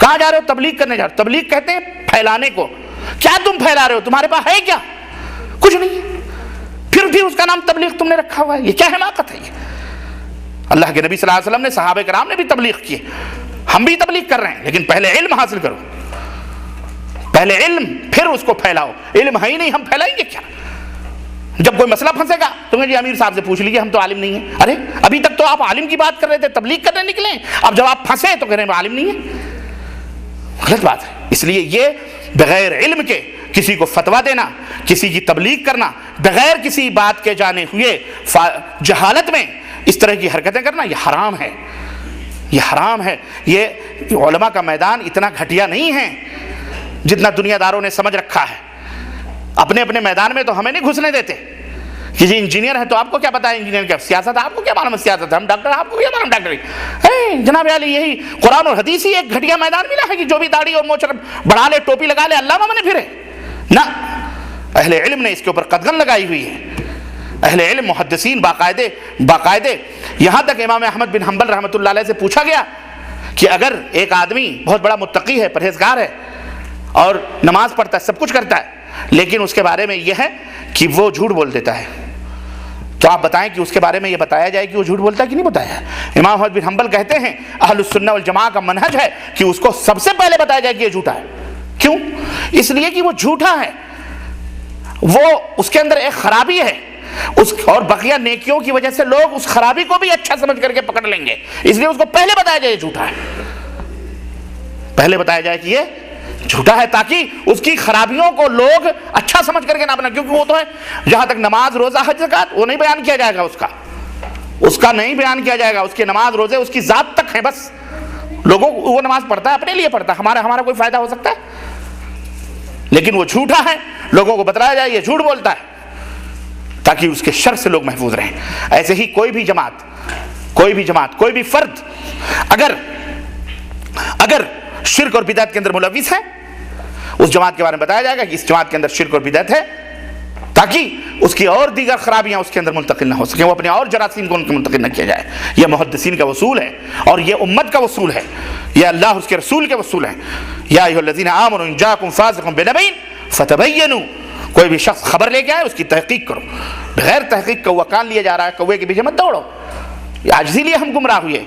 کہاں جا رہے ہو؟ تبلیغ کرنے جا رہے ہو۔ تبلیغ کہتے ہیں پھیلانے کو۔ کیا تم پھیلا رہے ہو؟ تمہارے پاس ہے کیا؟ کچھ نہیں ہے، پھر بھی اس کا نام تبلیغ تم نے رکھا ہوا ہے۔ یہ کیا حماقت ہے؟ یہ اللہ کے نبی صلی اللہ علیہ وسلم نے، صحابہ کرام نے بھی تبلیغ کی، ہم بھی تبلیغ کر رہے ہیں، لیکن پہلے علم حاصل کرو، پہلے علم، پھر اس کو پھیلاؤ۔ علم ہے ہی نہیں، ہم پھیلائیں گے کیا؟ جب کوئی مسئلہ پھنسے گا تو جی امیر صاحب سے پوچھ لیجیے، ہم تو عالم نہیں ہیں۔ ارے ابھی تک تو آپ عالم کی بات کر رہے تھے، تبلیغ کرنے نکلے، اب جب آپ پھنسے تو کہہ رہے ہیں عالم نہیں ہے، غلط بات ہے۔ اس لیے یہ بغیر علم کے کسی کو فتویٰ دینا، کسی کی تبلیغ کرنا، بغیر کسی بات کے جانے ہوئے جہالت میں اس طرح کی حرکتیں کرنا، یہ حرام ہے، یہ حرام ہے۔ یہ علماء کا میدان اتنا گھٹیا نہیں ہے جتنا دنیا داروں نے سمجھ رکھا ہے۔ اپنے اپنے میدان میں تو ہمیں نہیں گھسنے دیتے کہ جی انجینئر ہے تو آپ کو کیا پتا ہے انجینئر کیا، سیاست آپ کو کیا معلوم ہے سیاست ہے، ہم ڈاکٹر آپ کو کیا معلوم ڈاکٹری ہے؟ جناب علی یہی قرآن اور حدیث ہی ایک گھٹیا میدان ملا ہے کہ جو بھی داڑھی اور موچ بڑھا لے، ٹوپی لگا لے، علامہ بنے پھرے؟ نہ، اہل علم نے اس کے اوپر قدغن لگائی ہوئی ہے۔ اہل علم محدثین باقاعدے، یہاں تک امام احمد بن حنبل رحمۃ اللہ علیہ سے پوچھا گیا کہ اگر ایک آدمی بہت بڑا متقی ہے، پرہیزگار ہے اور نماز پڑھتا ہے، سب کچھ کرتا ہے، لیکن اس کے بارے میں یہ ہے کہ وہ جھوٹ بول دیتا ہے، تو آپ بتائیں کہ اس کے بارے میں یہ بتایا جائے کہ وہ جھوٹ بولتا ہے کہ نہیں بتایا ہے؟ امام احمد بن حنبل کہتے ہیں اہل السنہ والجماعہ کا منہج ہے کہ اس کو سب سے پہلے بتایا جائے کہ یہ جھوٹا ہے۔ کیوں؟ اس لیے کہ وہ جھوٹا ہے، وہ اس کے اندر ایک خرابی ہے، اور بقیہ نیکیوں کی وجہ سے لوگ اس خرابی کو بھی اچھا سمجھ کر کے پکڑ لیں گے، اس لیے اس کو پہلے بتایا جائے یہ جھوٹا ہے، پہلے بتایا جائے کہ یہ جھوٹا ہے، تاکہ اس کی خرابیوں کو لوگ اچھا سمجھ کر کے نہ بنا، کیونکہ وہ تو ہے جہاں تک نماز روزہ حج زکات وہ نہیں بیان کیا جائے گا، اس کا نہیں بیان کیا جائے گا، اس کی نماز روزے اس کی ذات تک ہے، بس لوگوں وہ نماز پڑھتا ہے اپنے لیے پڑھتا ہے، ہمارا کوئی فائدہ ہو سکتا ہے، لیکن وہ جھوٹا ہے، لوگوں کو بتلایا جائے یہ جھوٹ بولتا ہے تاکہ اس کے شر سے لوگ محفوظ رہیں۔ ایسے ہی کوئی بھی جماعت، کوئی بھی فرد اگر شرک اور بدعت کے اندر ملوث ہے، اس جماعت کے بارے میں بتایا جائے گا کہ اس جماعت کے اندر شرک اور بدعت ہے، تاکہ اس کی اور دیگر خرابیاں اس کے اندر منتقل نہ ہو سکیں، وہ اپنے اور جراثیم کو ان کو منتقل نہ کیا جائے۔ یہ محدثین کا اصول ہے اور یہ امت کا اصول ہے، یہ اللہ اس کے رسول کے اصول ہیں۔ یا ایھا الذین آمنوا ان جاءکم فاسق بنبأ فتبینوا، کوئی بھی شخص خبر لے کے آئے اس کی تحقیق کرو، بغیر تحقیق کوا کان لیا جا رہا ہے، کوے کے پیچھے مت دوڑو۔ آج اسی لیے ہم گمراہ ہوئے،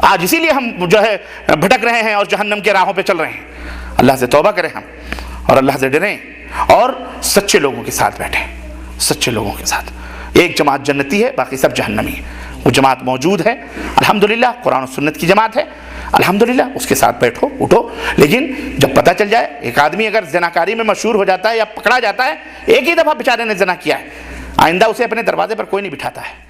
آج اسی لیے ہم بھٹک رہے ہیں اور جہنم کے راہوں پہ چل رہے ہیں۔ اللہ سے توبہ کریں ہم، اور اللہ سے ڈریں، اور سچے لوگوں کے ساتھ بیٹھیں، سچے لوگوں کے ساتھ۔ ایک جماعت جنتی ہے، باقی سب جہنمی ہے، وہ جماعت موجود ہے الحمدللہ، قرآن و سنت کی جماعت ہے الحمدللہ، اس کے ساتھ بیٹھو اٹھو۔ لیکن جب پتہ چل جائے، ایک آدمی اگر زناکاری میں مشہور ہو جاتا ہے یا پکڑا جاتا ہے، ایک ہی دفعہ بیچارے نے زنا کیا ہے، آئندہ اسے اپنے دروازے پر کوئی نہیں بٹھاتا ہے۔